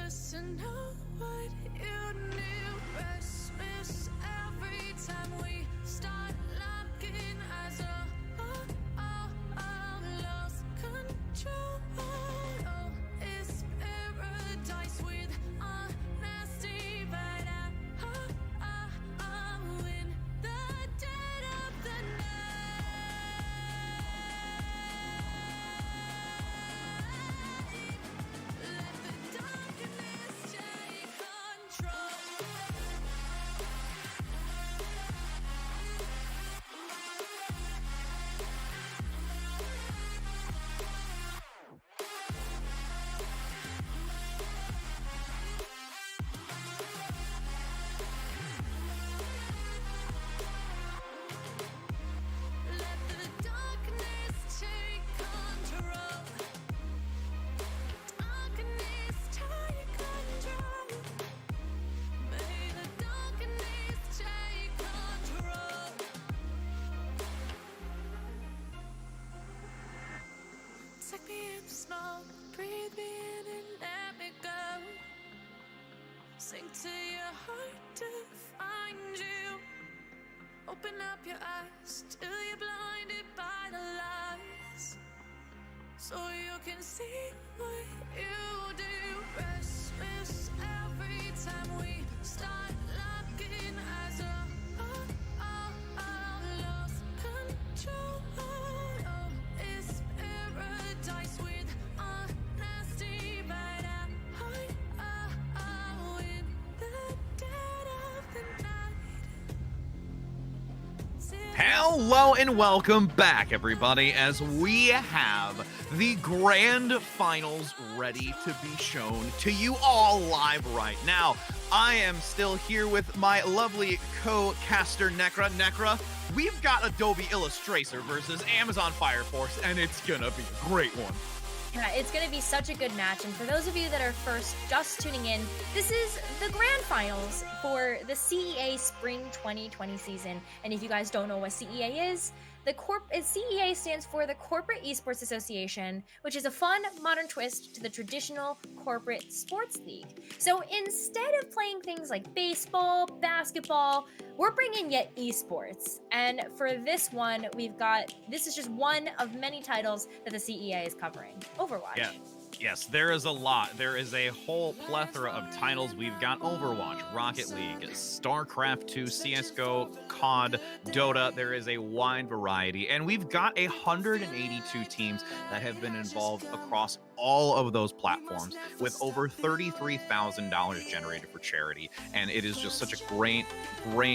just to know what you knew. Restless every time we start locking eyes. Lost control. Oh, it's paradise with honesty, but I'm in the dead of the night. Let the darkness take control. Let the darkness take control. Darkness take control. May the darkness take control. Take me in the smoke, breathe me in and let me go. Sink to your heart to find you. Open up your eyes till you're blinded by the lies, so you can see what you do. Restless every time we start locking eyes. Lost control. Oh, it's paradise with honesty, but I'm in the dead of the night. Hello and welcome back, everybody, as we have the grand finals ready to be shown to you all live right now. I am still here with my lovely co-caster Necra. Necra, we've got Adobe Illustrator versus Amazon Fire Force, and it's gonna be a great one. Yeah, it's going to be such a good match. And for those of you that are first just tuning in, this is the grand finals for the CEA Spring 2020 season. And if you guys don't know what CEA is, CEA stands for the Corporate Esports Association, which is a fun, modern twist to the traditional corporate sports league. So instead of playing things like baseball, basketball, we're bringing yet esports. And for this one, this is just one of many titles that the CEA is covering. Overwatch. Yeah. Yes, there is a lot. There is a whole plethora of titles. We've got Overwatch, Rocket League, StarCraft 2, CSGO, COD, Dota. There is a wide variety. And we've got 182 teams that have been involved across all of those platforms with over $33,000 generated for charity. And it is just such a great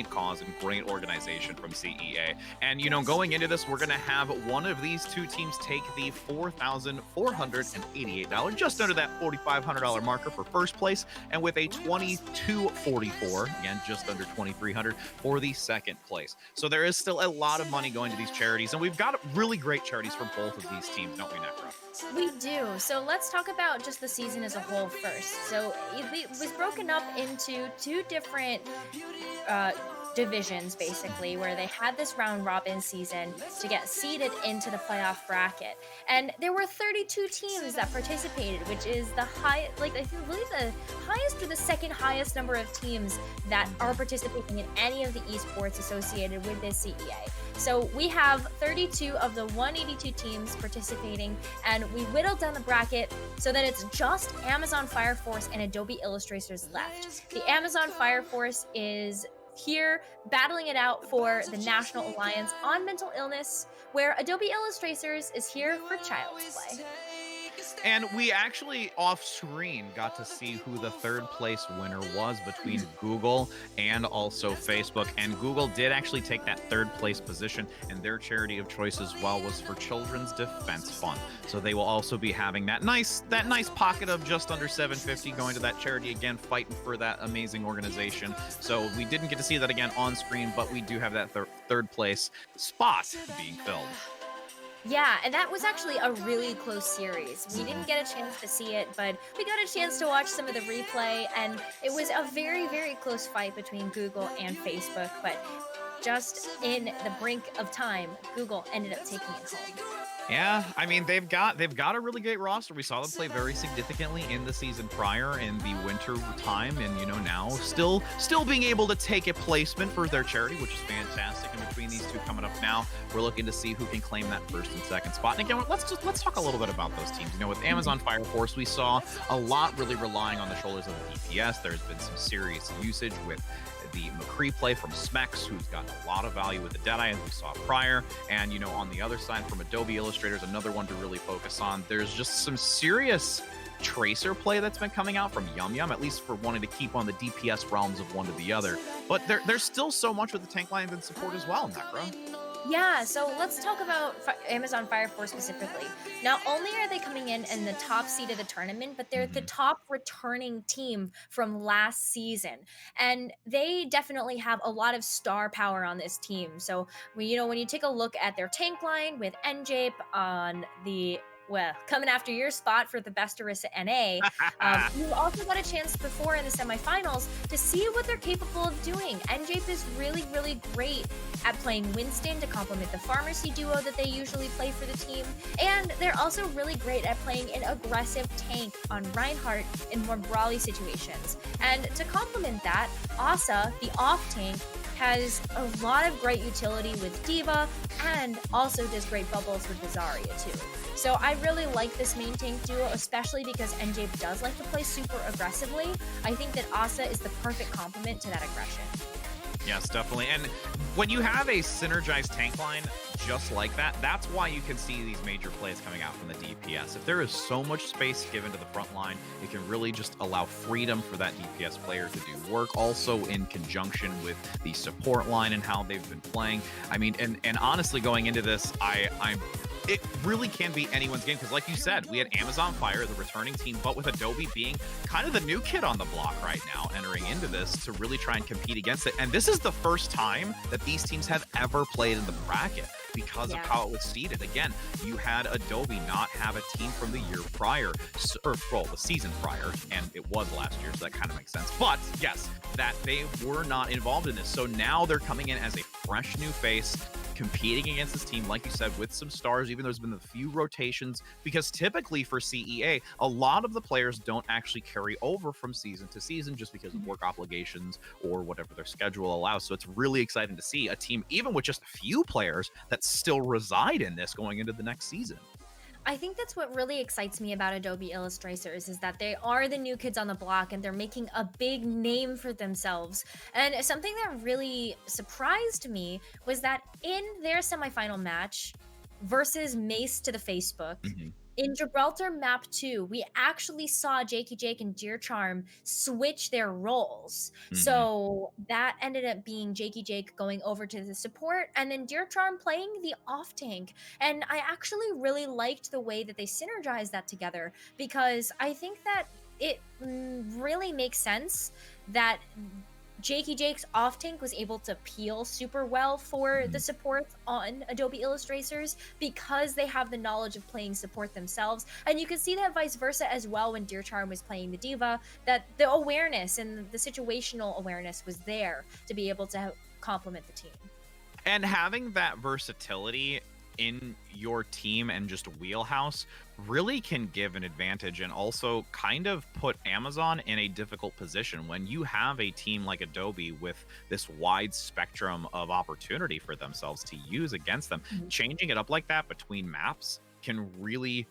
cause and great organization from CEA. And, you know, going into this, we're going to have one of these two teams take the $4,488, just under that $4,500 marker for first place, and with a $2,244, again, just under $2,300 for the second place. So there is still a lot of money going to these charities, and we've got really great charities for both of these teams, don't we, Necra? We do. So let's talk about just the season as a whole first. So it was broken up into two different divisions, basically, where they had this round robin season to get seeded into the playoff bracket. And there were 32 teams that participated, which is the high, I believe the highest or the second highest number of teams that are participating in any of the esports associated with this CEA. So we have 32 of the 182 teams participating, and we whittled down the bracket so that it's just Amazon Fire Force and Adobe Illustrators left. The Amazon Fire Force is here battling it out for the National Alliance on Mental Illness, where Adobe Illustrators is here for Child's Play. And we actually off-screen got to see who the third place winner was between Google and also Facebook. And Google did actually take that third place position, and their charity of choice as well was for Children's Defense Fund. So they will also be having that nice pocket of just under $750 going to that charity, again, fighting for that amazing organization. So we didn't get to see that again on screen, but we do have that third place spot being filled. Yeah, and that was actually a really close series. We didn't get a chance to see it, but we got a chance to watch some of the replay, and it was a very, very close fight between Google and Facebook, but just in the brink of time, Google ended up taking it home. Yeah, I mean they've got a really great roster. We saw them play very significantly in the season prior in the winter time, and now still being able to take a placement for their charity, which is fantastic. And between these two coming up now, we're looking to see who can claim that first and second spot. And again, let's talk a little bit about those teams. With Amazon Fire Force, we saw a lot really relying on the shoulders of the DPS. There's been some serious usage with the McCree play from Smex, who's gotten a lot of value with the Deadeye, as we saw prior. And, on the other side from Adobe Illustrators, another one to really focus on. There's just some serious Tracer play that's been coming out from Yum Yum, at least for wanting to keep on the DPS realms of one to the other. But there's still so much with the tank line and support as well, Necro. Yeah, so let's talk about Amazon Fire Force specifically. Not only are they coming in the top seed of the tournament, but they're the top returning team from last season. And they definitely have a lot of star power on this team. So, when you take a look at their tank line with NJape on the coming after your spot for the best Orisa NA. You also got a chance before in the semifinals to see what they're capable of doing. NJape is really, really great at playing Winston to complement the pharmacy duo that they usually play for the team. And they're also really great at playing an aggressive tank on Reinhardt in more brawly situations. And to complement that, Asa, the off tank, has a lot of great utility with D.Va and also does great bubbles with the Zarya too. So I really like this main tank duo, especially because NJape does like to play super aggressively. I think that Asa is the perfect complement to that aggression. Yes, definitely. And when you have a synergized tank line just like that, that's why you can see these major plays coming out from the DPS. If there is so much space given to the front line, it can really just allow freedom for that DPS player to do work. Also in conjunction with the support line and how they've been playing. I mean, and honestly, going into this, it really can be anyone's game because, like you said, we had Amazon Fire, the returning team, but with Adobe being kind of the new kid on the block right now, entering into this to really try and compete against it. And this is the first time that these teams have ever played in the bracket because of how it was seeded. Again, you had Adobe not have a team from the year prior, or well, the season prior, and it was last year, so that kind of makes sense. But yes, that they were not involved in this. So now they're coming in as a fresh new face, competing against this team, like you said, with some stars, even though there's been a few rotations, because typically for CEA, a lot of the players don't actually carry over from season to season just because of work obligations or whatever their schedule allows. So it's really exciting to see a team, even with just a few players, that still reside in this going into the next season. I think that's what really excites me about Adobe Illustrators is that they are the new kids on the block and they're making a big name for themselves. And something that really surprised me was that in their semifinal match versus Mace to the Facebook, in Gibraltar Map 2, we actually saw Jakey Jake and Deer Charm switch their roles. So that ended up being Jakey Jake going over to the support and then Deer Charm playing the off tank. And I actually really liked the way that they synergized that together because I think that it really makes sense that Jakey Jake's off tank was able to peel super well for the supports on Adobe Illustrators because they have the knowledge of playing support themselves. And you can see that vice versa as well when Deer Charm was playing the D.Va, that the awareness and the situational awareness was there to be able to complement the team. And having that versatility in your team and just wheelhouse really can give an advantage and also kind of put Amazon in a difficult position when you have a team like Adobe with this wide spectrum of opportunity for themselves to use against them. Changing it up like that between maps can really,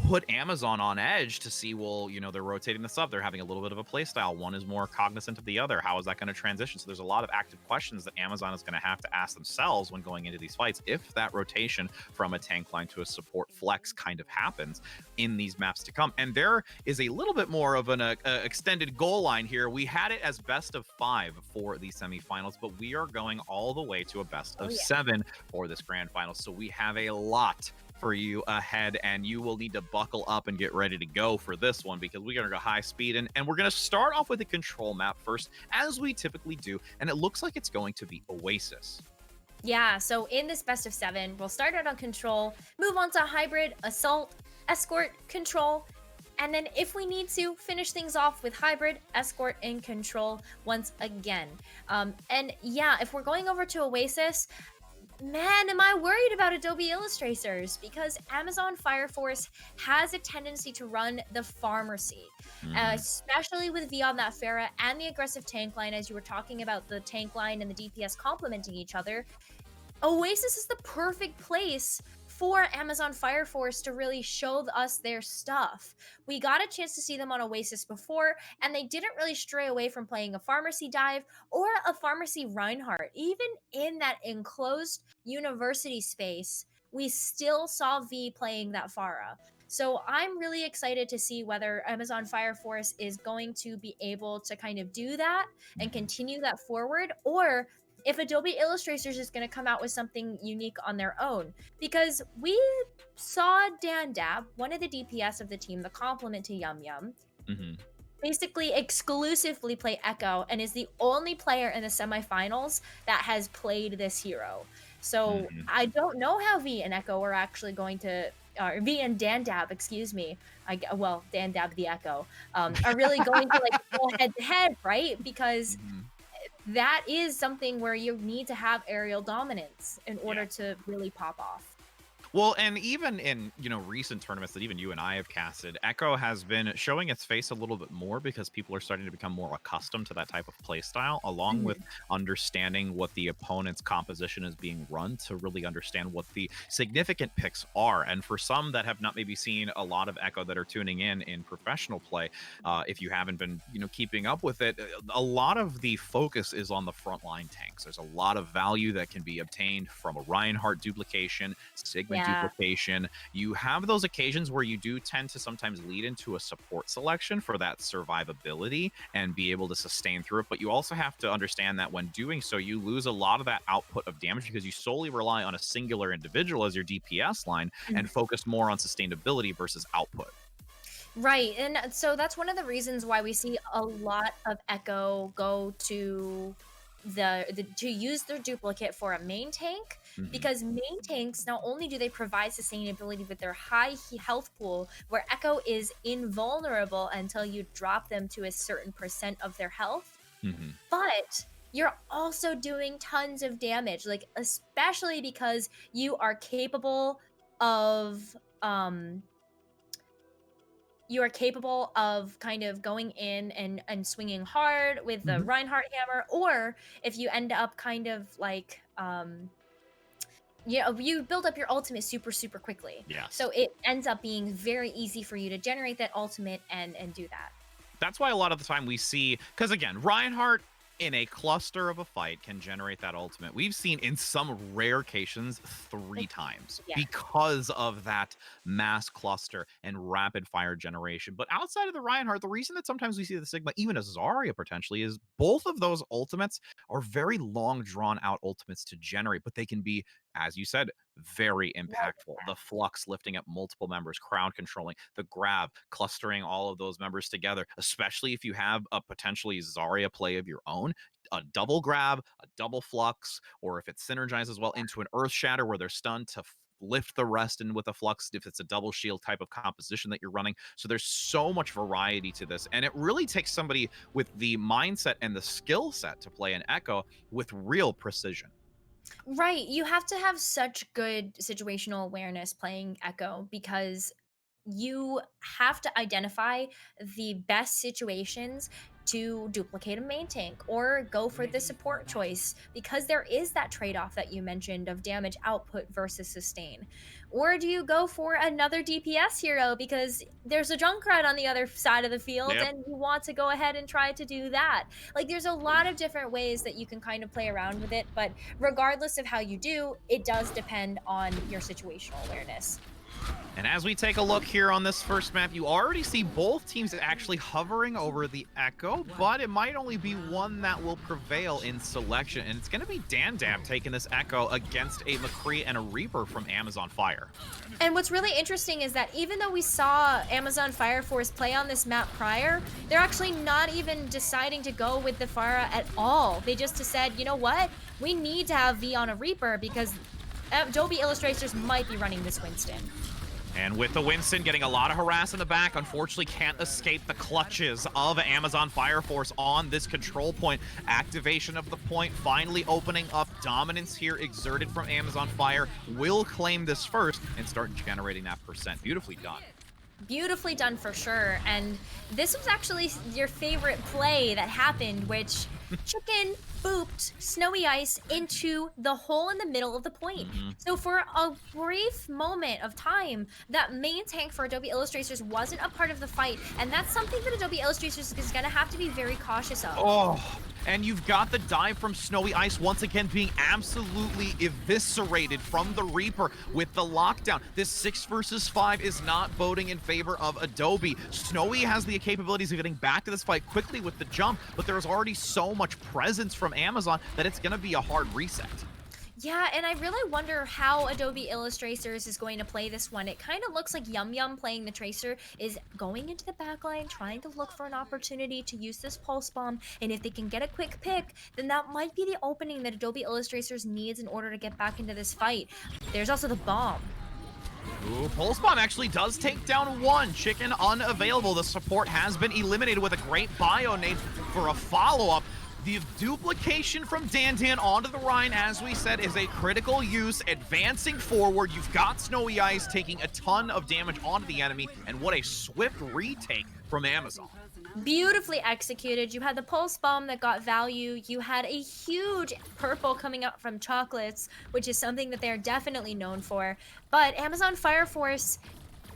put Amazon on edge to see, well, they're rotating this up. They're having a little bit of a play style. One is more cognizant of the other. How is that going to transition? So there's a lot of active questions that Amazon is going to have to ask themselves when going into these fights. If that rotation from a tank line to a support flex kind of happens in these maps to come. And there is a little bit more of an extended goal line here. We had it as best of 5 for the semifinals, but we are going all the way to a best of 7 for this grand final. So we have a lot for you ahead, and you will need to buckle up and get ready to go for this one because we're going to go high speed, and we're going to start off with a control map first, as we typically do, and it looks like it's going to be Oasis. Yeah, so in this best of 7, we'll start out on control, move on to hybrid, assault, escort, control, and then if we need to, finish things off with hybrid, escort, and control once again. And yeah, if we're going over to Oasis, Man, am I worried about Adobe Illustrators because Amazon Fire Force has a tendency to run the pharmacy, Hmm. especially with V on that Pharah and the aggressive tank line, as you were talking about the tank line and the DPS complementing each other. Oasis is the perfect place for Amazon Fire Force to really show us their stuff. We got a chance to see them on Oasis before, and they didn't really stray away from playing a pharmacy dive or a pharmacy Reinhardt. Even in that enclosed university space, we still saw V playing that Pharah. So I'm really excited to see whether Amazon Fire Force is going to be able to kind of do that and Hmm. continue that forward, or if Adobe Illustrators is going to come out with something unique on their own. Because we saw Dan Dab, one of the DPS of the team, the complement to Yum Yum, Hmm. basically exclusively play Echo and is the only player in the semifinals that has played this hero. So Hmm. I don't know how V and Echo are actually going to, or V and Dan Dab, excuse me. Well, Dan Dab the Echo, are really going to like go head to head, right? Because Hmm. that is something where you need to have aerial dominance in Yeah. order to really pop off. Well, and even in, recent tournaments that even you and I have casted, Echo has been showing its face a little bit more because people are starting to become more accustomed to that type of play style, along with Mhm. understanding what the opponent's composition is being run to really understand what the significant picks are. And for some that have not maybe seen a lot of Echo that are tuning in professional play, if you haven't been, keeping up with it, a lot of the focus is on the frontline tanks. There's a lot of value that can be obtained from a Reinhardt duplication, Sigma Yeah. duplication. You have those occasions where you do tend to sometimes lead into a support selection for that survivability and be able to sustain through it. But you also have to understand that when doing so, you lose a lot of that output of damage because you solely rely on a singular individual as your DPS line Mhm. and focus more on sustainability versus output. Right. And so that's one of the reasons why we see a lot of Echo go to the to use their duplicate for a main tank, Hmm. because main tanks, not only do they provide sustainability with their high health pool where Echo is invulnerable until you drop them to a certain percent of their health, Hmm. but you're also doing tons of damage, like especially because you are capable of kind of going in and swinging hard with the Hmm. Reinhardt hammer, or if you end up kind of like you build up your ultimate super quickly, Yes. so it ends up being very easy for you to generate that ultimate and do that. That's why a lot of the time we see, because again, Reinhardt in a cluster of a fight can generate that ultimate. We've seen in some rare occasions 3 times Yeah. because of that mass cluster and rapid fire generation. But outside of the Reinhardt, the reason that sometimes we see the Sigma, even a Zarya potentially, is both of those ultimates are very long drawn out ultimates to generate, but they can be, as you said, very impactful. The flux lifting up multiple members, crowd controlling, the grab, clustering all of those members together, especially if you have a potentially Zarya play of your own, a double grab, a double flux, or if it synergizes well into an earth shatter where they're stunned to lift the rest in with a flux if it's a double shield type of composition that you're running. So there's so much variety to this, and it really takes somebody with the mindset and the skill set to play an Echo with real precision. Right. You have to have such good situational awareness playing Echo, because you have to identify the best situations to duplicate a main tank or go for the support choice, because there is that trade-off that you mentioned of damage output versus sustain. Or do you go for another DPS hero because there's a Junkrat on the other side of the field Yep. and you want to go ahead and try to do that? Like, there's a lot of different ways that you can kind of play around with it, but regardless of how you do, it does depend on your situational awareness. And as we take a look here on this first map, you already see both teams actually hovering over the Echo, but it might only be one that will prevail in selection. And it's going to be Dandab taking this Echo against a McCree and a Reaper from Amazon Fire. And what's really interesting is that even though we saw Amazon Fire Force play on this map prior, they're actually not even deciding to go with the Pharah at all. They just said, you know what? We need to have V on a Reaper because Adobe Illustrators might be running this Winston. And with the Winston getting a lot of harass in the back, unfortunately can't escape the clutches of Amazon Fire Force on this control point. Activation of the point finally opening up. Dominance here exerted from Amazon Fire. Will claim this first and start generating that percent. Beautifully done. Beautifully done for sure. And this was actually your favorite play that happened, which Chicken booped Snowy Ice into the hole in the middle of the point. So for a brief moment of time, that main tank for Adobe Illustrators wasn't a part of the fight, and that's something that Adobe Illustrators is going to have to be very cautious of. Oh, and you've got the dive from Snowy Ice once again being absolutely eviscerated from the Reaper with the lockdown. This 6 versus 5 is not boding in favor of Adobe. Snowy has the capabilities of getting back to this fight quickly with the jump, but there's already so much presence from Amazon that it's going to be a hard reset. Yeah, and I really wonder how Adobe Illustrators is going to play this one. It kind of looks like Yum Yum playing the Tracer is going into the backline, trying to look for an opportunity to use this Pulse Bomb, and if they can get a quick pick, then that might be the opening that Adobe Illustrators needs in order to get back into this fight. There's also the bomb. Ooh, Pulse Bomb actually does take down one. Chicken unavailable. The support has been eliminated with a great bio nade for a follow-up. The duplication from Dan onto the Rhine, as we said, is a critical use. Advancing forward, you've got Snowy Ice taking a ton of damage onto the enemy, and what a swift retake from Amazon. Beautifully executed. You had the Pulse Bomb that got value. You had a huge purple coming out from Chocolates, which is something that they're definitely known for. But Amazon Fire Force,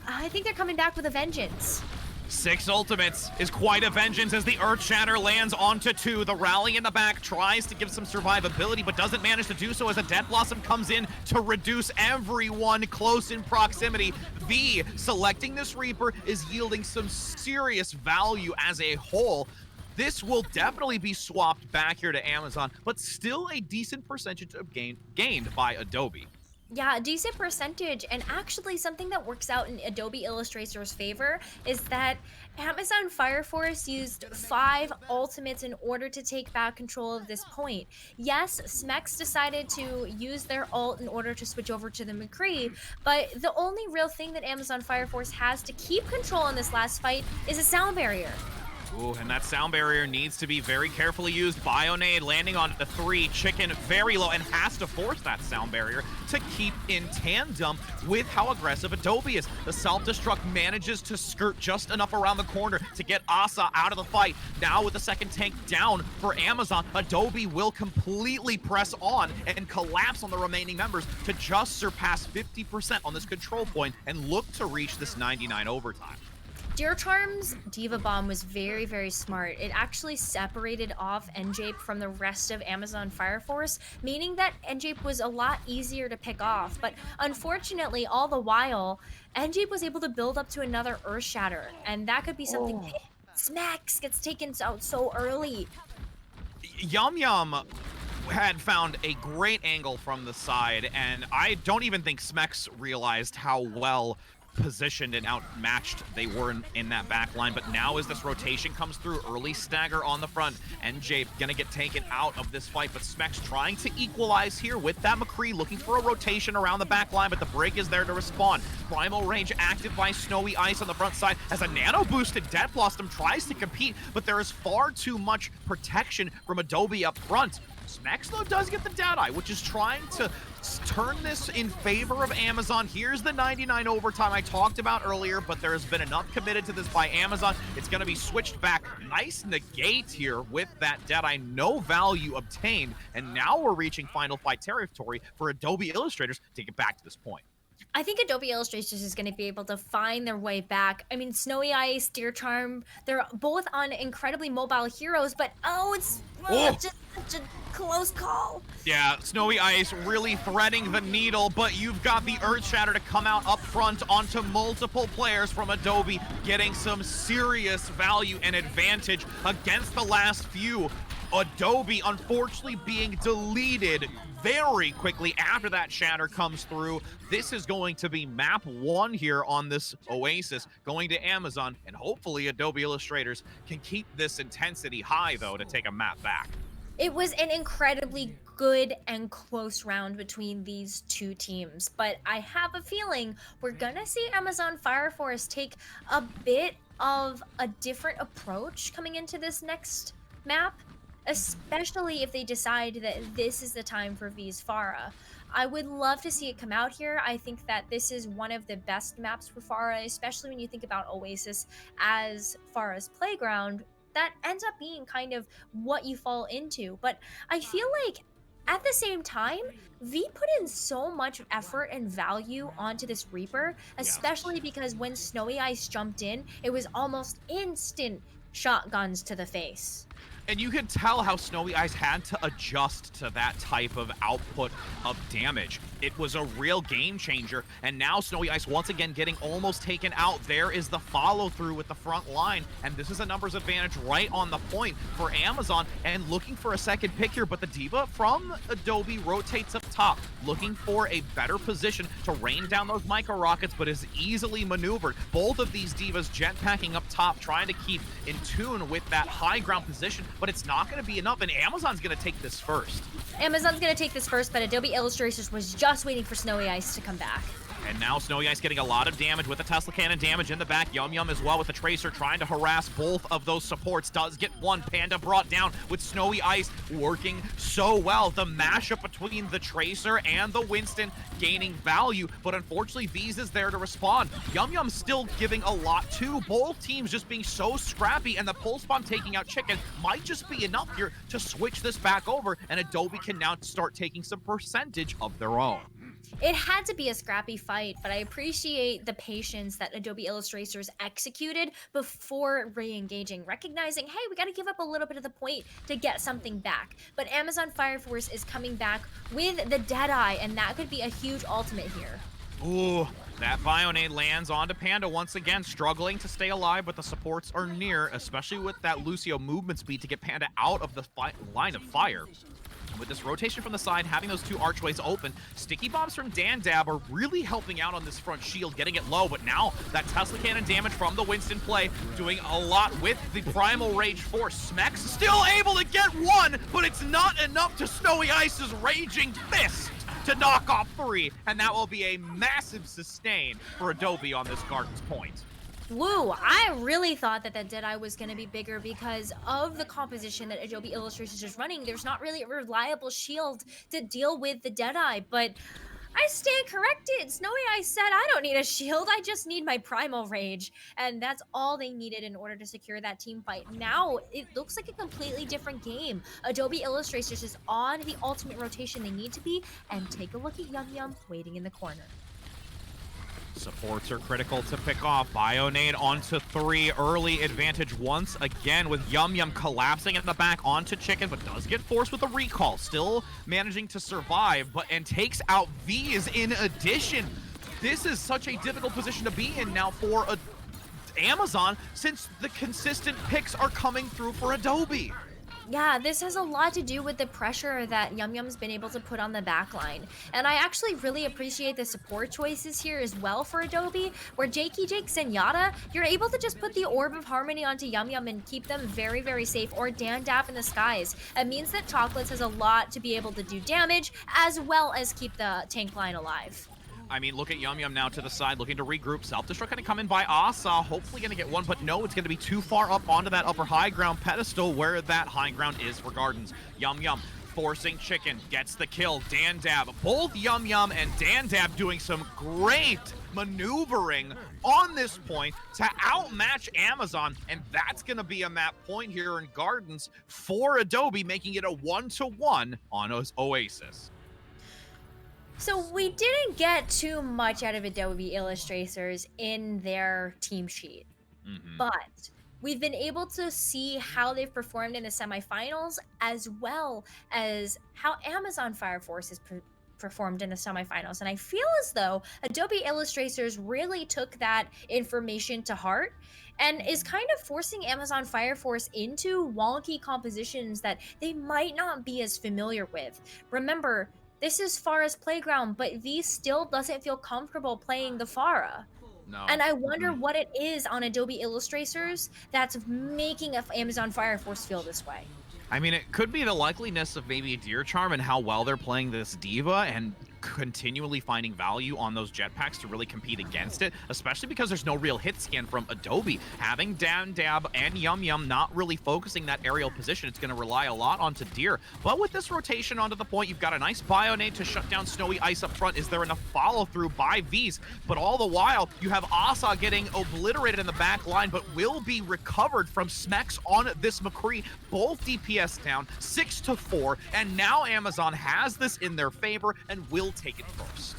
I think they're coming back with a vengeance. 6 ultimates is quite a vengeance as the Earth Shatter lands onto 2. The rally in the back tries to give some survivability, but doesn't manage to do so as a Death Blossom comes in to reduce everyone close in proximity. V, selecting this Reaper, is yielding some serious value as a whole. This will definitely be swapped back here to Amazon, but still a decent percentage of gained by Adobe. Yeah, a decent percentage, and actually something that works out in Adobe Illustrator's favor is that Amazon Fire Force used 5 ultimates in order to take back control of this point. Yes, Smex decided to use their ult in order to switch over to the McCree, but the only real thing that Amazon Fire Force has to keep control in this last fight is a sound barrier. Ooh, and that sound barrier needs to be very carefully used. Bionade landing on the 3. Chicken very low and has to force that sound barrier to keep in tandem with how aggressive Adobe is. The self-destruct manages to skirt just enough around the corner to get Asa out of the fight. Now with the second tank down for Amazon, Adobe will completely press on and collapse on the remaining members to just surpass 50% on this control point and look to reach this 99 overtime. Deer Charm's Diva Bomb was very, very smart. It actually separated off NJape from the rest of Amazon Fire Force, meaning that NJape was a lot easier to pick off. But unfortunately, all the while, NJape was able to build up to another Earth Shatter, and that could be something big. Smacks gets taken out so early. Yum Yum had found a great angle from the side, and I don't even think Smex realized how well positioned and outmatched they were in that back line. But now as this rotation comes through, early stagger on the front, NJ gonna get taken out of this fight, but Smex trying to equalize here with that McCree, looking for a rotation around the back line, but the break is there to respond. Primal range active by Snowy Ice on the front side as a nano boosted Death Blossom tries to compete, but there is far too much protection from Adobe up front. Smex, though, does get the Deadeye, which is trying to turn this in favor of Amazon. Here's the 99 overtime I talked about earlier, but there has been enough committed to this by Amazon. It's going to be switched back. Nice negate here with that Deadeye. No value obtained, and now we're reaching final fight territory for Adobe Illustrators to get back to this point. I think Adobe Illustrators is going to be able to find their way back. I mean, Snowy Ice, Deer Charm, they're both on incredibly mobile heroes, but it's just such a close call. Yeah, Snowy Ice really threading the needle, but you've got the Earth Shatter to come out up front onto multiple players from Adobe, getting some serious value and advantage against the last few. Adobe, unfortunately, being deleted very quickly after that shatter comes through. This is going to be map 1 here on this Oasis, going to Amazon, and hopefully Adobe Illustrators can keep this intensity high, though, to take a map back. It was an incredibly good and close round between these two teams. But I have a feeling we're gonna see Amazon Fire Force take a bit of a different approach coming into this next map, especially if they decide that this is the time for V's Pharah. I would love to see it come out here. I think that this is one of the best maps for Pharah, especially when you think about Oasis as Pharah's playground. That ends up being kind of what you fall into. But I feel like at the same time, V put in so much effort and value onto this Reaper, Yes. especially because when Snowy Ice jumped in, it was almost instant shotguns to the face. And you can tell how Snowy Ice had to adjust to that type of output of damage. It was a real game changer, and now Snowy Ice once again getting almost taken out. There is the follow-through with the front line, and this is a numbers advantage right on the point for Amazon, and looking for a second pick here, but the Diva from Adobe rotates up top, looking for a better position to rain down those micro rockets, but is easily maneuvered. Both of these Divas jetpacking up top, trying to keep in tune with that high ground position, but it's not going to be enough, and Amazon's going to take this first. Amazon's gonna take this first, but Adobe Illustrators was just waiting for Snowy Ice to come back. And now Snowy Ice getting a lot of damage with the Tesla Cannon damage in the back. Yum Yum as well with the Tracer trying to harass both of those supports. Does get one. Panda brought down with Snowy Ice working so well. The mashup between the Tracer and the Winston gaining value, but unfortunately V's is there to respond. Yum Yum still giving a lot too. Both teams just being so scrappy, and the Pulse Bomb taking out Chicken might just be enough here to switch this back over, and Adobe can now start taking some percentage of their own. It had to be a scrappy fight, but I appreciate the patience that Adobe Illustrators executed before re-engaging, recognizing, hey, we got to give up a little bit of the point to get something back. But Amazon Fire Force is coming back with the Deadeye, and that could be a huge ultimate here. Ooh, that Bionade lands onto Panda once again, struggling to stay alive, but the supports are near, especially with that Lucio movement speed to get Panda out of the line of fire. With this rotation from the side, having those two archways open, sticky bombs from Dandab are really helping out on this front shield, getting it low, but now that Tesla Cannon damage from the Winston play, doing a lot with the Primal Rage Force. Smek's still able to get one, but it's not enough to Snowy Ice's Raging Fist to knock off three, and that will be a massive sustain for Adobe on this Garden's point. Woo, I really thought that Deadeye was going to be bigger because of the composition that Adobe Illustrators is running. There's not really a reliable shield to deal with the Deadeye, but I stand corrected. Snowy Ice said, I don't need a shield, I just need my Primal Rage. And that's all they needed in order to secure that team fight. Now, it looks like a completely different game. Adobe Illustrators is on the ultimate rotation they need to be, and take a look at Yum Yum waiting in the corner. Supports are critical to pick off. Bionade onto three. Early advantage once again with Yum Yum collapsing in the back onto Chicken, but does get forced with a recall. Still managing to survive, and takes out V's in addition. This is such a difficult position to be in now for Amazon, since the consistent picks are coming through for Adobe. Yeah, this has a lot to do with the pressure that Yum Yum's been able to put on the backline. And I actually really appreciate the support choices here as well for Adobe, where Jakey Jake Zenyatta, you're able to just put the Orb of Harmony onto Yum Yum and keep them very, very safe, or Dandap in the skies. It means that Chocolates has a lot to be able to do damage, as well as keep the tank line alive. I mean, look at Yum Yum now to the side, looking to regroup. Self-destruct going to come in by Asa, hopefully going to get one, but no, it's going to be too far up onto that upper high ground pedestal where that high ground is for Gardens. Yum Yum forcing Chicken, gets the kill. Dandab, both Yum Yum and Dandab doing some great maneuvering on this point to outmatch Amazon, and that's going to be a map point here in Gardens for Adobe, making it a 1-to-1 on Oasis. So we didn't get too much out of Adobe Illustrators in their team sheet, but we've been able to see how they've performed in the semifinals, as well as how Amazon Fire Force has performed in the semifinals. And I feel as though Adobe Illustrators really took that information to heart and is kind of forcing Amazon Fire Force into wonky compositions that they might not be as familiar with. Remember, this is Pharah's playground, but V still doesn't feel comfortable playing the Pharah. No. And I wonder what it is on Adobe Illustrators that's making Amazon Fire Force feel this way. I mean, it could be the likeliness of maybe Deer Charm and how well they're playing this diva and continually finding value on those jetpacks to really compete against it, especially because there's no real hit scan from Adobe. Having Dan Dab and Yum Yum not really focusing that aerial position, it's going to rely a lot onto Deer. But with this rotation onto the point, you've got a nice Bionade to shut down Snowy Ice up front. Is there enough follow-through by V's? But all the while, you have Asa getting obliterated in the back line, but will be recovered from Smex on this McCree. Both DPS down, 6-4, and now Amazon has this in their favor and will take it first.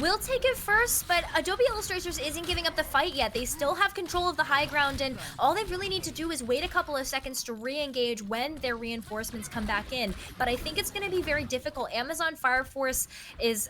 We'll take it first, but Adobe Illustrators isn't giving up the fight yet. They still have control of the high ground, and all they really need to do is wait a couple of seconds to re-engage when their reinforcements come back in. But I think it's going to be very difficult. Amazon Fire Force is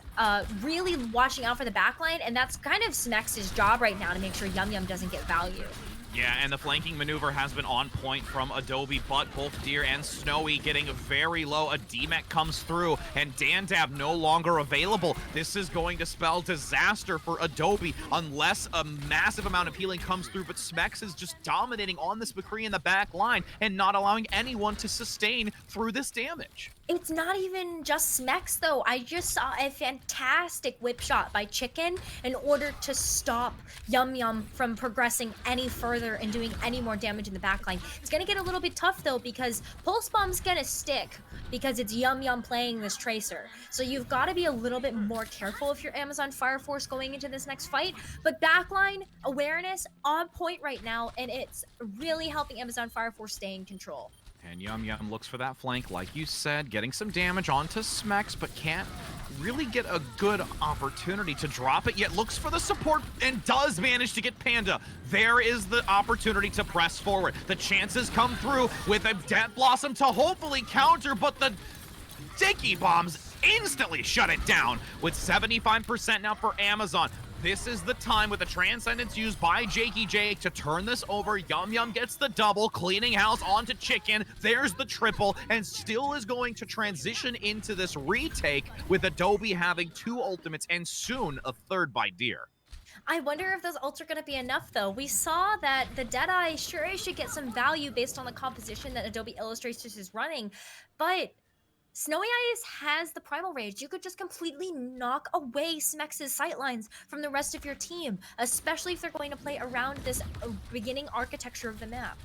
really watching out for the backline, and that's kind of Smex's job right now to make sure Yum Yum doesn't get value. Yeah, and the flanking maneuver has been on point from Adobe, but both Deer and Snowy getting very low. A DMEC comes through, and Dandab no longer available. This is going to spell disaster for Adobe unless a massive amount of healing comes through, but Smex is just dominating on this McCree in the back line and not allowing anyone to sustain through this damage. It's not even just Smex, though. I just saw a fantastic whip shot by Chicken in order to stop Yum Yum from progressing any further and doing any more damage in the backline. It's going to get a little bit tough, though, because Pulse Bomb's going to stick because it's Yum Yum playing this Tracer. So you've got to be a little bit more careful if you're Amazon Fire Force going into this next fight. But backline awareness on point right now, and it's really helping Amazon Fire Force stay in control. And Yum Yum looks for that flank, like you said, getting some damage onto Smex, but can't really get a good opportunity to drop it, yet looks for the support and does manage to get Panda. There is the opportunity to press forward. The chances come through with a Death Blossom to hopefully counter, but the Dicky Bombs instantly shut it down with 75% now for Amazon. This is the time with the Transcendence used by Jakey Jake to turn this over. Yum Yum gets the double, cleaning house onto Chicken. There's the triple, and still is going to transition into this retake with Adobe having 2 ultimates and soon a 3rd by Deer. I wonder if those ults are going to be enough, though. We saw that the Deadeye sure should get some value based on the composition that Adobe Illustrators is running, but Snowy Eyes has the Primal Rage. You could just completely knock away Smex's sightlines from the rest of your team, especially if they're going to play around this beginning architecture of the map.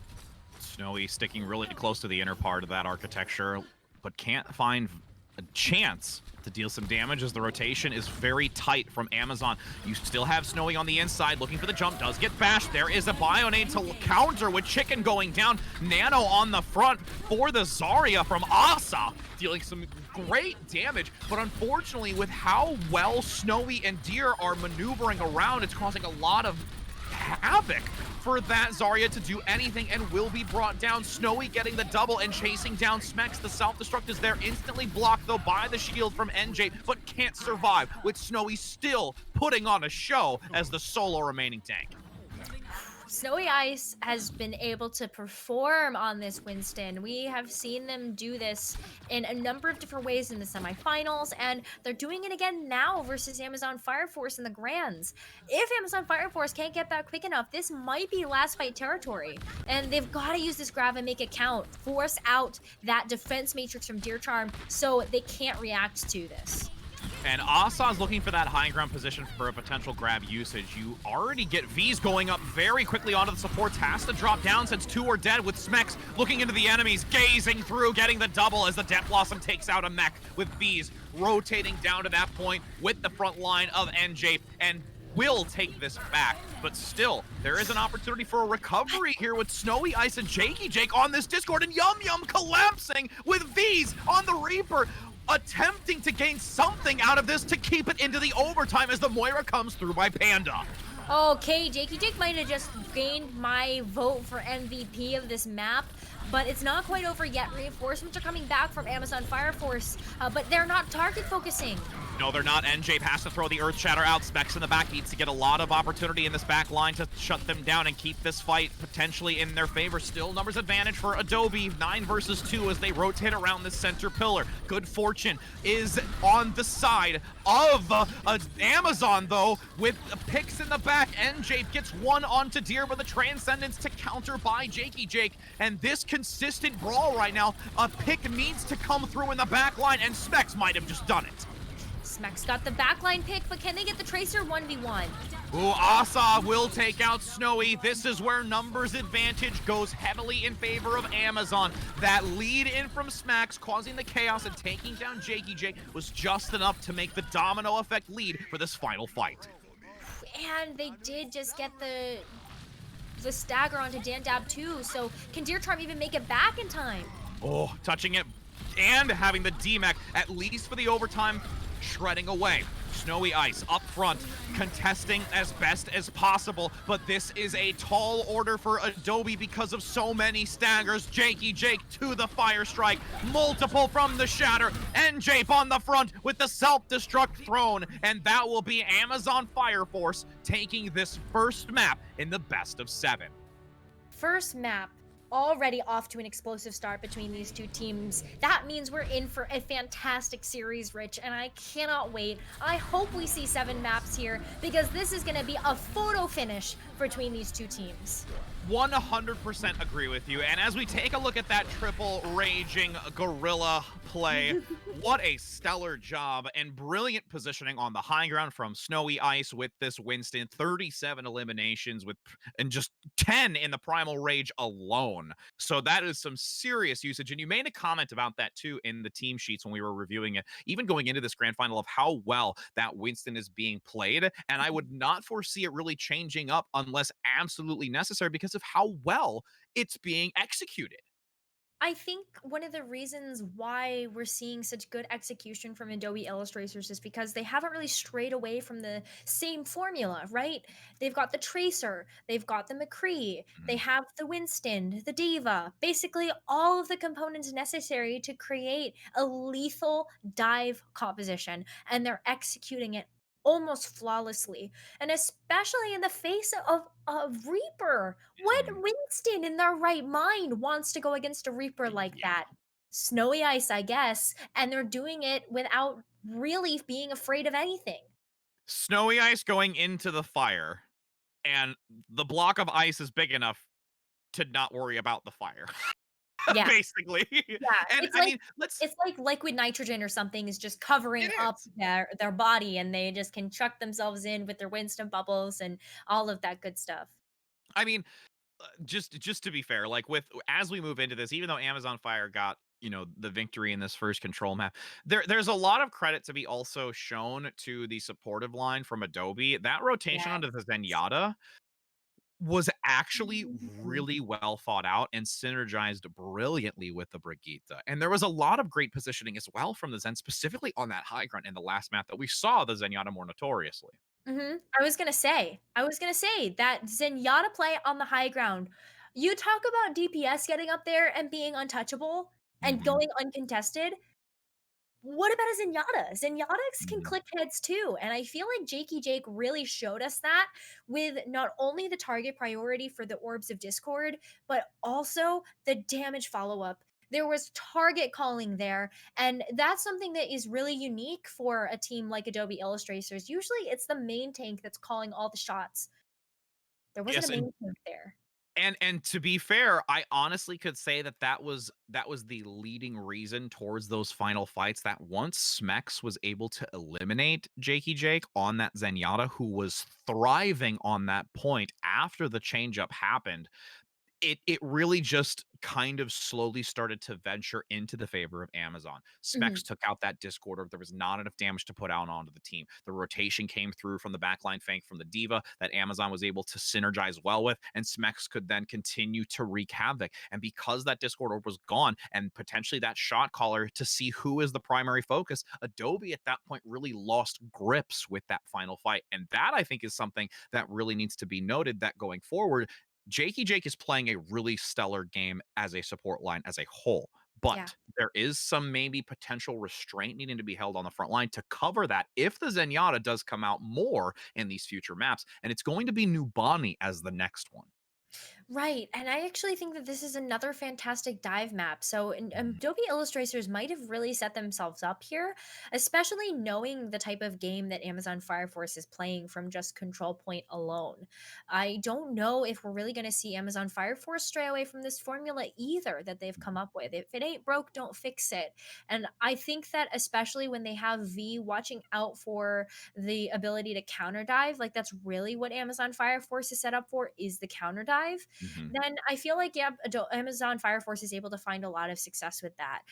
Snowy sticking really close to the inner part of that architecture, but can't find a chance to deal some damage as the rotation is very tight from Amazon. You still have Snowy on the inside looking for the jump, does get bashed. There is a Bionade to counter with Chicken going down. Nano on the front for the Zarya from Asa, dealing some great damage, but unfortunately with how well Snowy and Deer are maneuvering around, it's causing a lot of havoc for that Zarya to do anything and will be brought down. Snowy getting the double and chasing down Smex. The self-destruct is there, instantly blocked though by the shield from NJ, but can't survive, with Snowy still putting on a show as the solo remaining tank. Snowy Ice has been able to perform on this Winston. We have seen them do this in a number of different ways in the semifinals, and they're doing it again now versus Amazon Fire Force in the Grands. If Amazon Fire Force can't get back quick enough, this might be last fight territory, and they've got to use this grab and make it count. Force out that defense matrix from Deer Charm so they can't react to this. And Asa's looking for that high ground position for a potential grab usage. You already get V's going up very quickly onto the supports. Has to drop down since 2 are dead, with Smex looking into the enemies, gazing through, getting the double as the Death Blossom takes out a mech, with V's rotating down to that point with the front line of NJ, and will take this back. But still, there is an opportunity for a recovery here with Snowy Ice and Jakey Jake on this Discord, and Yum Yum collapsing with V's on the Reaper, attempting to gain something out of this to keep it into the overtime as the Moira comes through by Panda. Okay, Jakey Jake might have just gained my vote for MVP of this map, but it's not quite over yet. Reinforcements are coming back from Amazon Fire Force, but they're not target focusing. No, they're not. NJ has to throw the Earth Shatter out. Specs in the back needs to get a lot of opportunity in this back line to shut them down and keep this fight potentially in their favor. Still, numbers advantage for Adobe, 9 versus 2 as they rotate around the center pillar. Good fortune is on the side of Amazon, though, with picks in the back NJ gets one onto Deer, but the Transcendence to counter by Jakey Jake. And this consistent brawl right now, a pick needs to come through in the back line, and Specs might have just done it. Smeck's got the backline pick, but can they get the Tracer 1v1? Ooh, Asa will take out Snowy. This is where numbers advantage goes heavily in favor of Amazon. That lead in from Smacks, causing the chaos and taking down Jakey Jake, was just enough to make the domino effect lead for this final fight. And they did just get the stagger onto Dandab too, so can Deer Charm even make it back in time? Oh, touching it and having the DMAC, at least for the overtime, shredding away. Snowy Ice up front, contesting as best as possible, but this is a tall order for Adobe because of so many staggers. Jakey Jake to the Fire Strike, multiple from the Shatter, and Jape on the front with the self-destruct thrown, and that will be Amazon Fire Force taking this first map in the best of 7. First map already off to an explosive start between these two teams. That means we're in for a fantastic series, Rich, and I cannot wait. I hope we see 7 maps here because this is going to be a photo finish between these two teams. 100% agree with you. And as we take a look at that triple raging gorilla play, what a stellar job and brilliant positioning on the high ground from Snowy Ice with this Winston. 37 eliminations and just 10 in the Primal Rage alone. So that is some serious usage. And you made a comment about that too in the team sheets when we were reviewing it, even going into this grand final, of how well that Winston is being played. And I would not foresee it really changing up unless absolutely necessary because of how well it's being executed. I think one of the reasons why we're seeing such good execution from Adobe Illustrators is because they haven't really strayed away from the same formula, right? They've got the Tracer, they've got the McCree, they Mhm. have the Winston, the Diva, basically all of the components necessary to create a lethal dive composition, and they're executing it almost flawlessly, and especially in the face of Reaper. What Mhm. Winston in their right mind wants to go against a Reaper like Yeah. that? Snowy Ice, I guess, and they're doing it without really being afraid of anything. Snowy Ice going into the fire, and the block of ice is big enough to not worry about the fire, Yeah, basically. yeah. And It's I like mean, let's it's like liquid nitrogen or something is just covering it up is. their body, and they just can chuck themselves in with their Winston bubbles and all of that good stuff. I mean, just to be fair, like with as we move into this, even though Amazon Fire got the victory in this first control map, there's a lot of credit to be also shown to the supportive line from Adobe. That rotation Yeah. onto the Zenyatta was actually really well thought out and synergized brilliantly with the Brigitte. And there was a lot of great positioning as well from the Zen, specifically on that high ground in the last map that we saw the Zenyatta more notoriously. I was gonna say that Zenyatta play on the high ground. You talk about DPS getting up there and being untouchable and Mhm, going uncontested. What about a Zenyatta? Zenyatta can mhm. click heads too, and I feel like Jakey Jake really showed us that with not only the target priority for the Orbs of Discord, but also the damage follow-up. There was target calling there, and that's something that is really unique for a team like Adobe Illustrators. Usually it's the main tank that's calling all the shots. There wasn't Yes, a main tank there. and to be fair, I honestly could say that that was the leading reason towards those final fights, that once Smex was able to eliminate Jakey Jake on that Zenyatta, who was thriving on that point after the change up happened, it really just kind of slowly started to venture into the favor of Amazon. Specs Mhm. took out that Discord orb. There was not enough damage to put out onto the team. The rotation came through from the backline flank from the Diva that Amazon was able to synergize well with, and Specs could then continue to wreak havoc. And because that Discord orb was gone and potentially that shot caller to see who is the primary focus, Adobe at that point really lost grips with that final fight. And that I think is something that really needs to be noted, that going forward, Jakey Jake is playing a really stellar game as a support line as a whole, Yeah. but there is some maybe potential restraint needing to be held on the front line to cover that if the Zenyatta does come out more in these future maps, and it's going to be New Bonnie as the next one. Right, and I actually think that this is another fantastic dive map. So, Adobe illustrators might have really set themselves up here, especially knowing the type of game that Amazon Fire Force is playing from just Control Point alone. I don't know if we're really going to see Amazon Fire Force stray away from this formula either that they've come up with. If it ain't broke, don't fix it. And I think that especially when they have V watching out for the ability to counter dive, like that's really what Amazon Fire Force is set up for, is the counter dive. Mhm. Then I feel like, yeah, Amazon Fire Force is able to find a lot of success with that.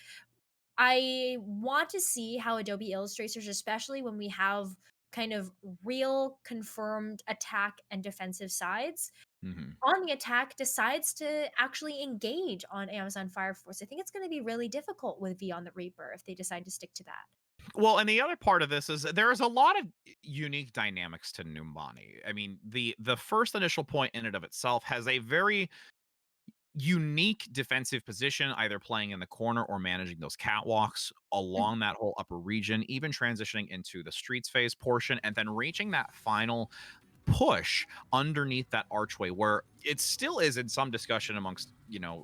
I want to see how Adobe Illustrators, especially when we have kind of real confirmed attack and defensive sides, Mhm. on the attack decides to actually engage on Amazon Fire Force. I think it's going to be really difficult with V on the Reaper if they decide to stick to that. Well, and the other part of this is there is a lot of unique dynamics to Numbani. I mean, the first initial point in and of itself has a very unique defensive position, either playing in the corner or managing those catwalks along that whole upper region, even transitioning into the streets phase portion, and then reaching that final push underneath that archway where it still is in some discussion amongst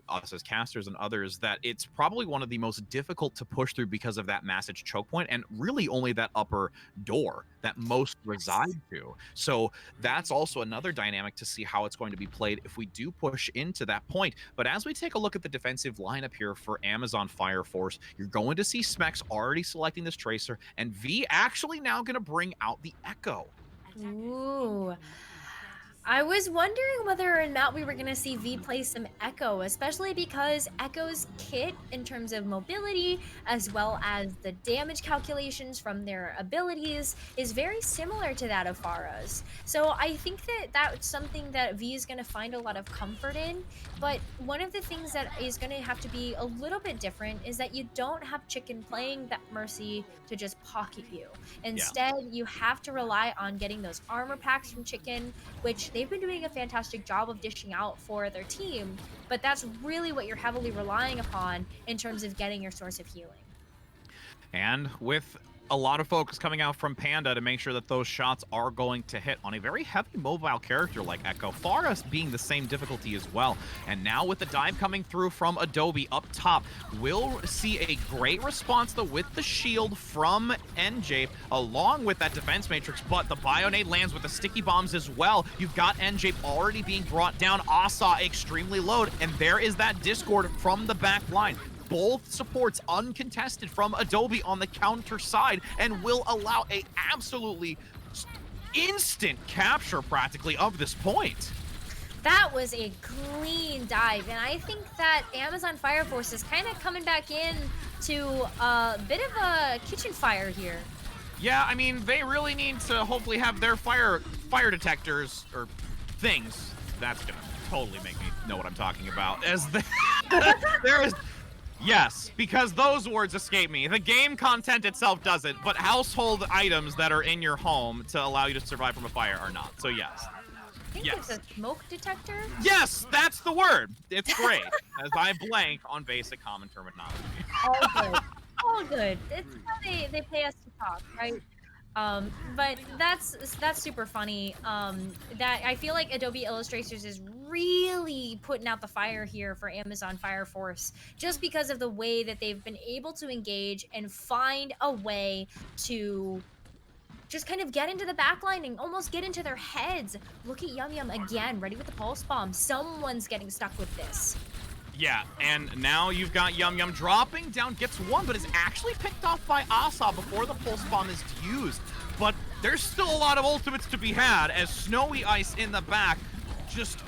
us as casters and others that it's probably one of the most difficult to push through because of that massive choke point and really only that upper door that most reside Yes. to. So that's also another dynamic to see how it's going to be played if we do push into that point. But as we take a look at the defensive lineup here for Amazon Fire Force, you're going to see Smex already selecting this tracer and V actually now going to bring out the Echo. Ooh. I was wondering whether or not we were going to see V play some Echo, especially because Echo's kit, in terms of mobility, as well as the damage calculations from their abilities, is very similar to that of Pharah's. So I think that that's something that V is going to find a lot of comfort in. But one of the things that is going to have to be a little bit different is that you don't have Chicken playing that Mercy to just pocket you. Yeah. Instead, you have to rely on getting those armor packs from Chicken, which they've been doing a fantastic job of dishing out for their team, but that's really what you're heavily relying upon in terms of getting your source of healing. And with a lot of focus coming out from Panda to make sure that those shots are going to hit on a very heavy mobile character like Echo, Faras being the same difficulty as well. And now with the dive coming through from Adobe up top, we'll see a great response though with the shield from NJ along with that defense matrix, but the Bionade lands with the sticky bombs as well. You've got NJ already being brought down, Asa extremely low, and there is that Discord from the back line. Both supports uncontested from Adobe on the counter side and will allow a absolutely instant capture practically of this point. That was a clean dive, and I think that Amazon Fire Force is kind of coming back in to a bit of a kitchen fire here. Yeah, I mean, they really need to hopefully have their fire detectors or things. That's gonna totally make me know what I'm talking about. As there is. Yes, because those words escape me. The game content itself doesn't, but household items that are in your home to allow you to survive from a fire are not. So yes. I think Yes. it's a smoke detector. Yes, that's the word. It's great. As I blank on basic common terminology. All good. All good. It's how they pay us to talk, right? But that's super funny. That I feel like Adobe Illustrators is really putting out the fire here for Amazon Fire Force, just because of the way that they've been able to engage and find a way to just kind of get into the backline and almost get into their heads. Look at Yum Yum again, ready with the pulse bomb. Someone's getting stuck with this. Yeah, and now you've got Yum Yum dropping down, gets one, but is actually picked off by Asa before the pulse bomb is used. But there's still a lot of ultimates to be had as Snowy Ice in the back just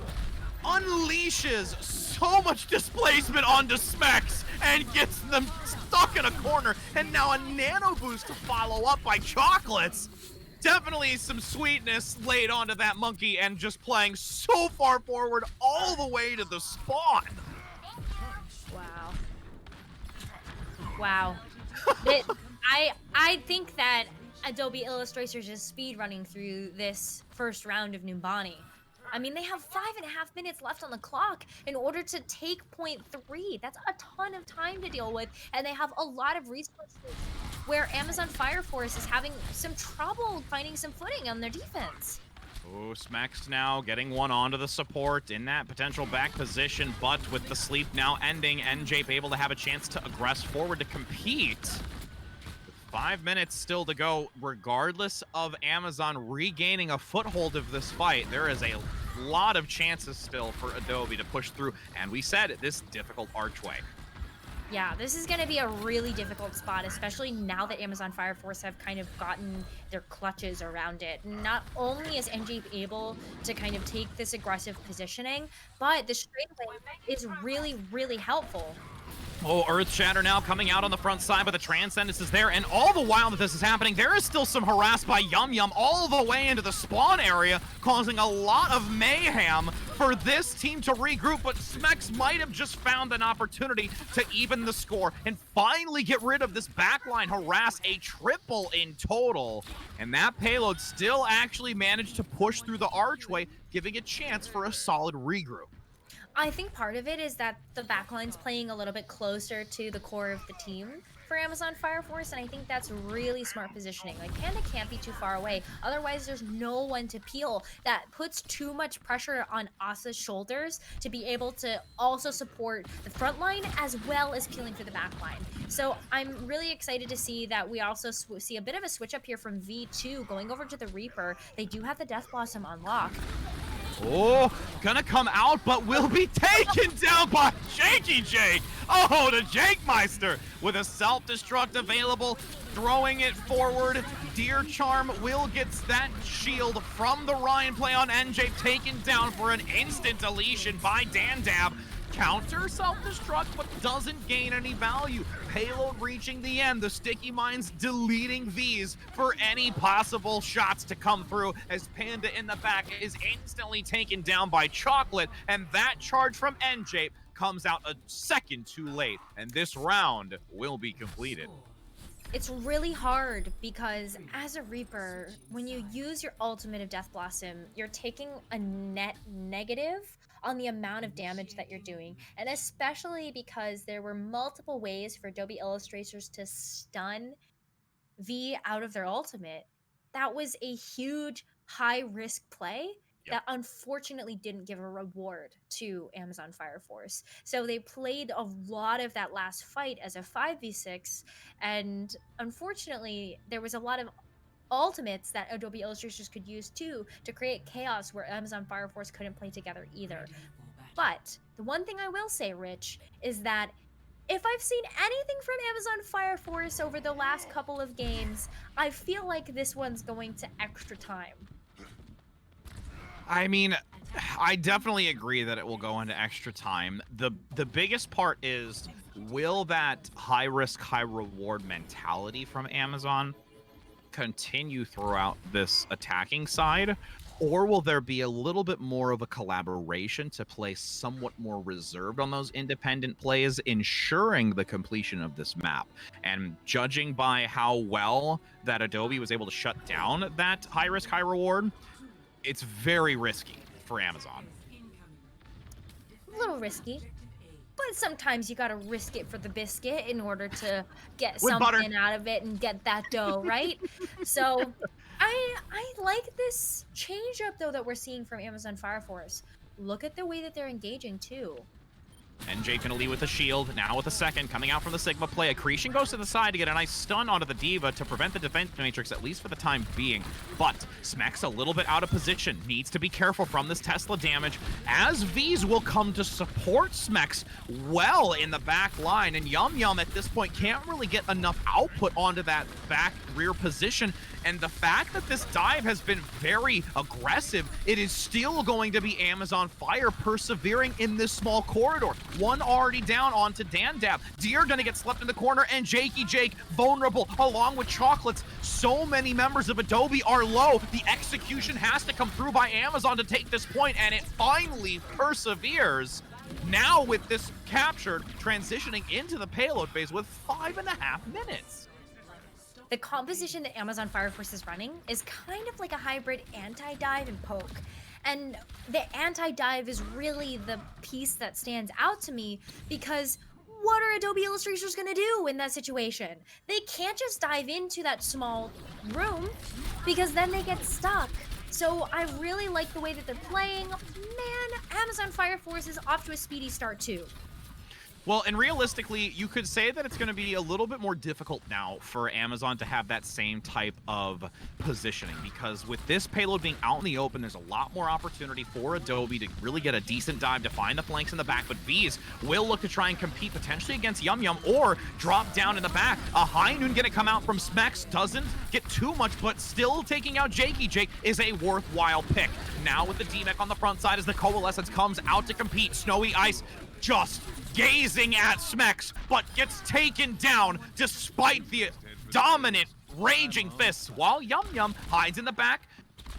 unleashes so much displacement onto Smex and gets them stuck in a corner. And now a nano boost to follow up by Chocolates. Definitely some sweetness laid onto that monkey and just playing so far forward all the way to the spawn. Wow. Wow. I think that Adobe Illustrators is speed running through this first round of Numbani. I mean, they have 5.5 minutes left on the clock in order to take point 3. That's a ton of time to deal with, and they have a lot of resources where Amazon Fire Force is having some trouble finding some footing on their defense. Oh, Smex now getting one onto the support in that potential back position, but with the sleep now ending, NJape able to have a chance to aggress forward to compete. 5 minutes still to go. Regardless of Amazon regaining a foothold of this fight, there is a lot of chances still for Adobe to push through, and we said this difficult archway. Yeah, this is going to be a really difficult spot, especially now that Amazon Fire Force have kind of gotten their clutches around it. Not only is NG able to kind of take this aggressive positioning, but the straightaway is really, really helpful. Oh, Earth Shatter now coming out on the front side, but the Transcendence is there, and all the while that this is happening, there is still some harass by Yum Yum all the way into the spawn area, causing a lot of mayhem for this team to regroup, but Smex might have just found an opportunity to even the score and finally get rid of this backline harass, a triple in total, and that payload still actually managed to push through the archway, giving a chance for a solid regroup. I think part of it is that the backline's playing a little bit closer to the core of the team for Amazon Fire Force, and I think that's really smart positioning. Like, Panda can't be too far away, otherwise there's no one to peel. That puts too much pressure on Asa's shoulders to be able to also support the front line as well as peeling for the backline. So I'm really excited to see that we also see a bit of a switch up here from V2 going over to the Reaper. They do have the Death Blossom on lock. Oh, gonna come out, but will be taken down by Jakey Jake. Oh, the Jake Meister with a self-destruct available, throwing it forward. Deer Charm will get that shield from the Ryan play on NJ, taken down for an instant deletion by Dandab. Counter self-destruct, but doesn't gain any value. Payload reaching the end, the Sticky Mines deleting Vs for any possible shots to come through, as Panda in the back is instantly taken down by Chocolate, and that charge from NJ comes out a second too late, and this round will be completed. It's really hard because as a Reaper, when you use your ultimate of Death Blossom, you're taking a net negative on the amount of damage that you're doing. And especially because there were multiple ways for Adobe Illustrators to stun V out of their ultimate. That was a huge high risk play that unfortunately didn't give a reward to Amazon Fire Force. So they played a lot of that last fight as a 5v6, and unfortunately there was a lot of ultimates that Adobe Illustrators could use too to create chaos where Amazon Fire Force couldn't play together either. But the one thing I will say, Rich, is that if I've seen anything from Amazon Fire Force over the last couple of games, I feel like this one's going to extra time. I mean, I definitely agree that it will go into extra time. The biggest part is, will that high risk, high reward mentality from Amazon continue throughout this attacking side? Or will there be a little bit more of a collaboration to play somewhat more reserved on those independent plays, ensuring the completion of this map? And judging by how well that Adobe was able to shut down that high risk, high reward, it's very risky for Amazon. A little risky, but sometimes you gotta risk it for the biscuit in order to get With something butter out of it and get that dough, right? So I like this change up though that we're seeing from Amazon Fire Force. Look at the way that they're engaging too. NJ gonna lead with a shield, now with a second, coming out from the Sigma play. Accretion goes to the side to get a nice stun onto the Diva to prevent the defense matrix, at least for the time being. But Smex a little bit out of position, needs to be careful from this Tesla damage, as Vs will come to support Smex well in the back line, and Yum Yum at this point can't really get enough output onto that back rear position. And the fact that this dive has been very aggressive, it is still going to be Amazon Fire persevering in this small corridor. One already down onto Dandab. Deer gonna get slept in the corner, and Jakey Jake vulnerable along with Chocolates. So many members of Adobe are low. The execution has to come through by Amazon to take this point, and it finally perseveres. Now with this captured, transitioning into the payload phase with 5.5 minutes. The composition that Amazon Fire Force is running is kind of like a hybrid anti-dive and poke. And the anti-dive is really the piece that stands out to me, because what are Adobe Illustrators gonna do in that situation? They can't just dive into that small room, because then they get stuck. So I really like the way that they're playing. Man, Amazon Fire Force is off to a speedy start too. Well, and realistically, you could say that it's going to be a little bit more difficult now for Amazon to have that same type of positioning, because with this payload being out in the open, there's a lot more opportunity for Adobe to really get a decent dive to find the flanks in the back, but V's will look to try and compete potentially against Yum Yum or drop down in the back. A high noon going to come out from Smex, doesn't get too much, but still taking out Jakey Jake is a worthwhile pick. Now with the D-Mech on the front side as the Coalescence comes out to compete, Snowy Ice just gazing at Smex, but gets taken down despite the dominant raging fists, while Yum Yum hides in the back.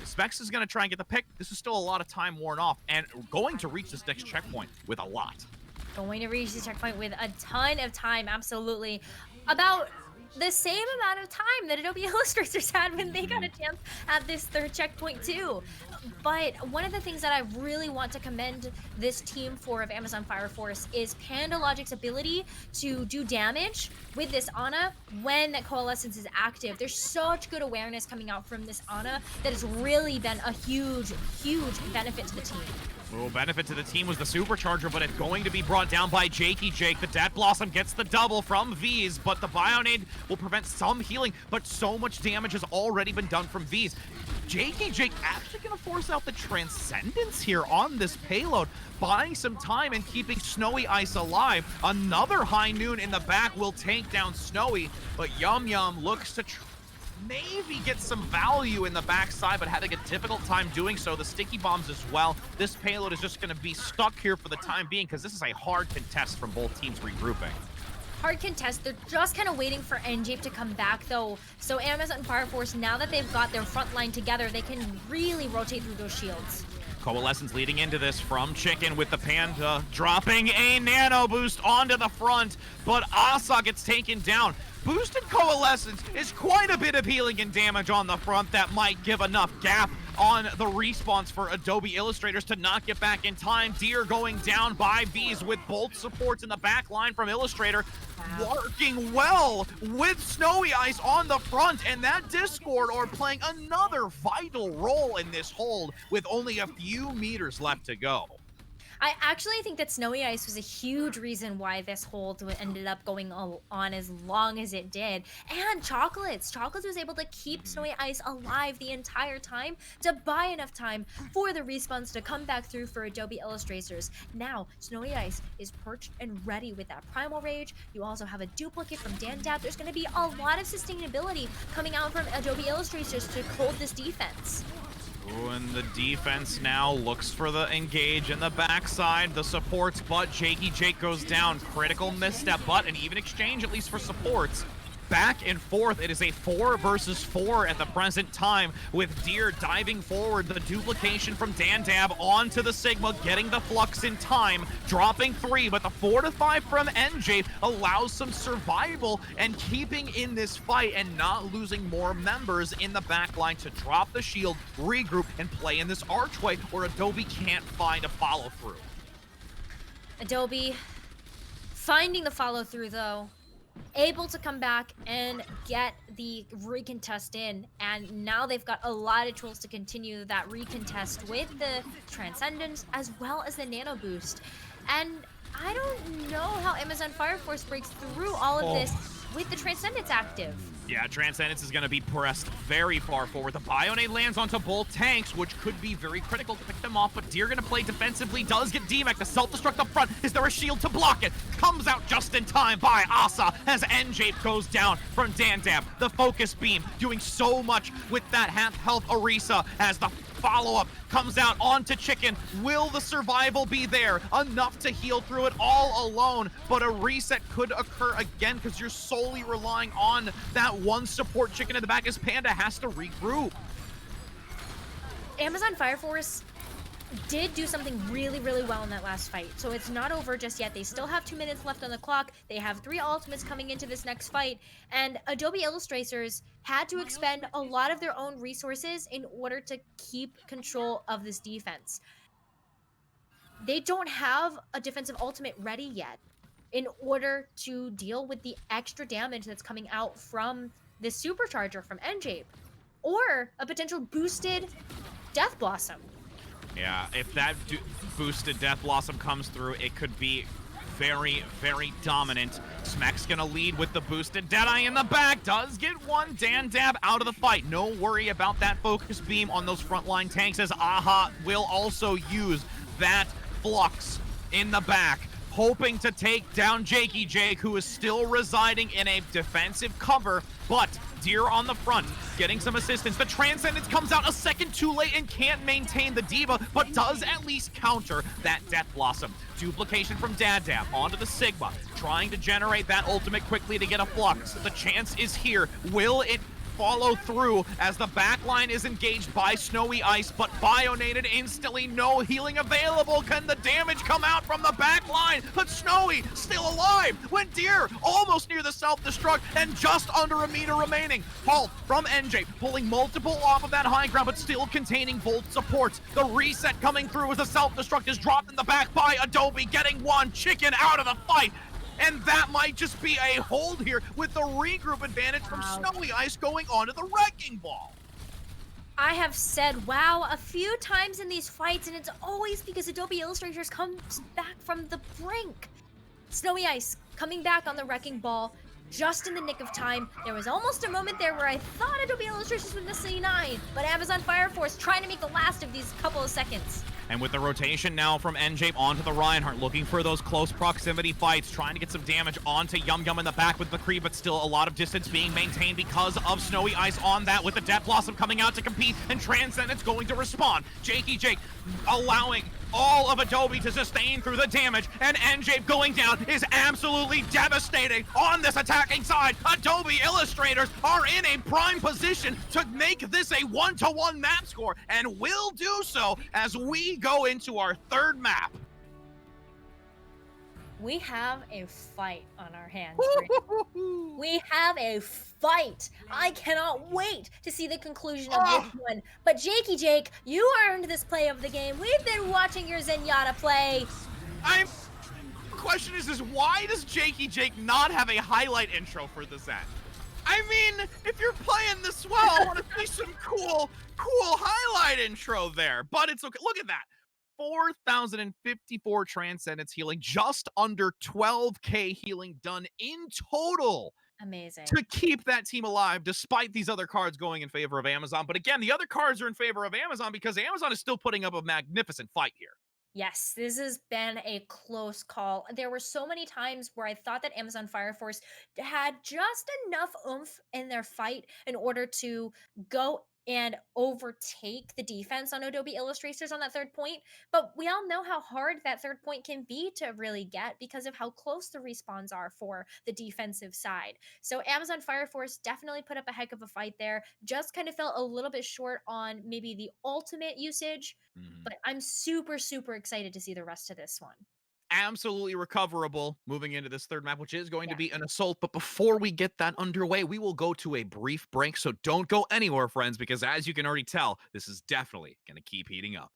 Smex is going to try and get the pick. This is still a lot of time worn off, and going to reach this next checkpoint with a lot. Going to reach the checkpoint with a ton of time, absolutely. About the same amount of time that Adobe Illustrators had when they got a chance at this third checkpoint too. But one of the things that I really want to commend this team for of Amazon Fire Force is Panda Logic's ability to do damage with this Ana when that Coalescence is active. There's such good awareness coming out from this Ana that has really been a huge, huge benefit to the team. Well, benefit to the team was the Supercharger, but it's going to be brought down by Jakey Jake. The Death Blossom gets the double from V's, but the Bionade will prevent some healing, but so much damage has already been done from V's. Jakey Jake actually going to force out the Transcendence here on this payload, buying some time and keeping Snowy Ice alive. Another high noon in the back will take down Snowy, but Yum Yum looks to maybe get some value in the backside, but having a difficult time doing so. The sticky bombs as well. This payload is just going to be stuck here for the time being because this is a hard contest from both teams regrouping. Hard contest. They're just kind of waiting for NJape to come back though. So Amazon Fire Force, now that they've got their front line together, they can really rotate through those shields. Coalescence leading into this from Chicken with the Panda dropping a nano boost onto the front, but Asa gets taken down. Boosted Coalescence is quite a bit of healing and damage on the front that might give enough gap on the respawns for Adobe Illustrators to not get back in time. Deer going down by V's with both supports in the back line from Illustrator. Wow. Working well with Snowy Ice on the front, and that Discord or playing another vital role in this hold with only a few meters left to go. I actually think that Snowy Ice was a huge reason why this hold ended up going on as long as it did. And Chocolates was able to keep Snowy Ice alive the entire time to buy enough time for the respawns to come back through for Adobe Illustrators. Now, Snowy Ice is perched and ready with that Primal Rage. You also have a duplicate from Dandab. There's going to be a lot of sustainability coming out from Adobe Illustrators to hold this defense. Ooh, and the defense now looks for the engage in the backside. The supports, but Jakey Jake goes down. Critical misstep, but an even exchange, at least for supports. Back and forth, it is a 4 versus 4 at the present time, with Deer diving forward. The duplication from Dandab onto the Sigma, getting the flux in time, dropping 3, but the 4 to 5 from NJ allows some survival and keeping in this fight and not losing more members in the back line to drop the shield, regroup, and play in this archway where Adobe can't find a follow-through. Adobe finding the follow-through, though. Able to come back and get the recontest in, and now they've got a lot of tools to continue that recontest with the Transcendence as well as the Nano Boost. And I don't know how Amazon Fire Force breaks through all of this with the Transcendence active. Yeah, Transcendence is going to be pressed very far forward. The Bionade lands onto both tanks, which could be very critical to pick them off, but Deer going to play defensively, does get D-Mech. The self-destruct up front. Is there a shield to block it? Comes out just in time by Asa as NJape goes down from Dandab. The focus beam doing so much with that half-health Orisa as the follow-up comes out onto Chicken. Will the survival be there? Enough to heal through it all alone, but a reset could occur again because you're solely relying on that one support Chicken in the back as Panda has to regroup. Amazon Fire Force did do something really, really well in that last fight. So it's not over just yet. They still have 2 minutes left on the clock. They have 3 ultimates coming into this next fight. And Adobe Illustrators had to expend a lot of their own resources in order to keep control of this defense. They don't have a defensive ultimate ready yet in order to deal with the extra damage that's coming out from this supercharger from NJape, or a potential boosted Death Blossom. Yeah, if that boosted Death Blossom comes through, it could be very, very dominant. Smek's gonna lead with the boosted Deadeye in the back. Does get one Dan-Dab out of the fight. No worry about that focus beam on those frontline tanks, as Aha will also use that Flux in the back, hoping to take down Jakey Jake, who is still residing in a defensive cover, but Deer on the front, getting some assistance. The Transcendence comes out a second too late and can't maintain the Diva, but does at least counter that Death Blossom. Duplication from Dab onto the Sigma, trying to generate that ultimate quickly to get a Flux. The chance is here. Will it follow through as the back line is engaged by Snowy Ice, but Bionated instantly, no healing available. Can the damage come out from the back line? But Snowy still alive when Deer almost near the self-destruct and just under a meter remaining. Halt from NJ, pulling multiple off of that high ground, but still containing Volt supports. The reset coming through as the self-destruct is dropped in the back by Adobe, getting one Chicken out of the fight. And that might just be a hold here with the regroup advantage from Snowy Ice going onto the Wrecking Ball. I have said wow a few times in these fights, and it's always because Adobe Illustrators comes back from the brink. Snowy Ice coming back on the Wrecking Ball just in the nick of time. There was almost a moment there where I thought Adobe Illustrators would miss C9, but Amazon Fire Force trying to make the last of these couple of seconds. And with the rotation now from NJ onto the Reinhardt, looking for those close proximity fights, trying to get some damage onto Yum Yum in the back with McCree, but still a lot of distance being maintained because of Snowy Ice on that, with the Death Blossom coming out to compete, and Transcendence going to respond. Jakey Jake allowing all of Adobe to sustain through the damage, and NJ going down is absolutely devastating on this attacking side. Adobe Illustrators are in a prime position to make this a 1-to-1 map score, and will do so as we go into our third map. We have a fight on our hands. We have a fight. I cannot wait to see the conclusion of this one. But Jakey Jake, you earned this play of the game. We've been watching your Zenyatta play. Question is why does Jakey Jake not have a highlight intro for the Zen? I mean, if you're playing this well, I want to see some cool highlight intro there. But it's okay. Look at that. 4,054 Transcendence healing, just under 12k healing done in total. Amazing. To keep that team alive, despite these other cards going in favor of Amazon. But again, the other cards are in favor of Amazon because Amazon is still putting up a magnificent fight here. Yes, this has been a close call. There were so many times where I thought that Amazon Fire Force had just enough oomph in their fight in order to go and overtake the defense on Adobe Illustrators on that third point. But we all know how hard that third point can be to really get because of how close the respawns are for the defensive side. So Amazon Fire Force definitely put up a heck of a fight there. Just kind of felt a little bit short on maybe the ultimate usage. But I'm super, super excited to see the rest of this one. Absolutely recoverable moving into this third map, which is going to be an assault. But before we get that underway, we will go to a brief break. So don't go anywhere, friends, because as you can already tell, this is definitely going to keep heating up.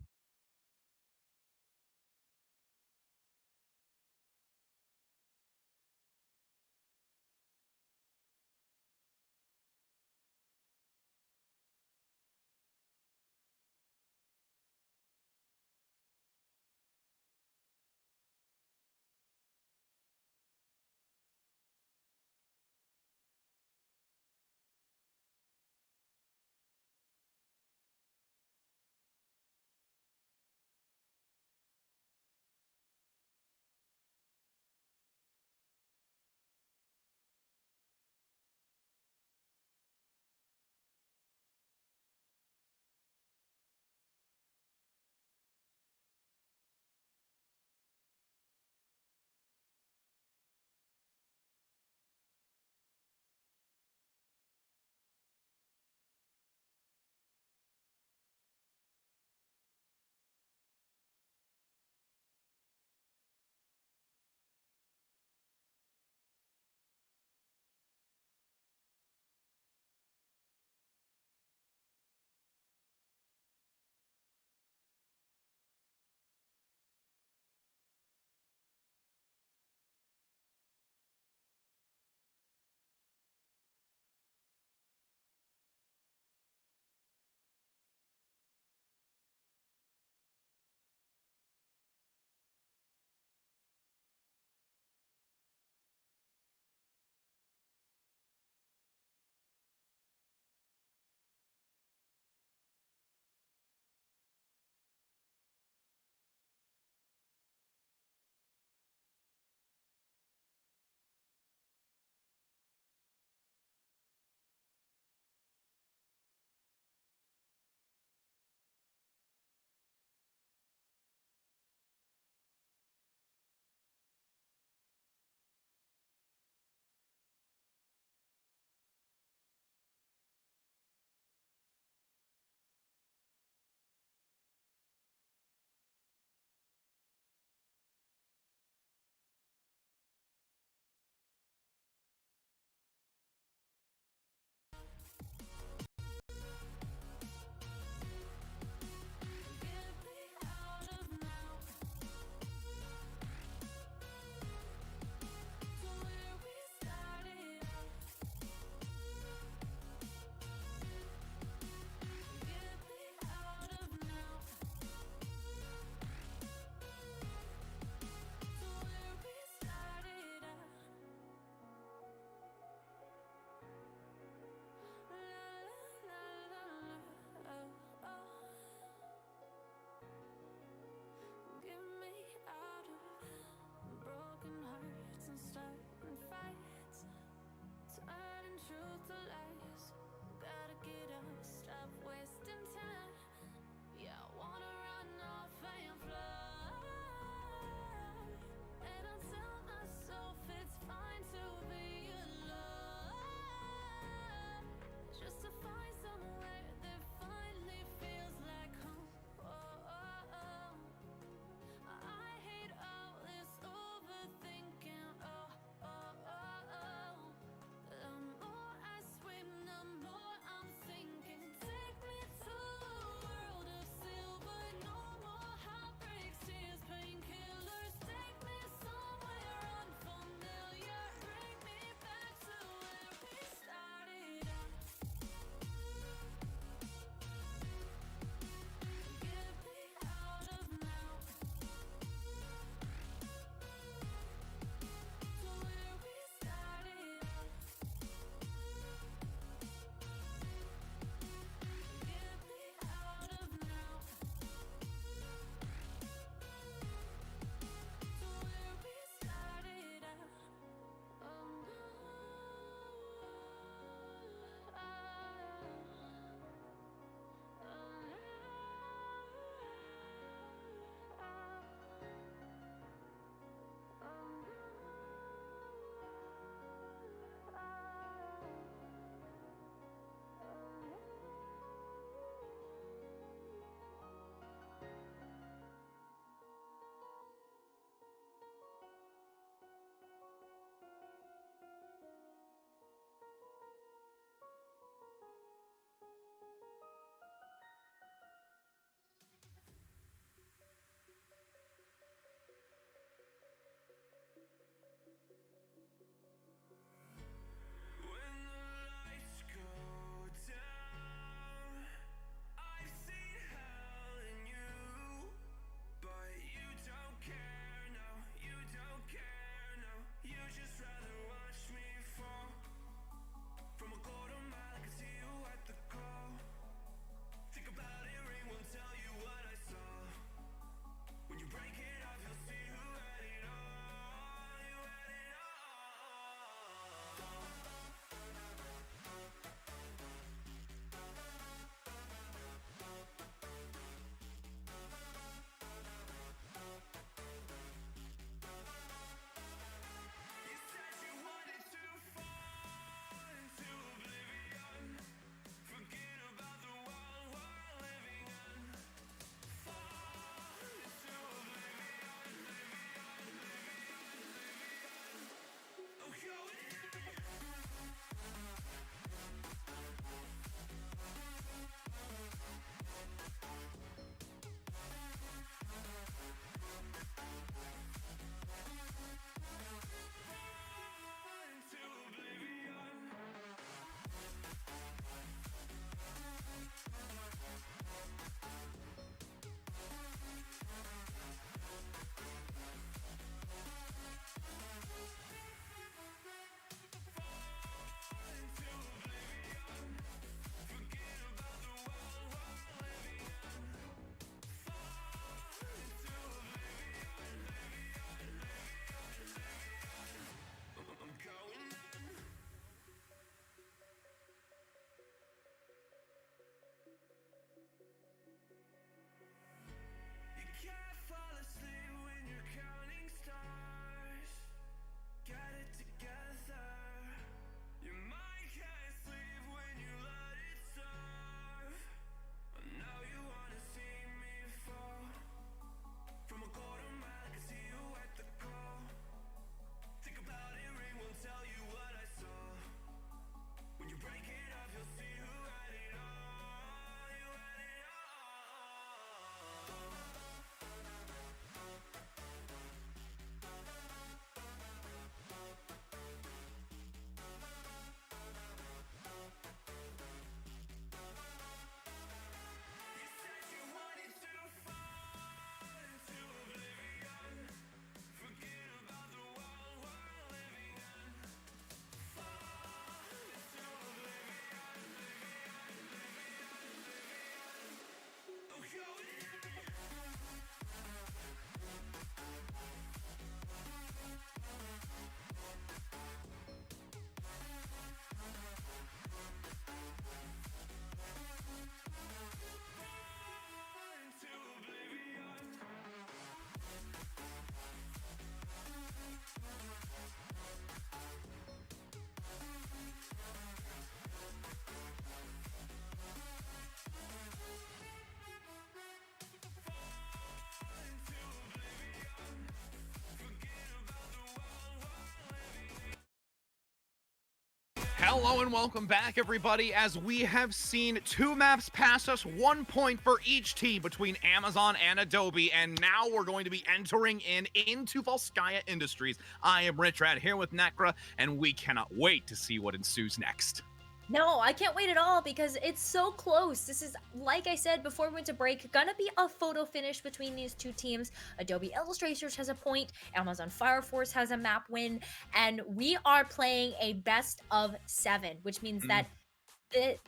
Hello and welcome back, everybody, as we have seen 2 maps pass us, 1 point for each team between Amazon and Adobe, and now we're going to be entering into Volskaya Industries. I am Rich Rad here with Necra, and we cannot wait to see what ensues next. No, I can't wait at all because it's so close. This is, like I said before we went to break, gonna be a photo finish between these two teams. Adobe Illustrators has a point, Amazon Fire Force has a map win, and we are playing a best of 7, which means that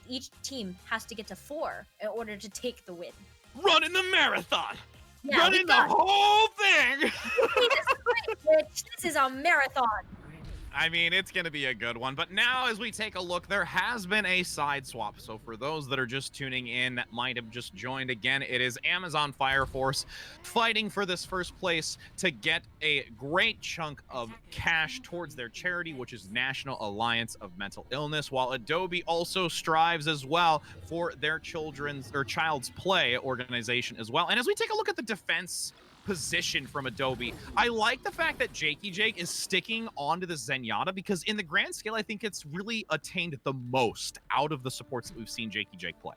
each team has to get to 4 in order to take the win. Running the marathon! Yeah, Running the whole thing! This is a marathon. I mean, it's going to be a good one. But now, as we take a look, there has been a side swap. So for those that are just tuning in, that might have just joined again, it is Amazon Fire Force fighting for this first place to get a great chunk of cash towards their charity, which is National Alliance of Mental Illness, while Adobe also strives as well for their child's play organization as well. And as we take a look at the defense position from Adobe, I like the fact that Jakey Jake is sticking onto the Zenyatta, because in the grand scale, I think it's really attained the most out of the supports that we've seen Jakey Jake play.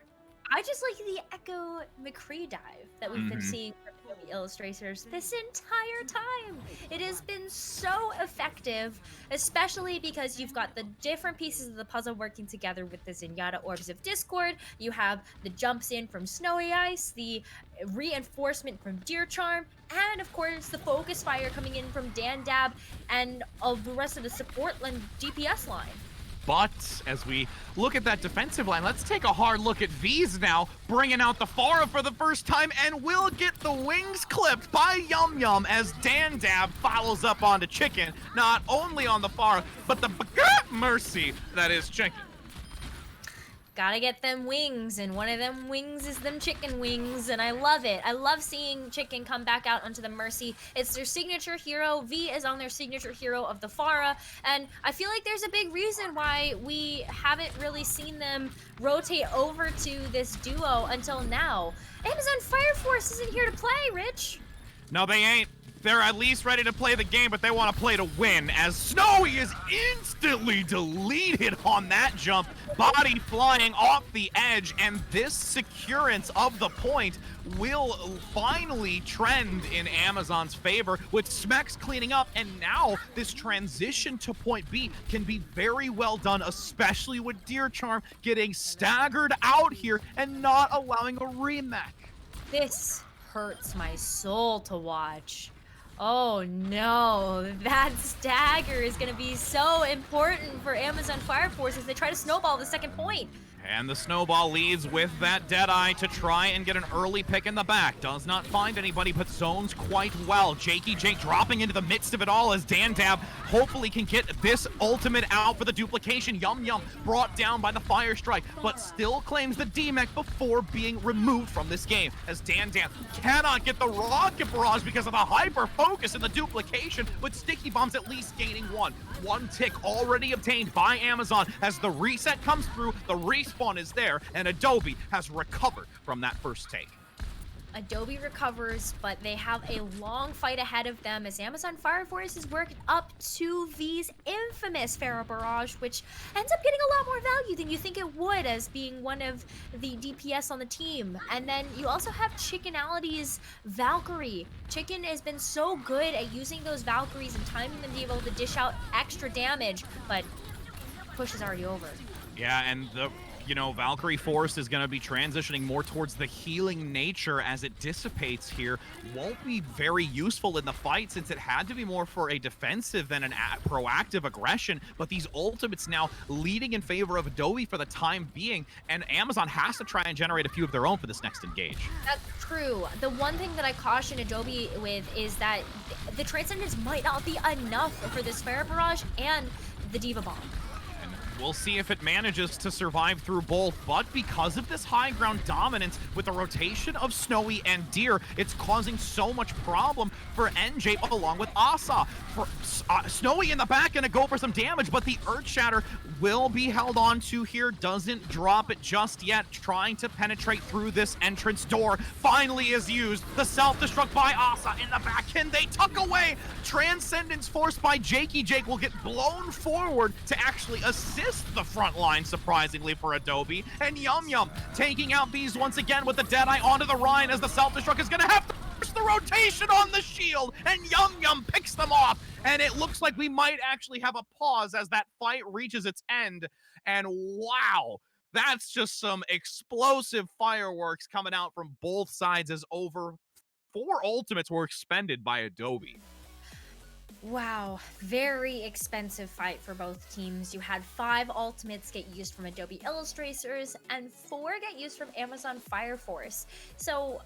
I just like the Echo McCree dive that we've been seeing from Adobe Illustrators this entire time. It has been so effective, especially because you've got the different pieces of the puzzle working together with the Zenyatta Orbs of Discord. You have the jumps in from Snowy Ice, the reinforcement from Deer Charm, and of course the focus fire coming in from Dan Dab and of the rest of the support and DPS line. But as we look at that defensive line, let's take a hard look at V's now, bringing out the Pharah for the first time, and will get the wings clipped by Yum Yum as Dan Dab follows up onto Chicken, not only on the Pharah, but the Mercy that is Chicken. Gotta get them wings, and one of them wings is them chicken wings, and I love it. I love seeing Chicken come back out onto the Mercy. It's their signature hero. V is on their signature hero of the Pharah, and I feel like there's a big reason why we haven't really seen them rotate over to this duo until now. Amazon Fire Force isn't here to play, Rich. No, they ain't. They're at least ready to play the game, but they want to play to win, as Snowy is instantly deleted on that jump, body flying off the edge, and this securance of the point will finally trend in Amazon's favor, with Smex cleaning up, and now this transition to point B can be very well done, especially with Deer Charm getting staggered out here and not allowing a remake. This hurts my soul to watch. Oh no, that stagger is going to be so important for Amazon Fire Force as they try to snowball the second point. And the snowball leads with that Deadeye to try and get an early pick in the back. Does not find anybody, but zones quite well. Jakey Jake dropping into the midst of it all as Dan Dab hopefully can get this ultimate out for the duplication. Yum Yum brought down by the Fire Strike, but still claims the D-Mech before being removed from this game, as Dan Dab cannot get the Rocket Barrage because of the hyper focus and the duplication, with Sticky Bombs at least gaining one. One tick already obtained by Amazon as the reset comes through, the respawn is there, and Adobe has recovered from that first take. Adobe recovers, but they have a long fight ahead of them as Amazon Fire Force is worked up to V's infamous Pharaoh Barrage, which ends up getting a lot more value than you think it would as being one of the DPS on the team. And then you also have Chickenality's Valkyrie. Chicken has been so good at using those Valkyries and timing them to be able to dish out extra damage, but push is already over. Yeah, and Valkyrie Force is going to be transitioning more towards the healing nature as it dissipates here. Won't be very useful in the fight since it had to be more for a defensive than an proactive aggression, but these ultimates now leading in favor of Adobe for the time being, and Amazon has to try and generate a few of their own for this next engage. That's true. The one thing that I caution Adobe with is that the Transcendence might not be enough for this Pharaoh Barrage and the Diva Bomb. We'll see if it manages to survive through both, but because of this high ground dominance with the rotation of Snowy and Deer, it's causing so much problem for NJ along with Asa. For Snowy in the back gonna go for some damage, but the Earth Shatter will be held on to here, doesn't drop it just yet, trying to penetrate through this entrance door. Finally is used, the self-destruct by Asa in the back. Can they tuck away? Transcendence forced by Jakey Jake will get blown forward to actually assist missed the front line, surprisingly, for Adobe. And Yum Yum taking out Bees once again with the Deadeye onto the Rhine, as the self-destruct is going to have to force the rotation on the shield, and Yum Yum picks them off. And it looks like we might actually have a pause as that fight reaches its end. And wow, that's just some explosive fireworks coming out from both sides, as over 4 ultimates were expended by Adobe. Wow, very expensive fight for both teams. You had 5 ultimates get used from Adobe Illustrators and 4 get used from Amazon Fire Force. So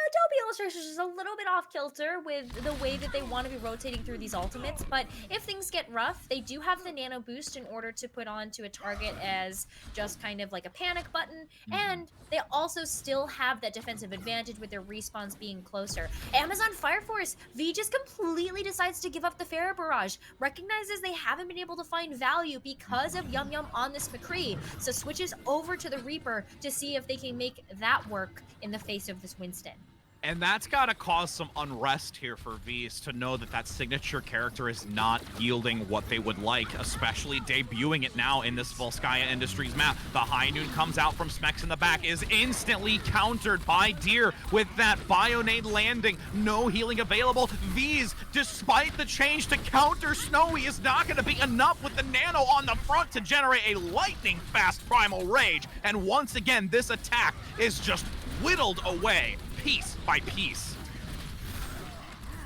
Adobe Illustrators is a little bit off kilter with the way that they want to be rotating through these ultimates, but if things get rough, they do have the nano boost in order to put onto a target as just kind of like a panic button, and they also still have that defensive advantage with their respawns being closer. Amazon Fire Force, V just completely decides to give up the Farah Barrage, recognizes they haven't been able to find value because of Yum Yum on this McCree, so switches over to the Reaper to see if they can make that work in the face of this Winston. And that's got to cause some unrest here for V's to know that that signature character is not yielding what they would like, especially debuting it now in this Volskaya Industries map. The High Noon comes out from Smex in the back, is instantly countered by Deer with that Bionade landing. No healing available. V's, despite the change to counter Snowy, is not going to be enough with the Nano on the front to generate a lightning fast Primal Rage. And once again, this attack is just whittled away piece by piece.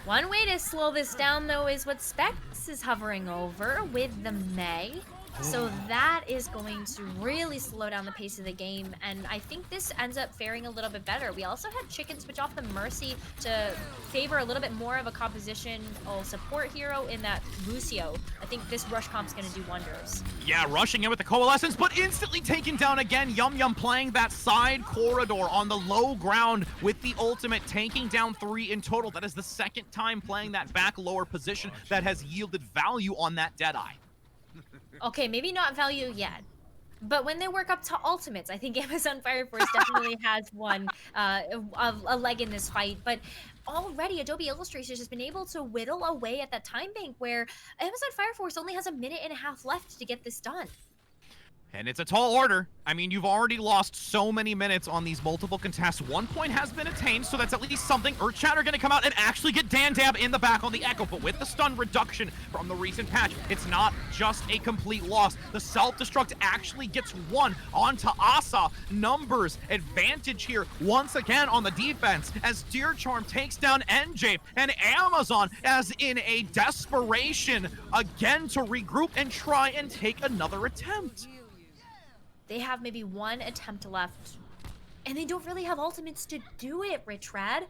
One way to slow this down, though, is what Specs is hovering over with the Mei. So that is going to really slow down the pace of the game, and I think this ends up faring a little bit better. We also had Chicken switch off the Mercy to favor a little bit more of a composition support hero in that Lucio. I think this rush comp's going to do wonders. Yeah, rushing in with the Coalescence, but instantly taken down again. Yum Yum playing that side corridor on the low ground with the ultimate, taking down 3 in total. That is the second time playing that back lower position that has yielded value on that Deadeye. Okay, maybe not value yet, but when they work up to ultimates, I think Amazon Fire Force definitely has one a leg in this fight. But already Adobe Illustrators has been able to whittle away at that time bank where Amazon Fire Force only has a minute and a half left to get this done. And it's a tall order. I mean, you've already lost so many minutes on these multiple contests. 1 point has been attained, so that's at least something. Earthshatter going to come out and actually get Dandab in the back on the Echo, but with the stun reduction from the recent patch, it's not just a complete loss. The self-destruct actually gets 1 onto Asa. Numbers advantage here once again on the defense as Deer Charm takes down NJ, and Amazon, as in a desperation, again to regroup and try and take another attempt. They have maybe 1 attempt left, and they don't really have ultimates to do it, Rich Rad.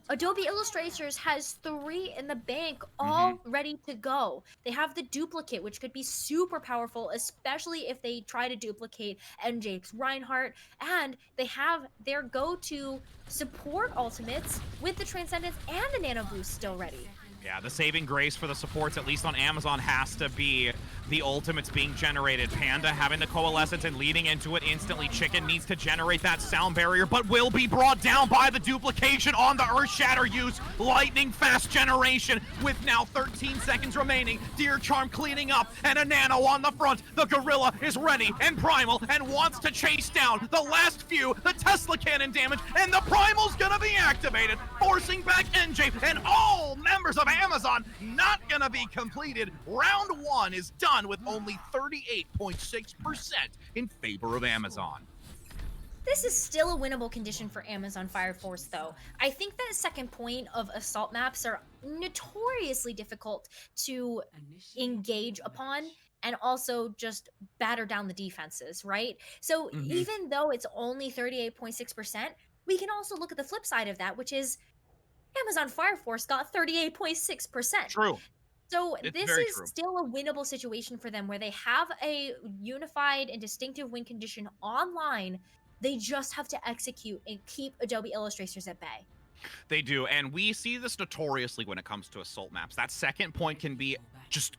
Adobe Illustrators has 3 in the bank, all ready to go. They have the duplicate, which could be super powerful, especially if they try to duplicate NJ's Reinhardt, and they have their go-to support ultimates with the Transcendence and the Nano Boost still ready. Yeah, the saving grace for the supports, at least on Amazon, has to be the ultimates being generated. Panda having the Coalescence and leading into it instantly. Chicken needs to generate that sound barrier, but will be brought down by the duplication on the Earthshatter use. Lightning fast generation with now 13 seconds remaining. Deer Charm cleaning up and a Nano on the front. The Gorilla is ready and primal and wants to chase down the last few. The Tesla cannon damage, and the Primal's gonna be activated, forcing back NJ, and all members of Amazon not gonna be completed. Round 1 is done with only 38.6% in favor of Amazon. This is still a winnable condition for Amazon Fire Force, though. I think that second point of assault maps are notoriously difficult to engage upon and also just batter down the defenses, right? So even though it's only 38.6%, we can also look at the flip side of that, which is Amazon Fire Force got 38.6%. True. So It's this very is true. still a winnable situation for them where they have a unified and distinctive win condition online. They just have to execute and keep Adobe Illustrators at bay. They do, and we see this notoriously when it comes to assault maps. That second point can be just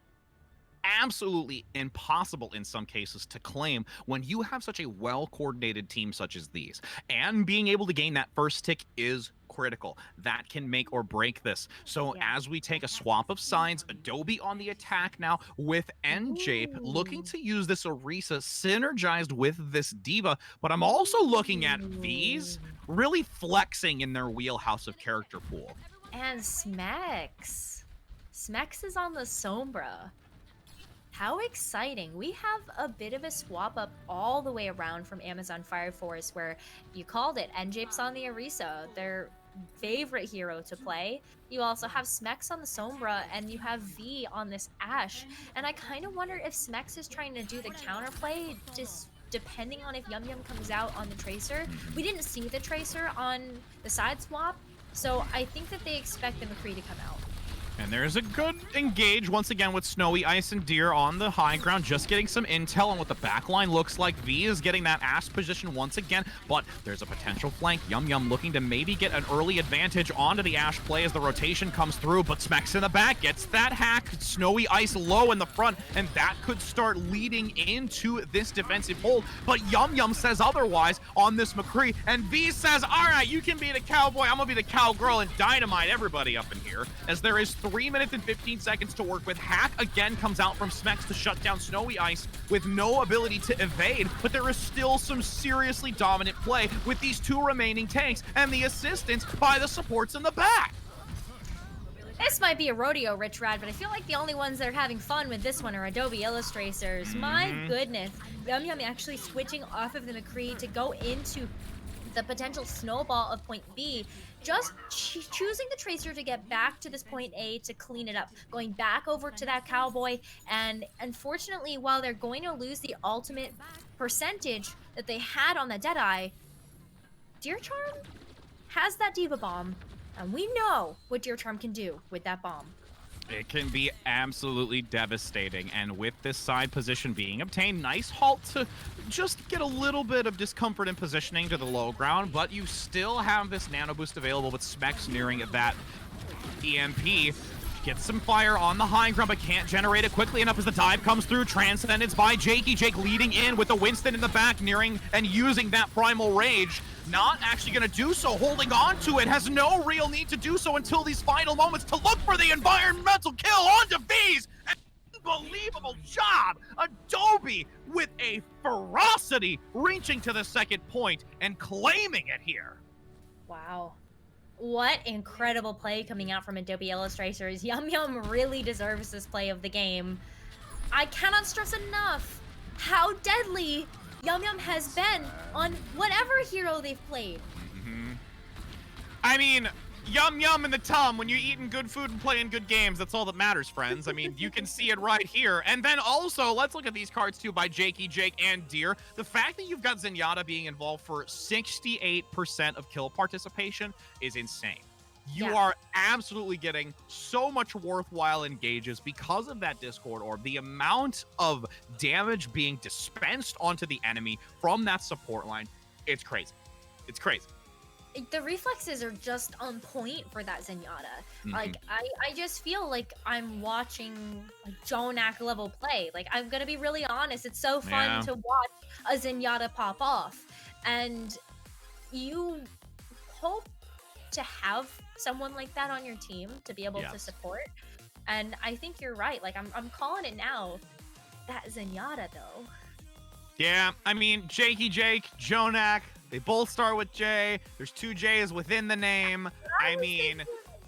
absolutely impossible in some cases to claim when you have such a well-coordinated team such as these. And being able to gain that first tick is critical. That can make or break this. So Yeah. as we take a swap of sides, Adobe on the attack now with NJape looking Ooh. to use this Orisa synergized with this Diva, but I'm also looking at V's Ooh. really flexing in their wheelhouse of character pool. And Smex. Smex is on the Sombra. How exciting. We have a bit of a swap up all the way around from Amazon Fire Force, where you called it, NJape's on the Orisa, their favorite hero to play. You also have Smex on the Sombra, and you have V on this Ashe. And I kind of wonder if Smex is trying to do the counterplay, just depending on if Yum Yum comes out on the Tracer. We didn't see the Tracer on the side swap, so I think that they expect the McCree to come out. And there's a good engage once again with Snowy Ice and Deer on the high ground, just getting some intel on what the backline looks like. V is getting that ass position once again, but there's a potential flank. Yum Yum looking to maybe get an early advantage onto the Ashe play as the rotation comes through, but Smex in the back gets that hack. Snowy Ice low in the front, and that could start leading into this defensive hold, but Yum Yum says otherwise on this McCree, and V says, all right, you can be the cowboy, I'm gonna be the cowgirl and dynamite everybody up in here, as there is 3 minutes and 15 seconds to work with. Hack again comes out from Smex to shut down Snowy Ice with no ability to evade, but there is still some seriously dominant play with these 2 remaining tanks and the assistance by the supports in the back. This might be a rodeo, Rich Rad, but I feel like the only ones that are having fun with this one are Adobe Illustrators. My goodness. Yum Yum actually switching off of the McCree to go into the potential snowball of point B, just choosing the Tracer to get back to this point A to clean it up, going back over to that cowboy, and unfortunately, while they're going to lose the ultimate percentage that they had on the Deadeye, Deer Charm has that Diva Bomb, and we know what Deer Charm can do with that bomb. It can be absolutely devastating, and with this side position being obtained, nice halt to just get a little bit of discomfort in positioning to the low ground, but you still have this nano boost available with Smex nearing that EMP. Gets some fire on the high ground, but can't generate it quickly enough as the dive comes through. Transcendence by Jakey. Jake leading in with the Winston in the back, nearing and using that Primal Rage. Not actually going to do so, holding on to it. Has no real need to do so until these final moments to look for the environmental kill onto V's. Unbelievable job. Adobe with a ferocity reaching to the second point and claiming it here. Wow. What incredible play coming out from Adobe Illustrators. Yum Yum really deserves this play of the game. I cannot stress enough how deadly Yum Yum has been on whatever hero they've played. I mean, Yum Yum in the tum when you're eating good food and playing good games. That's all that matters, friends. I mean, you can see it right here. And then also, let's look at these cards too by Jakey, Jake, and Deer. The fact that you've got Zenyatta being involved for 68% of kill participation is insane. You are absolutely getting so much worthwhile engages because of that Discord orb. The amount of damage being dispensed onto the enemy from that support line, it's crazy. It's crazy. The reflexes are just on point for that Zenyatta. Like, I just feel like I'm watching like Jonak level play. Like, I'm gonna be really honest, it's so fun to watch a Zenyatta pop off. And you hope to have someone like that on your team to be able to support. And I think you're right. Like, I'm calling it now. That Zenyatta, though. Yeah, I mean, Jakey Jake, Jonak, they both start with J. There's 2 J's within the name. I mean,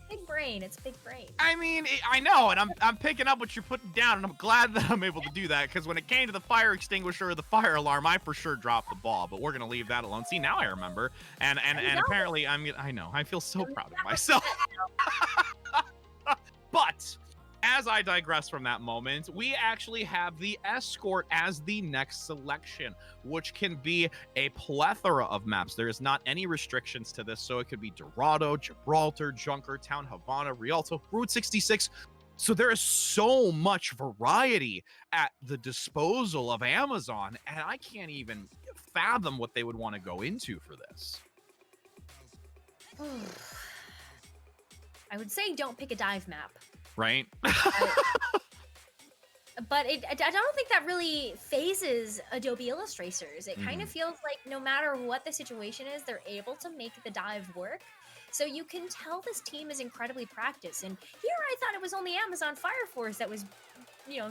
big brain. It's big brain. I mean, I know, and I'm picking up what you're putting down, and I'm glad that I'm able to do that, because when it came to the fire extinguisher or the fire alarm, I for sure dropped the ball, but we're gonna leave that alone. See, now I remember, and apparently I know, I feel so proud of myself. But as I digress from that moment, we actually have the Escort as the next selection, which can be a plethora of maps. There is not any restrictions to this, so it could be Dorado, Gibraltar, Junkertown, Havana, Rialto, Route 66. So there is so much variety at the disposal of Amazon, and I can't even fathom what they would want to go into for this. I would say don't pick a dive map. Right? But I don't think that really phases Adobe Illustrators. It kind Mhm. of feels like no matter what the situation is, they're able to make the dive work. So you can tell this team is incredibly practiced. And here I thought it was only Amazon Fire Force that was,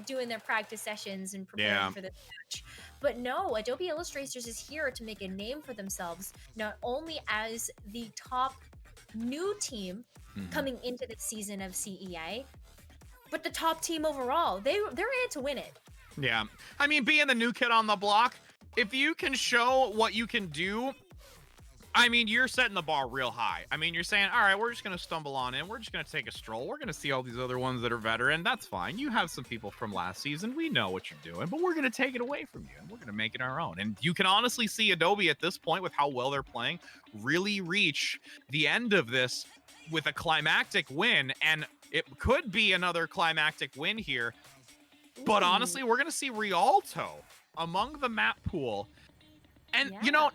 doing their practice sessions and preparing Yeah. for this match. But no, Adobe Illustrators is here to make a name for themselves, not only as the top new team Mhm. coming into the season of CEA, but the top team overall. They're in it to win it. Yeah. I mean, being the new kid on the block, if you can show what you can do, I mean, you're setting the bar real high. I mean, you're saying, all right, we're just going to stumble on in. We're just going to take a stroll. We're going to see all these other ones that are veteran. That's fine. You have some people from last season. We know what you're doing, but we're going to take it away from you and we're going to make it our own. And you can honestly see Adobe at this point, with how well they're playing, really reach the end of this with a climactic win. And it could be another climactic win here. But Ooh, honestly, we're going to see Rialto among the map pool. And, yeah.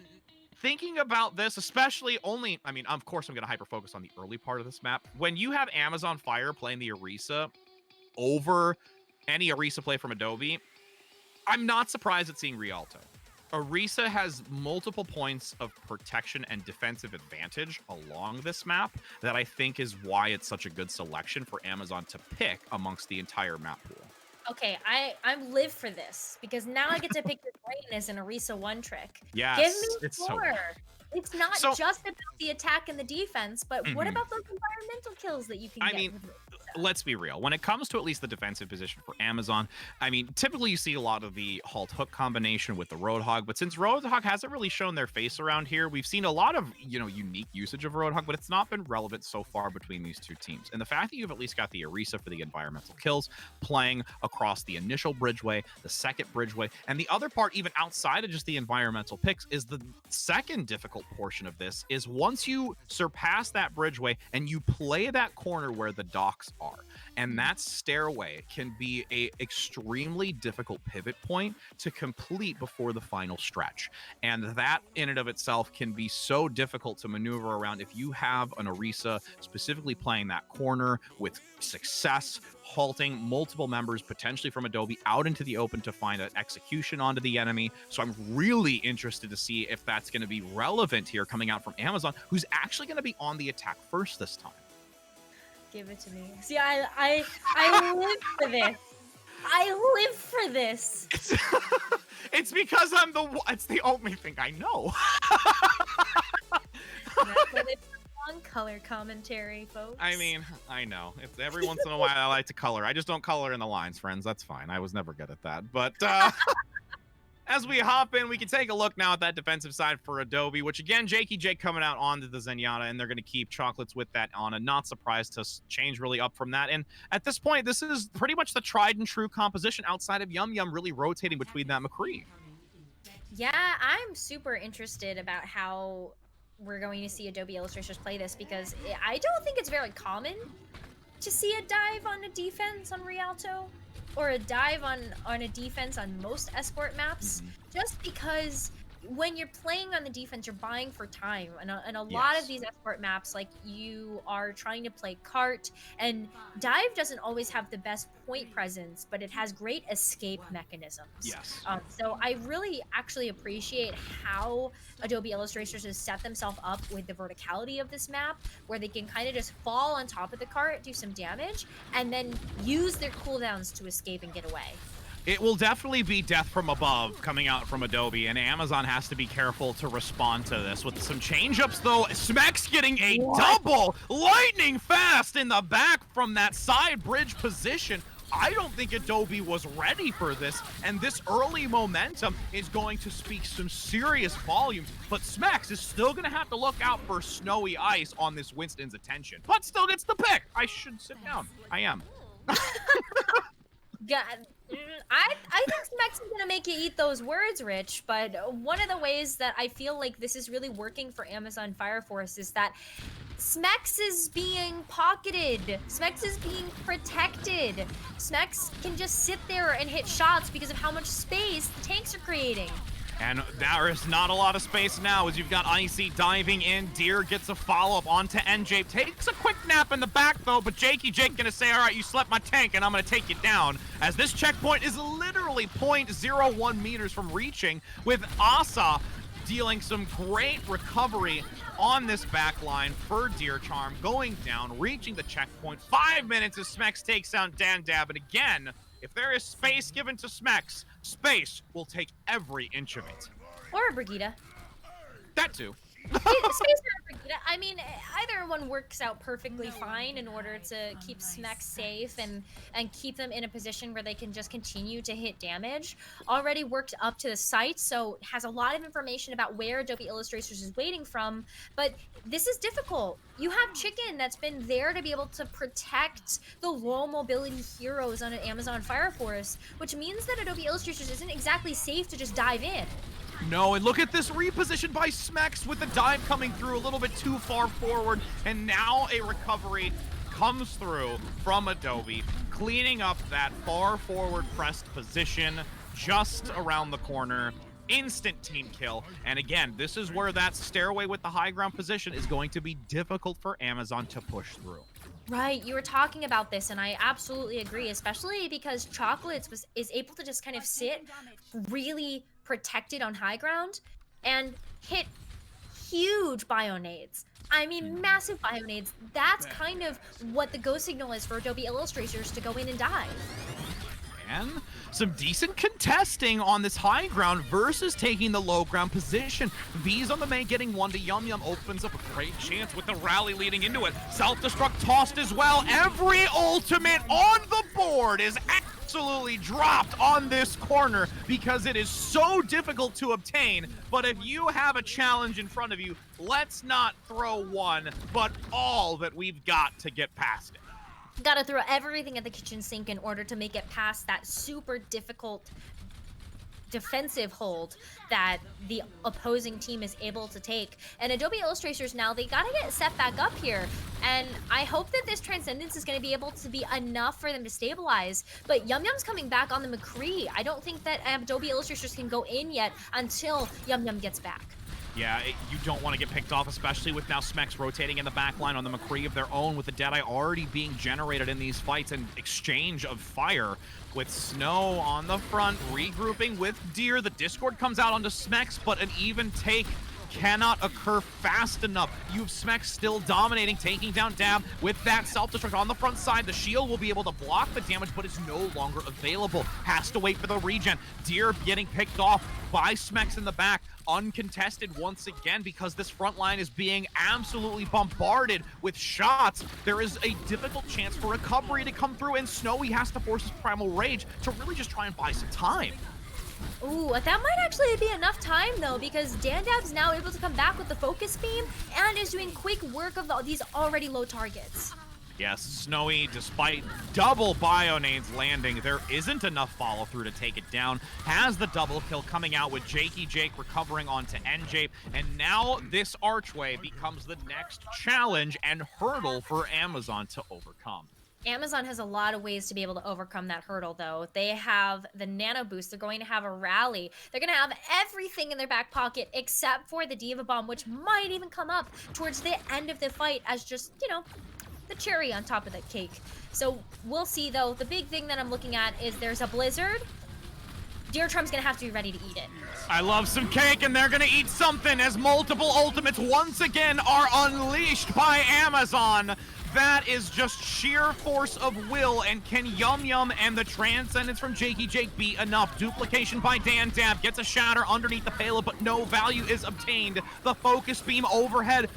thinking about this, especially I mean, of course, I'm going to hyper focus on the early part of this map. When you have Amazon Fire playing the Orisa over any Orisa play from Adobe, I'm not surprised at seeing Rialto. Orisa has multiple points of protection and defensive advantage along this map that I think is why it's such a good selection for Amazon to pick amongst the entire map pool. Okay, I'm live for this because now I get to pick your brain as an Orisa one trick. Give Yes, me it's so more. It's not So- just about the attack and the defense, but what Mhm. about those environmental kills that you can I get mean, with Orisa? let's be real. When it comes to at least the defensive position for Amazon, I mean, typically you see a lot of the halt hook combination with the Roadhog, but since Roadhog hasn't really shown their face around here, we've seen a lot of, unique usage of Roadhog, but it's not been relevant so far between these two teams. And the fact that you've at least got the Orisa for the environmental kills playing across the initial bridgeway, the second bridgeway, and the other part, even outside of just the environmental picks, is the second difficult portion of this is once you surpass that bridgeway and you play that corner where the docks are. And that stairway can be a extremely difficult pivot point to complete before the final stretch. And that in and of itself can be so difficult to maneuver around if you have an Orisa specifically playing that corner with success, halting multiple members potentially from Adobe out into the open to find an execution onto the enemy. So I'm really interested to see if that's going to be relevant here coming out from Amazon, who's actually going to be on the attack first this time. Give it to me. See, I live for this. I live for this. It's because it's the only thing I know. That's what it's on color commentary, folks. I mean, I know. It's every once in a while I like to color. I just don't color in the lines, friends. That's fine. I was never good at that. But as we hop in, we can take a look now at that defensive side for Adobe, which again, Jakey Jake coming out onto the Zenyatta, and they're going to keep Chocolates with that on. And not surprised to change really up from that. And at this point, this is pretty much the tried and true composition outside of Yum Yum really rotating between that McCree. Yeah, I'm super interested about how we're going to see Adobe Illustrators play this because I don't think it's very common to see a dive on a defense on Rialto or a dive on a defense on most escort maps, just because when you're playing on the defense, you're buying for time. And a lot of these escort maps, like, you are trying to play cart, and dive doesn't always have the best point presence, but it has great escape mechanisms. Yes. So I really actually appreciate how Adobe Illustrators has set themselves up with the verticality of this map, where they can kind of just fall on top of the cart, do some damage, and then use their cooldowns to escape and get away. It will definitely be death from above coming out from Adobe, and Amazon has to be careful to respond to this with some change-ups, though. Smex getting a double lightning fast in the back from that side bridge position. I don't think Adobe was ready for this, and this early momentum is going to speak some serious volumes, but Smex is still going to have to look out for snowy ice on this Winston's attention, but still gets the pick. I should sit down. I am. God, I think Smex is gonna make you eat those words, Rich. But one of the ways that I feel like this is really working for Amazon Fire Force is that Smex is being pocketed. Smex is being protected. Smex can just sit there and hit shots because of how much space the tanks are creating. And there is not a lot of space now as you've got Icy diving in. Deer gets a follow-up onto NJ. Takes a quick nap in the back, though, but Jakey Jake gonna say, all right, you slept my tank, and I'm gonna take you down. As this checkpoint is literally 0.01 meters from reaching, with Asa dealing some great recovery on this back line for Deer Charm, going down, reaching the checkpoint. 5 minutes as Smex takes out Dandab, and again, if there is space given to Smex, space will take every inch of it. Or a Brigida. That too. Space or Brigida. I mean, either one works out perfectly fine in order to keep Smex safe and keep them in a position where they can just continue to hit damage. Already worked up to the site, so has a lot of information about where Adobe Illustrators is waiting from, but this is difficult. You have Chicken that's been there to be able to protect the low mobility heroes on an Amazon Fire Force, which means that Adobe Illustrators isn't exactly safe to just dive in. No, and look at this reposition by Smex with the dive coming through a little bit too far forward, and now a recovery comes through from Adobe, cleaning up that far forward pressed position just around the corner. Instant team kill, and again, this is where that stairway with the high ground position is going to be difficult for Amazon to push through. Right, you were talking about this, and I absolutely agree, especially because Chocolates is able to just kind of sit really protected on high ground and hit huge bionades. I mean, massive bionades. That's kind of what the go signal is for Adobe Illustrators to go in and dive. And some decent contesting on this high ground versus taking the low ground position. V's on the main getting one to Yum Yum opens up a great chance with the rally leading into it. Self-destruct tossed as well. Every ultimate on the board is absolutely dropped on this corner because it is so difficult to obtain. But if you have a challenge in front of you, let's not throw one, but all that we've got to get past it. Gotta throw everything at the kitchen sink in order to make it past that super difficult defensive hold that the opposing team is able to take. And Adobe Illustrators now, they gotta get set back up here. And I hope that this Transcendence is gonna be able to be enough for them to stabilize. But Yum Yum's coming back on the McCree. I don't think that Adobe Illustrators can go in yet until Yum Yum gets back. Yeah, you don't want to get picked off, especially with now Smex rotating in the back line on the McCree of their own, with the Deadeye already being generated in these fights and exchange of fire. With Snow on the front, regrouping with Deer. The Discord comes out onto Smex, but an even take cannot occur fast enough. You have Smex still dominating, taking down Dab with that self-destruct on the front side. The shield will be able to block the damage, but it's no longer available. Has to wait for the regen. Deer getting picked off by Smex in the back, uncontested once again because this front line is being absolutely bombarded with shots. There is a difficult chance for recovery to come through, and Snowy has to force his Primal Rage to really just try and buy some time. Ooh, that might actually be enough time though, because Dandab's now able to come back with the focus beam and is doing quick work of these already low targets. Yes, Snowy, despite double Bionades landing, there isn't enough follow-through to take it down. Has the double kill coming out with Jakey Jake recovering onto NJ, and now this archway becomes the next challenge and hurdle for Amazon to overcome. Amazon has a lot of ways to be able to overcome that hurdle, though. They have the Nano Boost. They're going to have a rally. They're going to have everything in their back pocket except for the Diva Bomb, which might even come up towards the end of the fight as just, you know, the cherry on top of the cake. So we'll see, though. The big thing that I'm looking at is there's a Blizzard. Deer Trump's going to have to be ready to eat it. I love some cake, and they're going to eat something as multiple ultimates once again are unleashed by Amazon. That is just sheer force of will, and can Yum Yum and the Transcendence from Jakey Jake be enough? Duplication by Dandab gets a shatter underneath the payload, but no value is obtained. The focus beam overhead,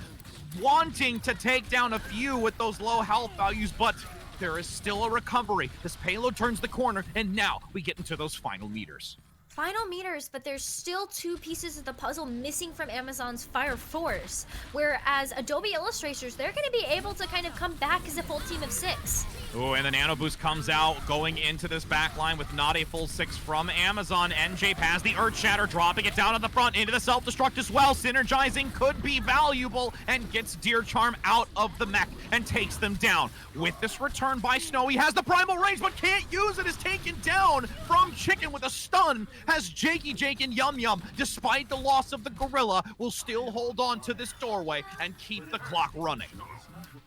wanting to take down a few with those low health values, but there is still a recovery. This payload turns the corner, and now we get into those final meters. Final meters, but there's still two pieces of the puzzle missing from Amazon's Fire Force, whereas Adobe Illustrators, they're going to be able to kind of come back as a full team of 6. Ooh, and the Nano Boost comes out going into this back line with not a full 6 from Amazon. NJ has the Earth Shatter, dropping it down at the front into the self-destruct as well. Synergizing could be valuable and gets Deer Charm out of the mech and takes them down. With this return by Snow, he has the Primal Rage but can't use it, is taken down from Chicken with a stun, as Jakey Jake and Yum Yum, despite the loss of the gorilla, will still hold on to this doorway and keep the clock running.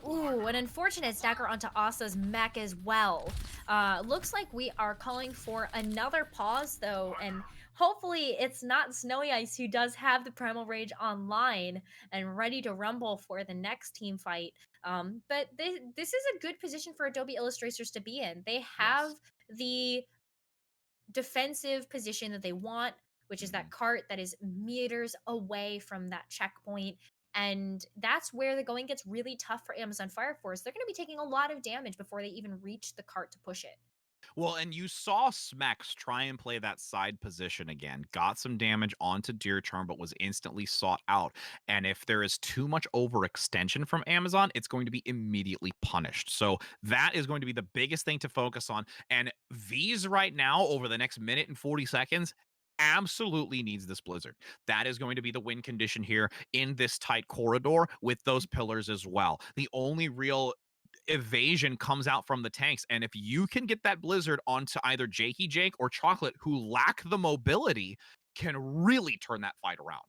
Ooh, an unfortunate stagger onto Asa's mech as well. Looks like we are calling for another pause though, and hopefully it's not Snowy Ice who does have the Primal Rage online and ready to rumble for the next team fight. But this is a good position for Adobe Illustrators to be in. They have Yes. the defensive position that they want, which is that cart that is meters away from that checkpoint. And that's where the going gets really tough for Amazon Fire Force. They're going to be taking a lot of damage before they even reach the cart to push it. Well, and you saw Smex try and play that side position again, got some damage onto Deer Charm, but was instantly sought out. And if there is too much overextension from Amazon, it's going to be immediately punished. So that is going to be the biggest thing to focus on. And V's right now, over the next minute and 40 seconds, absolutely needs this blizzard. That is going to be the win condition here in this tight corridor with those pillars as well. The only real evasion comes out from the tanks. And if you can get that blizzard onto either Jakey Jake or Chocolate, who lack the mobility, can really turn that fight around.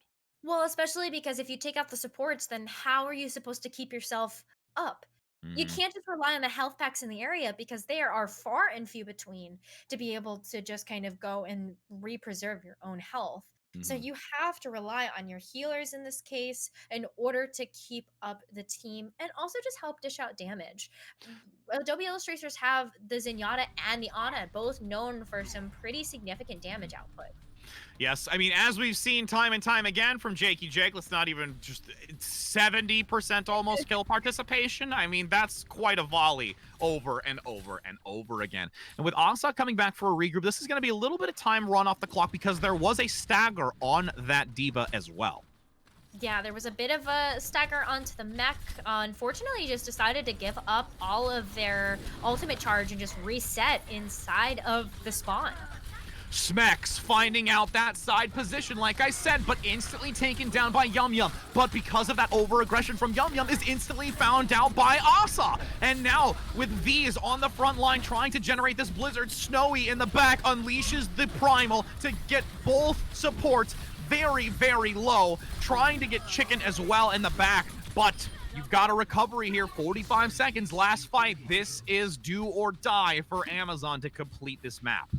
Well, especially because if you take out the supports, then how are you supposed to keep yourself up? You can't just rely on the health packs in the area because they are far and few between to be able to just kind of go and re-preserve your own health. So you have to rely on your healers in this case in order to keep up the team and also just help dish out damage. Adobe Illustrators have the Zenyatta and the Ana, both known for some pretty significant damage output. Yes, I mean, as we've seen time and time again from Jakey Jake, let's not even just 70% almost kill participation. I mean, that's quite a volley over and over and over again. And with Asa coming back for a regroup, this is going to be a little bit of time run off the clock because there was a stagger on that diva as well. Yeah, there was a bit of a stagger onto the mech. Unfortunately, just decided to give up all of their ultimate charge and just reset inside of the spawn. Smex finding out that side position, like I said, but instantly taken down by Yum Yum. But because of that over-aggression from Yum Yum, is instantly found out by Asa. And now, with V's on the front line trying to generate this blizzard, Snowy in the back unleashes the Primal to get both supports very, very low, trying to get Chicken as well in the back, but you've got a recovery here. 45 seconds, last fight. This is do or die for Amazon to complete this map.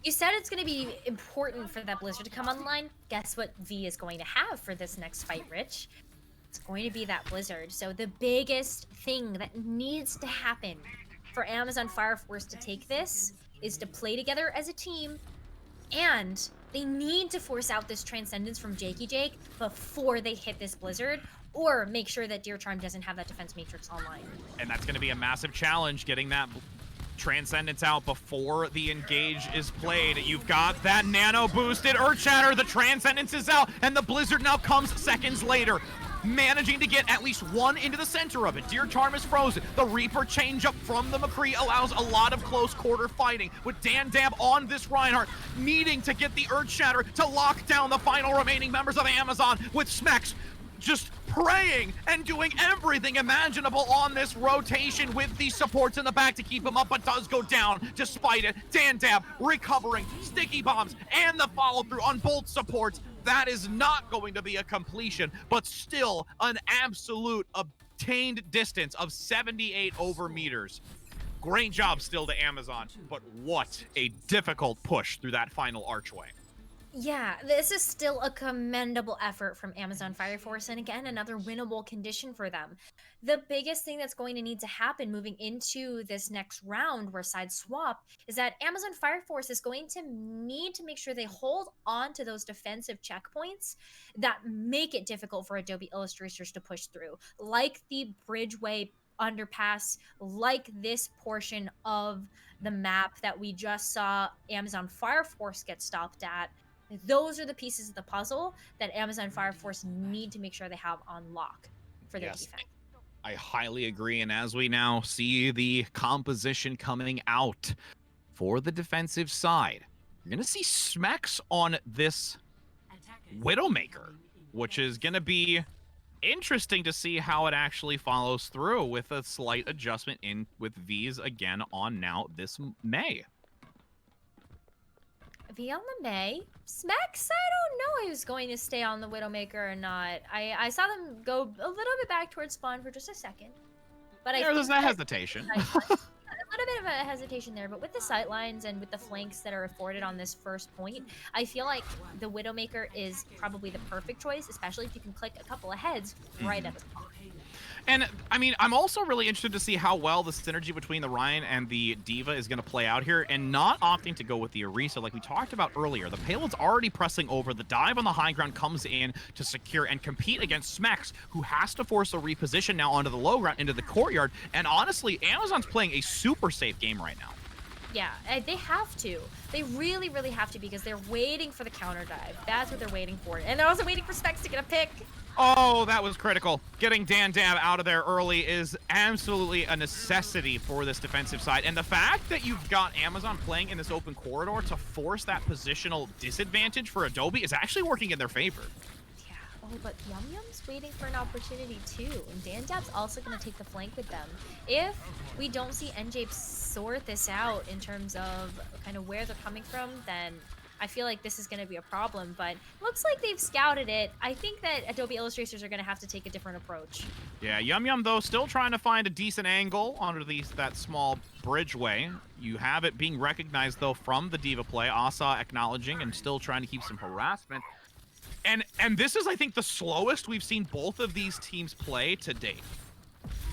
You said it's going to be important for that blizzard to come online. Guess what V is going to have for this next fight, Rich? It's going to be that blizzard. So the biggest thing that needs to happen for Amazon Fire Force to take this is to play together as a team, and they need to force out this Transcendence from Jakey Jake before they hit this blizzard, or make sure that Deer Charm doesn't have that defense matrix online. And that's going to be a massive challenge, getting that Transcendence out before the engage is played. You've got that nano boosted Earth Shatter. The Transcendence is out, and the blizzard now comes seconds later, managing to get at least one into the center of it. Deer Charm is frozen. The Reaper change-up from the McCree allows a lot of close quarter fighting, with Dan Dab on this Reinhardt, needing to get the Earth Shatter to lock down the final remaining members of Amazon, with Smex just praying and doing everything imaginable on this rotation with the supports in the back to keep him up, but does go down despite it. Dan Dab recovering, sticky bombs, and the follow-through on both supports. That is not going to be a completion, but still an absolute obtained distance of 78 over meters. Great job still to Amazon, but what a difficult push through that final archway. Yeah, this is still a commendable effort from Amazon Fire Force, and again, another winnable condition for them. The biggest thing that's going to need to happen moving into this next round where sides swap is that Amazon Fire Force is going to need to make sure they hold on to those defensive checkpoints that make it difficult for Adobe Illustrators to push through, like the Bridgeway underpass, like this portion of the map that we just saw Amazon Fire Force get stopped at. Those are the pieces of the puzzle that Amazon Fire Force need to make sure they have on lock for their defense. I highly agree. And as we now see the composition coming out for the defensive side, you're going to see Smex on this Widowmaker, which is going to be interesting to see how it actually follows through, with a slight adjustment in with V's again on now this May. Beyond the May, Smex, I don't know who's going to stay on the Widowmaker or not. I saw them go a little bit back towards spawn for just a second. But I There's think a that hesitation. a little bit of a hesitation there, but with the sightlines and with the flanks that are afforded on this first point, I feel like the Widowmaker is probably the perfect choice, especially if you can click a couple of heads right at the spawn. And, I mean, I'm also really interested to see how well the synergy between the Ryan and the D.Va is going to play out here, and not opting to go with the Orisa like we talked about earlier. The payload's already pressing over. The dive on the high ground comes in to secure and compete against Smex, who has to force a reposition now onto the low ground, into the courtyard. And honestly, Amazon's playing a super safe game right now. Yeah, they have to. They really, really have to, because they're waiting for the counter dive. That's what they're waiting for. And they're also waiting for Specs to get a pick. Oh, that was critical. Getting Dan Dab out of there early is absolutely a necessity for this defensive side. And the fact that you've got Amazon playing in this open corridor to force that positional disadvantage for Adobe is actually working in their favor. Yeah. Oh, but Yum Yum's waiting for an opportunity too. And Dan Dab's also going to take the flank with them. If we don't see NJ sort this out in terms of kind of where they're coming from, then I feel like this is going to be a problem, but looks like they've scouted it. I think that Adobe Illustrators are going to have to take a different approach. Yeah, Yum Yum, though, still trying to find a decent angle onto that small bridgeway. You have it being recognized, though, from the D.Va play. Asa acknowledging and still trying to keep some harassment. And this is, I think, the slowest we've seen both of these teams play to date.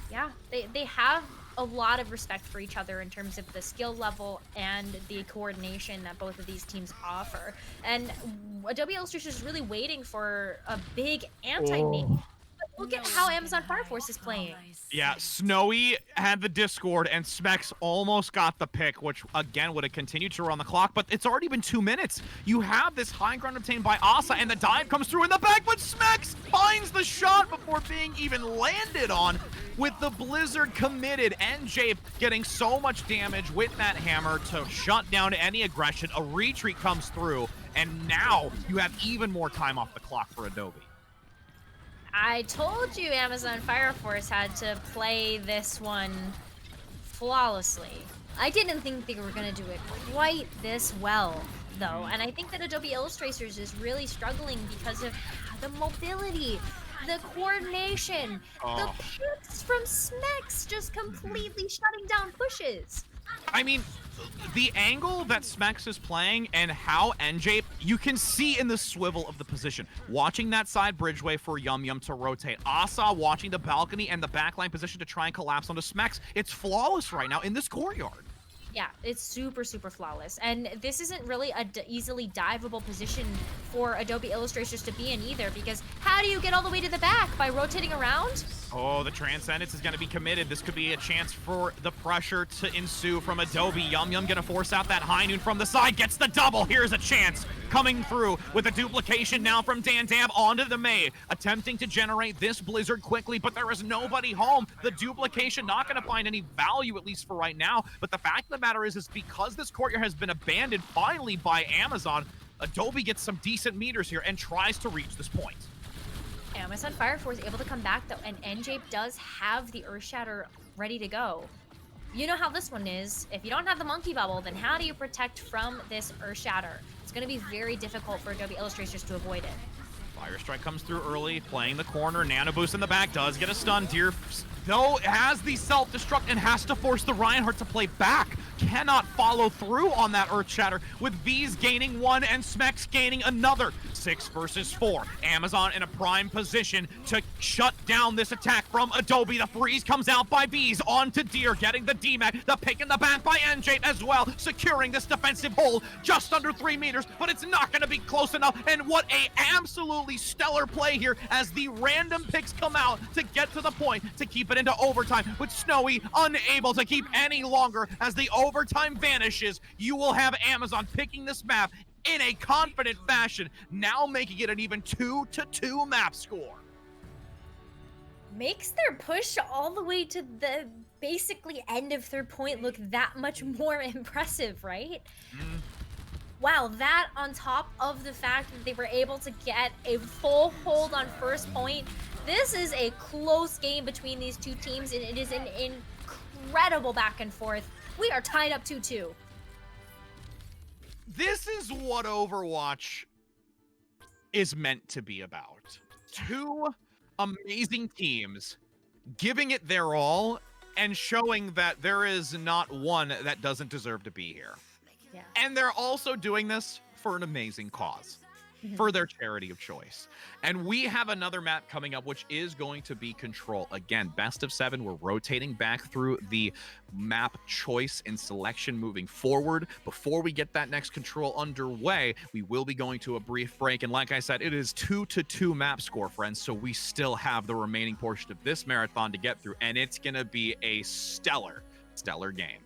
Yeah, they have a lot of respect for each other in terms of the skill level and the coordination that both of these teams offer. And Adobe Illustrator is really waiting for a big anti-mate. But look at how Amazon Fire Force is playing. Yeah, Snowy had the Discord, and Smex almost got the pick, which, again, would have continued to run the clock, but it's already been 2 minutes. You have this high ground obtained by Asa, and the dive comes through in the back, but Smex finds the shot before being even landed on. With the Blizzard committed, NJ getting so much damage with that hammer to shut down any aggression. A retreat comes through, and now you have even more time off the clock for Adobe. I told you Amazon Fire Force had to play this one flawlessly. I didn't think they were going to do it quite this well, though. And I think that Adobe Illustrators is really struggling because of the mobility, the coordination, the picks from Smex just completely shutting down pushes. I mean, the angle that Smex is playing and how NJ, you can see in the swivel of the position. Watching that side bridgeway for Yum Yum to rotate. Asa watching the balcony and the backline position to try and collapse onto Smex. It's flawless right now in this courtyard. Yeah, it's super, super flawless. And this isn't really a easily diveable position for Adobe Illustrators to be in either, because how do you get all the way to the back? By rotating around? Oh, the Transcendence is going to be committed. This could be a chance for the pressure to ensue from Adobe. Yum Yum going to force out that high noon from the side. Gets the double. Here's a chance coming through with a duplication now from Dan Dab onto the May. Attempting to generate this Blizzard quickly, but there is nobody home. The duplication not going to find any value, at least for right now. But the fact of the matter is because this courtyard has been abandoned finally by Amazon, Adobe gets some decent meters here and tries to reach this point. Amazon Fire Force able to come back, though, and NJ does have the Earth Shatter ready to go. You know how this one is. If you don't have the Monkey Bubble, then how do you protect from this Earth Shatter? It's going to be very difficult for Adobe Illustrators to avoid it. Fire Strike comes through early, playing the corner. Nano Boost in the back does get a stun. Deer, though, has the self-destruct and has to force the Reinhardt to play back. Cannot follow through on that Earth Shatter, with V's gaining one and Smex gaining another. 6 versus 4. Amazon in a prime position to shut down this attack from Adobe. The freeze comes out by V's onto Deer, getting the DMAC. The pick in the back by NJ as well, securing this defensive hole just under 3 meters, but it's not going to be close enough. And what a absolutely stellar play here as the random picks come out to get to the point to keep it into overtime, with Snowy unable to keep any longer as the overtime vanishes. You will have Amazon picking this map in a confident fashion, now making it an even 2-2 map score. Makes their push all the way to the basically end of third point look that much more impressive, right? Wow, that on top of the fact that they were able to get a full hold on first point. This is a close game between these two teams, and it is an incredible back and forth. We are tied up 2-2. This is what Overwatch is meant to be about. Two amazing teams giving it their all and showing that there is not one that doesn't deserve to be here. Yeah. And they're also doing this for an amazing cause, for their charity of choice. And we have another map coming up, which is going to be Control. Again, best of 7. We're rotating back through the map choice and selection moving forward. Before we get that next Control underway, we will be going to a brief break. And like I said, it is 2-2 map score, friends. So we still have the remaining portion of this marathon to get through. And it's going to be a stellar game.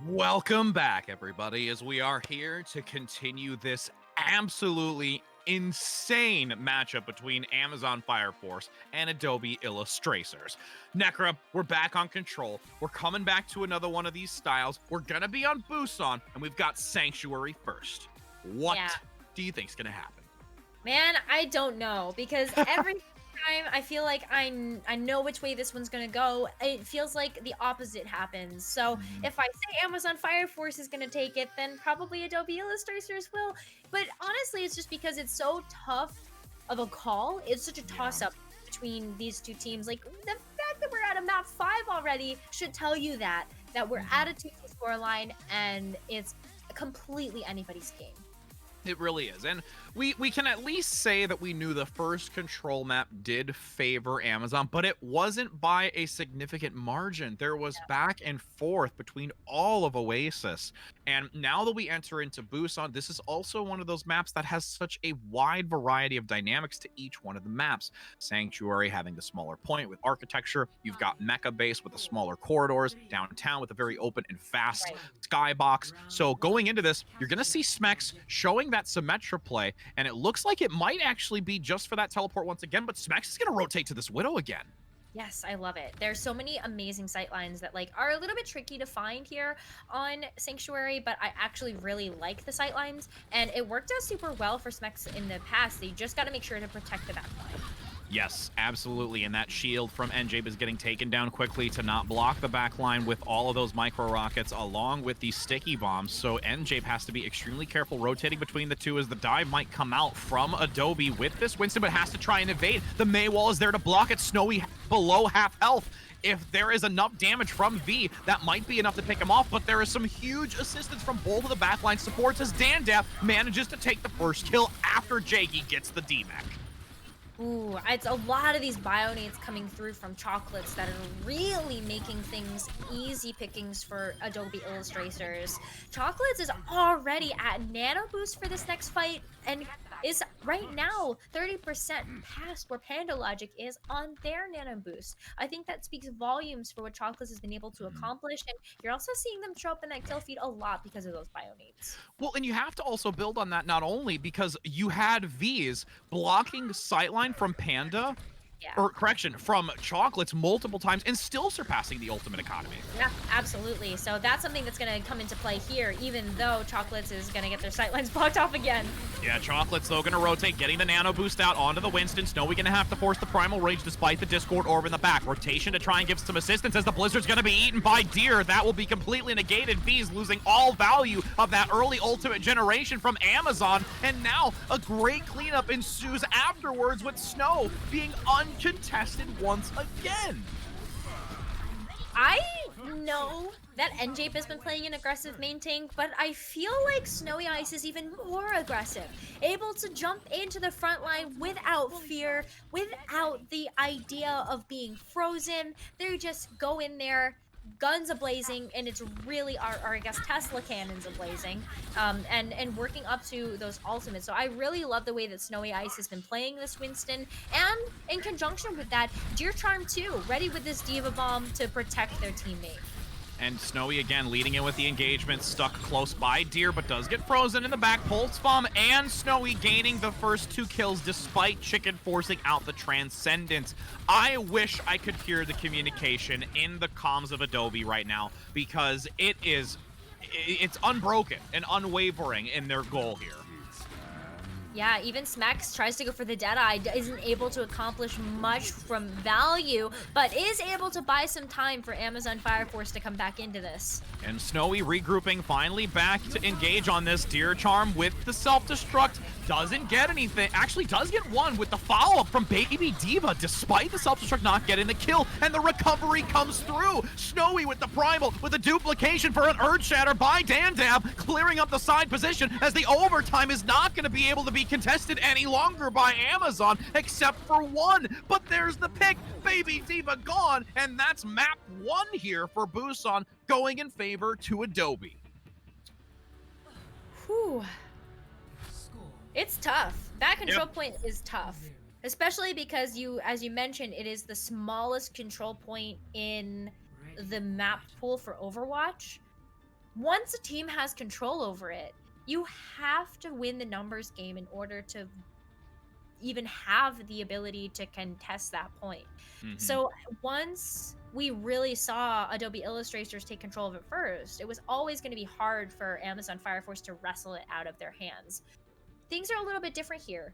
Welcome back, everybody, as we are here to continue this absolutely insane matchup between Amazon Fire Force and Adobe Illustrators. Necra, we're back on control. We're coming back to another one of these styles. We're going to be on Busan, and we've got Sanctuary first. What do you think's going to happen? Man, I don't know, because every time I feel like I know which way this one's gonna go, it feels like the opposite happens. So if I say Amazon Fire Force is gonna take it, then probably Adobe Illustrators will. But honestly, it's just because it's so tough of a call. It's such a toss-up between these two teams. Like, the fact that we're at a map 5 already should tell you that we're at a 2-2 scoreline, and it's completely anybody's game. It really is. And we can at least say that we knew the first control map did favor Amazon, but it wasn't by a significant margin. There was back and forth between all of Oasis. And now that we enter into Busan, this is also one of those maps that has such a wide variety of dynamics to each one of the maps. Sanctuary having the smaller point with architecture. You've got Mecha Base with the smaller corridors. Downtown with a very open and fast skybox. So going into this, you're going to see Smex showing that Symmetra play, and it looks like it might actually be just for that teleport once again, but Smex is going to rotate to this Widow again. Yes, I love it. There's so many amazing sightlines that are a little bit tricky to find here on Sanctuary, but I actually really like the sightlines, and it worked out super well for Smex in the past. So you just got to make sure to protect the backline. Yes, absolutely. And that shield from NJAPE is getting taken down quickly to not block the back line with all of those micro rockets along with the sticky bombs. So NJAPE has to be extremely careful rotating between the two as the dive might come out from Adobe with this Winston, but has to try and evade. The Mei wall is there to block it. Snowy below half health. If there is enough damage from V, that might be enough to pick him off, but there is some huge assistance from both of the backline supports as Dandap manages to take the first kill after Jaggy gets the D-Mech. Ooh, it's a lot of these bionades coming through from Chocolates that are really making things easy pickings for Adobe Illustrators. Chocolates is already at nano boost for this next fight and is right now 30% past where Panda Logic is on their nano boost. I think that speaks volumes for what Chocolates has been able to accomplish, and you're also seeing them show up in that kill feed a lot because of those bionades. Well, and you have to also build on that not only because you had V's blocking sightline from Panda, or correction, from Chocolates multiple times and still surpassing the ultimate economy. Yeah, absolutely. So that's something that's going to come into play here, even though Chocolates is going to get their sightlines blocked off again. Yeah, Chocolates, though, going to rotate, getting the nano boost out onto the Winston. Snowy going to have to force the Primal Rage despite the Discord Orb in the back. Rotation to try and give some assistance as the Blizzard's going to be eaten by Deer. That will be completely negated. V's losing all value of that early ultimate generation from Amazon. And now a great cleanup ensues afterwards with Snow being uncontested once again. I know that NJAPE has been playing an aggressive main tank, but I feel like Snowy Ice is even more aggressive. Able to jump into the front line without fear, without the idea of being frozen. They just go in there, guns a-blazing, and it's really or I guess Tesla cannons a-blazing, and working up to those ultimates. So I really love the way that Snowy Ice has been playing this Winston, and in conjunction with that, Deer Charm too, ready with this Diva Bomb to protect their teammate. And Snowy again leading in with the engagement, stuck close by Deer, but does get frozen in the back. Pulse Bomb and Snowy gaining the first 2 kills despite Chicken forcing out the Transcendence. I wish I could hear the communication in the comms of Adobe right now, because it's unbroken and unwavering in their goal here. Yeah, even Smex tries to go for the Deadeye, isn't able to accomplish much from value, but is able to buy some time for Amazon Fire Force to come back into this. And Snowy regrouping, finally back to engage on this. Deer Charm with the self-destruct. Doesn't get anything. Actually does get one with the follow-up from Baby Diva, despite the self-destruct not getting the kill, and the recovery comes through. Snowy with the Primal, with a duplication for an Earth Shatter by Dandab, clearing up the side position as the overtime is not going to be able to be contested any longer by Amazon, except for one. But there's the pick. Baby Diva gone, and that's map 1 here for Busan, going in favor to Adobe. Whew. It's tough. That control point is tough, especially because as you mentioned, it is the smallest control point in the map pool for Overwatch. once a team has control over it, you have to win the numbers game in order to even have the ability to contest that point. So once we really saw Adobe Illustrators take control of it first, it was always going to be hard for Amazon Fire Force to wrestle it out of their hands. Things are a little bit different here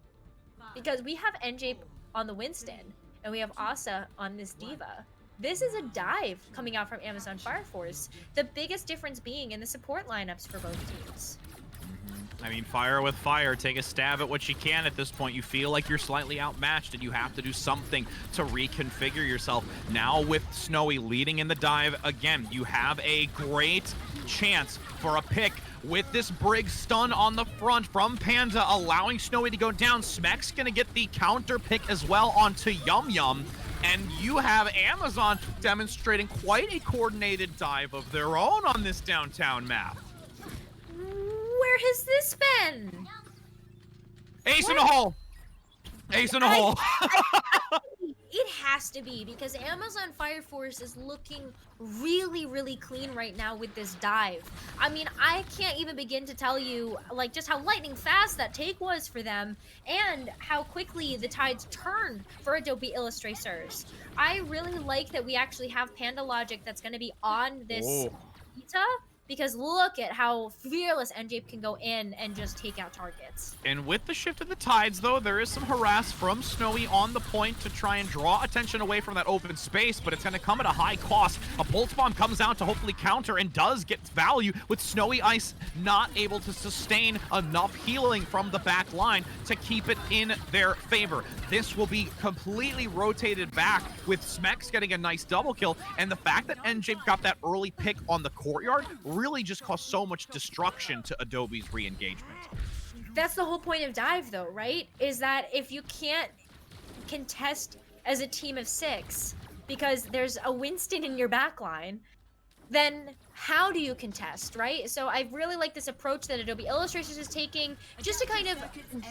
because we have NJ on the Winston and we have Asa on this Diva. This is a dive coming out from Amazon Fire Force, the biggest difference being in the support lineups for both teams. I mean, fire with fire. Take a stab at what you can at this point. You feel like you're slightly outmatched, and you have to do something to reconfigure yourself. Now with Snowy leading in the dive, again, you have a great chance for a pick with this Brig stun on the front from Panda, allowing Snowy to go down. Smek's going to get the counter pick as well onto Yum Yum. And you have Amazon demonstrating quite a coordinated dive of their own on this downtown map. Where has this been? Ace in the hole. Ace in the hole. It has to be because Amazon Fire Force is looking really, really clean right now with this dive. I mean, I can't even begin to tell you like just how lightning fast that take was for them and how quickly the tides turned for Adobe Illustrators. I really like that we actually have Panda Logic that's going to be on this beta. Because look at how fearless NJ can go in and just take out targets. And with the shift of the tides, though, there is some harass from Snowy on the point to try and draw attention away from that open space, but it's going to come at a high cost. A Bolt Bomb comes out to hopefully counter and does get value, with Snowy Ice not able to sustain enough healing from the back line to keep it in their favor. This will be completely rotated back, with Smex getting a nice double kill, and the fact that NJ got that early pick on the courtyard really just caused so much destruction to Adobe's re-engagement. That's the whole point of dive, though, right? Is that if you can't contest as a team of 6 because there's a Winston in your backline, then how do you contest, right? So I really like this approach that Adobe Illustrators is taking just to kind of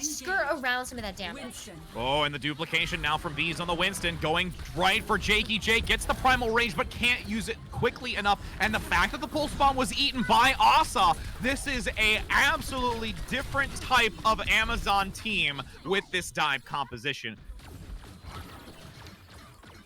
skirt around some of that damage. Oh, and the duplication now from V's on the Winston, going right for Jakey. Jake gets the primal rage, but can't use it quickly enough. And the fact that the pulse bomb was eaten by Asa, this is a absolutely different type of Amazon team with this dive composition.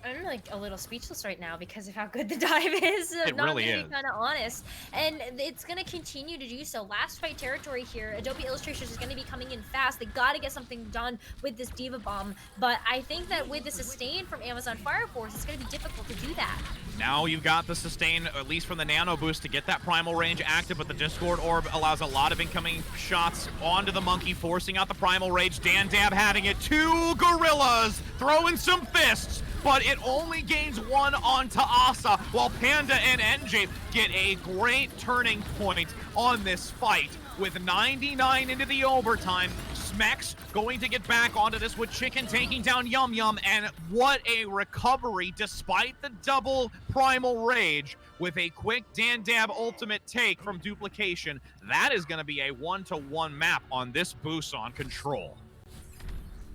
I'm like a little speechless right now because of how good the dive is. It Not really gonna is. be kind of honest, and it's gonna continue to do so. Last fight territory here. Adobe Illustrators is gonna be coming in fast. They gotta get something done with this Diva Bomb, but I think that with the sustain from Amazon Fire Force, it's gonna be difficult to do that. Now you've got the sustain, at least from the nano boost, to get that primal range active, but the Discord Orb allows a lot of incoming shots onto the monkey, forcing out the primal rage. Dan Dab having it. 2 gorillas throwing some fists, but it only gains 1 onto Asa, while Panda and NJ get a great turning point on this fight. With 99 into the overtime, Smex going to get back onto this with Chicken taking down Yum Yum, and what a recovery despite the double primal rage with a quick Dan Dab ultimate take from duplication. That is going to be a 1-to-1 map on this Busan control.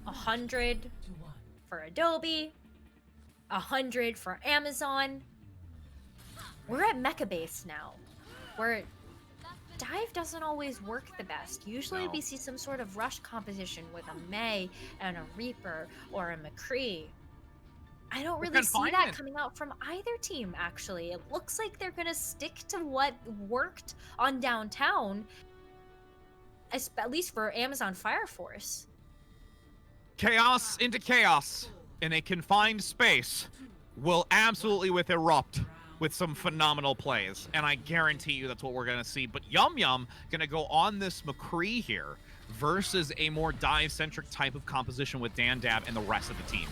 100 for Adobe, 100 for Amazon. We're at Mecha Base now, where dive doesn't always work the best. Usually we see some sort of rush composition with a Mei and a Reaper or a McCree. I don't really see that coming out from either team, actually. It looks like they're going to stick to what worked on downtown, at least for Amazon Fire Force. Chaos into chaos in a confined space will absolutely erupt with some phenomenal plays, and I guarantee you that's what we're gonna see. But Yum Yum gonna go on this McCree here versus a more dive-centric type of composition with Dan Dab and the rest of the team.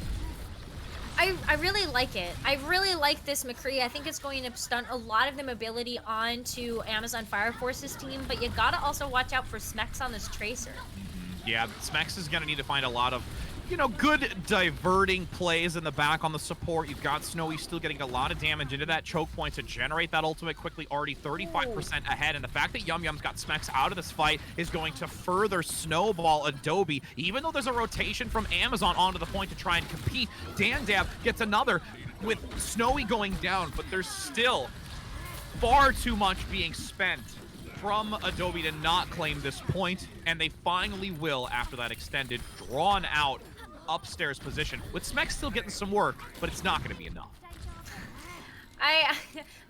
I really like it. I really like this McCree. I think it's going to stunt a lot of the mobility onto Amazon Fire Force's team, but you gotta also watch out for Smex on this Tracer. Yeah, Smex is gonna need to find a lot of, good diverting plays in the back on the support. You've got Snowy still getting a lot of damage into that choke point to generate that ultimate quickly, already 35% ahead. And the fact that Yum Yum's got Smex out of this fight is going to further snowball Adobe. Even though there's a rotation from Amazon onto the point to try and compete, Dan Dab gets another with Snowy going down, but there's still far too much being spent from Adobe to not claim this point, and they finally will after that extended, drawn-out upstairs position, with Smek still getting some work, but it's not going to be enough. I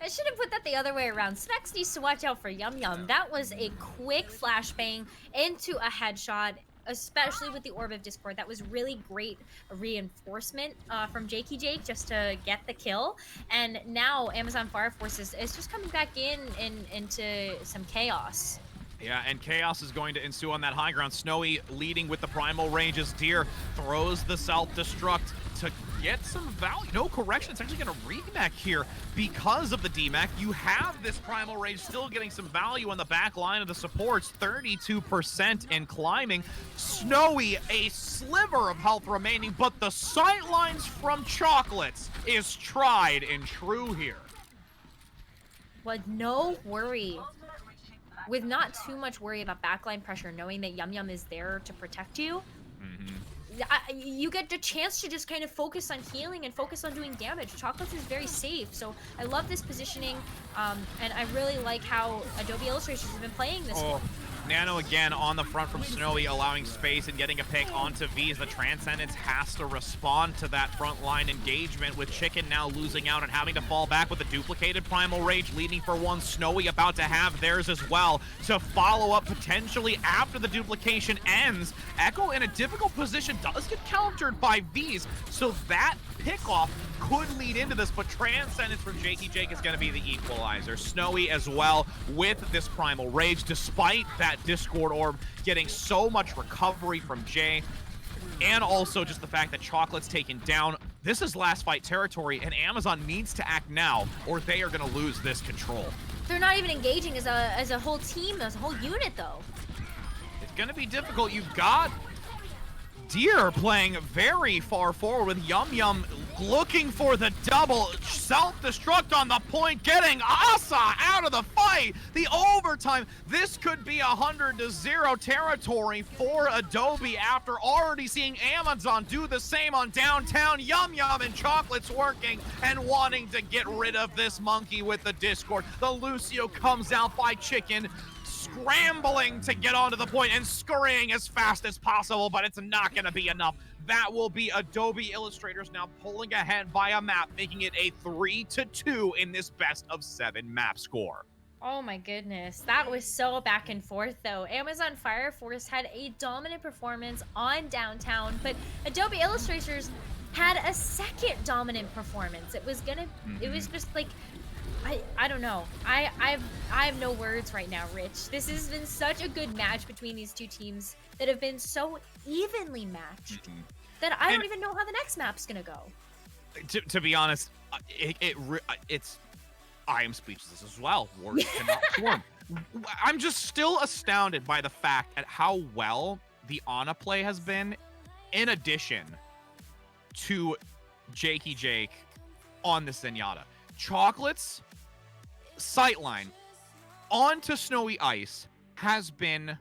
should have put that the other way around. Smex needs to watch out for Yum Yum. That was a quick flashbang into a headshot, especially with the Orb of Discord. That was really great reinforcement from Jakey Jake just to get the kill. And now Amazon Fire Force is just coming back into some chaos. Yeah, and chaos is going to ensue on that high ground. Snowy leading with the primal ranges. Deer throws the self-destruct to get some value. No correction, it's actually going to remake here because of the DMAC. You have this primal rage still getting some value on the back line of the supports, 32% and climbing. Snowy, a sliver of health remaining, but the sightlines from Chocolates is tried and true here. But no worry. With not too much worry about backline pressure, knowing that Yum Yum is there to protect you, you get the chance to just kind of focus on healing and focus on doing damage. Chocolates is very safe, so I love this positioning, and I really like how Adobe Illustrations has been playing this one. Nano again on the front from Snowy, allowing space and getting a pick onto V's. The Transcendence has to respond to that front line engagement, with Chicken now losing out and having to fall back with a duplicated Primal Rage leading for one. Snowy about to have theirs as well to follow up potentially after the duplication ends. Echo in a difficult position does get countered by V's, so that pickoff could lead into this, but Transcendence from Jakey Jake is going to be the equalizer. Snowy as well with this Primal Rage, despite that Discord Orb getting so much recovery from Jay, and also just the fact that Chocolate's taken down. This is last fight territory, and Amazon needs to act now, or they are going to lose this control. They're not even engaging as a whole team, as a whole unit, though. It's going to be difficult. You've got Deer playing very far forward with Yum Yum looking for the double self-destruct on the point, getting Asa out of the fight. The overtime, this could be 100-0 territory for Adobe after already seeing Amazon do the same on downtown. Yum Yum and Chocolates working and wanting to get rid of this monkey with the Discord. The Lucio comes out by Chicken, scrambling to get onto the point and scurrying as fast as possible, but it's not going to be enough. That will be Adobe Illustrators now pulling ahead via map, making it a 3-2 in this best-of-7 map score. Oh my goodness, that was so back and forth though. Amazon Fire Force had a dominant performance on downtown, but Adobe Illustrators had a second dominant performance. It was just like, I don't know. I have no words right now, Rich. This has been such a good match between these two teams that have been so evenly matched that I don't even know how the next map's gonna go. To be honest, it's I am speechless as well. Words cannot form. I'm just still astounded by the fact at how well the Ana play has been, in addition to Jakey Jake on the Zenyatta. Chocolates sightline onto Snowy Ice has been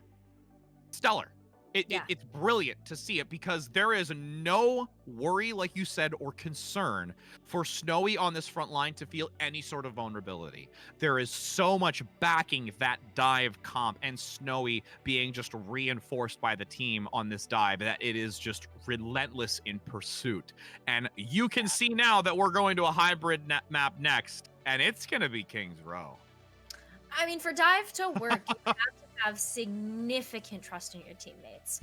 stellar. It's brilliant to see it, because there is no worry, like you said, or concern for Snowy on this front line to feel any sort of vulnerability. There is so much backing that dive comp, and Snowy being just reinforced by the team on this dive, that it is just relentless in pursuit. And you can see now that we're going to a hybrid map next, and it's going to be Kings Row. I mean, for dive to work, you have to have significant trust in your teammates.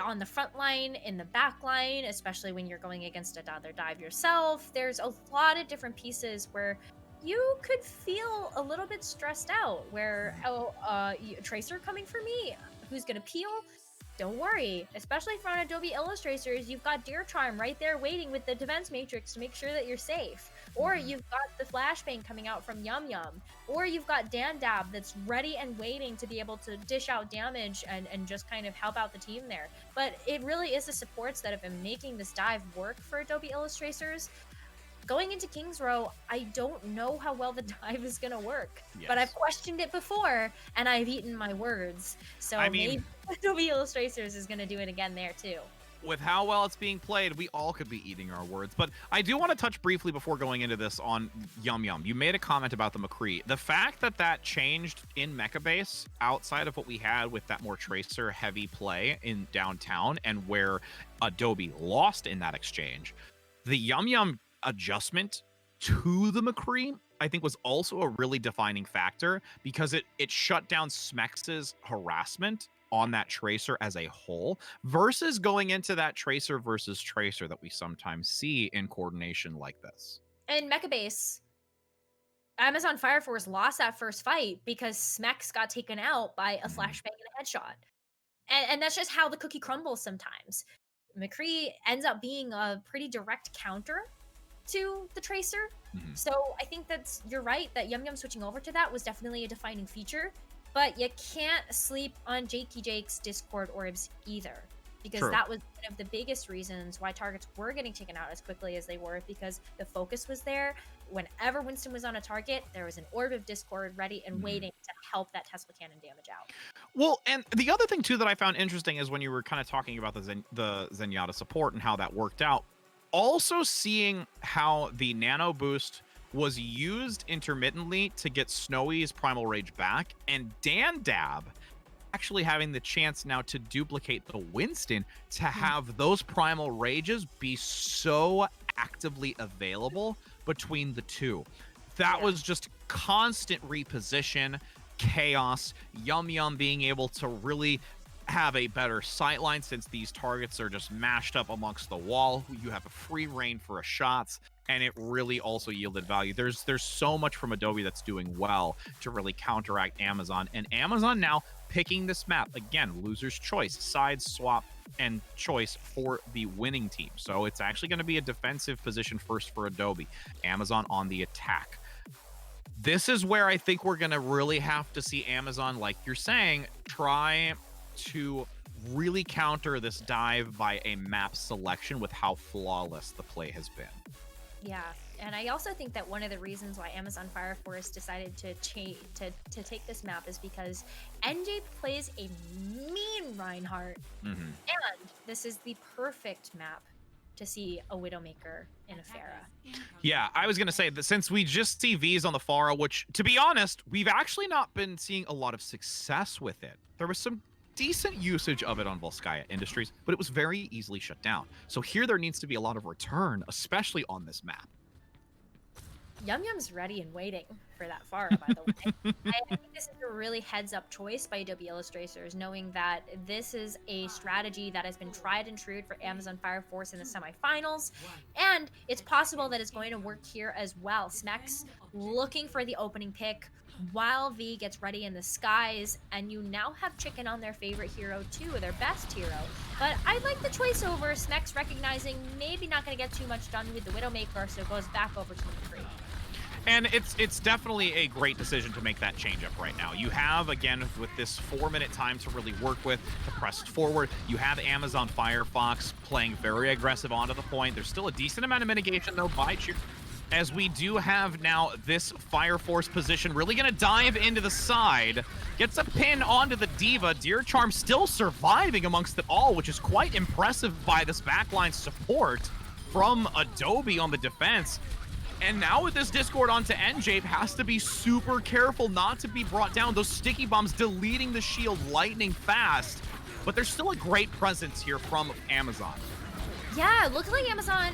On the front line, in the back line, especially when you're going against another dive yourself, there's a lot of different pieces where you could feel a little bit stressed out, where, Tracer coming for me? Who's gonna peel? Don't worry, especially for Adobe Illustrators, you've got Deer Charm right there waiting with the defense matrix to make sure that you're safe. Or you've got the flashbang coming out from Yum Yum. Or you've got Dandab that's ready and waiting to be able to dish out damage and just kind of help out the team there. But it really is the supports that have been making this dive work for Adobe Illustrators. Going into Kings Row, I don't know how well the dive is going to work. Yes. But I've questioned it before, and I've eaten my words. So maybe Adobe Illustrators is going to do it again there, too. with how well it's being played, we all could be eating our words. But I do want to touch briefly before going into this on Yum Yum. You made a comment about the McCree. The fact that that changed in Mecha Base outside of what we had with that more Tracer heavy play in downtown and where Adobe lost in that exchange, the Yum Yum adjustment to the McCree, I think, was also a really defining factor because it shut down Smex's harassment on that Tracer as a whole versus going into that Tracer versus Tracer that we sometimes see in coordination like this. In Mecha Base, Amazon Fire Force lost that first fight because Smex got taken out by a flashbang and a headshot. And that's just how the cookie crumbles sometimes. McCree ends up being a pretty direct counter to the Tracer. So I think you're right that Yum Yum switching over to that was definitely a defining feature. But you can't sleep on Jakey Jake's Discord orbs either, because that was one of the biggest reasons why targets were getting taken out as quickly as they were, because the focus was there. Whenever Winston was on a target, there was an orb of Discord ready and waiting to help that Tesla cannon damage out. Well, and the other thing too that I found interesting is when you were kind of talking about the Zenyatta support and how that worked out, also seeing how the nano boost was used intermittently to get Snowy's Primal Rage back, and Dan Dab actually having the chance now to duplicate the Winston to have those Primal Rages be so actively available between the two. That was just constant reposition, chaos, Yum Yum being able to really have a better sightline since these targets are just mashed up amongst the wall. You have a free reign for shots, and it really also yielded value. There's so much from Adobe that's doing well to really counteract Amazon, and Amazon now picking this map again, loser's choice, side swap and choice for the winning team. So it's actually going to be a defensive position first for Adobe. Amazon on the attack. This is where I think we're going to really have to see Amazon, like you're saying, try to really counter this dive by a map selection with how flawless the play has been. Yeah, and I also think that one of the reasons why Amazon Fire Force decided to take this map is because NJ plays a mean Reinhardt, and this is the perfect map to see a Widowmaker in a Pharah. Yeah, I was going to say that since we just see Vs on the Pharah, which, to be honest, we've actually not been seeing a lot of success with it. There was some decent usage of it on Volskaya Industries, but it was very easily shut down. So here there needs to be a lot of return, especially on this map. Yum Yum's ready and waiting for that Pharah, by the way. I think this is a really heads-up choice by Adobe Illustrators, knowing that this is a strategy that has been tried and true for Amazon Fire Force in the semifinals, and it's possible that it's going to work here as well. Smex looking for the opening pick while V gets ready in the skies, and you now have Chicken on their favorite hero too, their best hero. But I like the choice over Smex recognizing maybe not going to get too much done with the Widowmaker, so it goes back over to the McCree. And it's definitely a great decision to make that change up right now. You have, again, with this 4-minute time to really work with, to press forward. You have Amazon Firefox playing very aggressive onto the point. There's still a decent amount of mitigation, though, by Cheer, as we do have now this Fire Force position really going to dive into the side. Gets a pin onto the Diva. Deer Charm still surviving amongst it all, which is quite impressive by this backline support from Adobe on the defense. And now with this Discord onto NJ, has to be super careful not to be brought down. Those sticky bombs deleting the shield lightning fast. But there's still a great presence here from Amazon. Yeah, it looks like Amazon,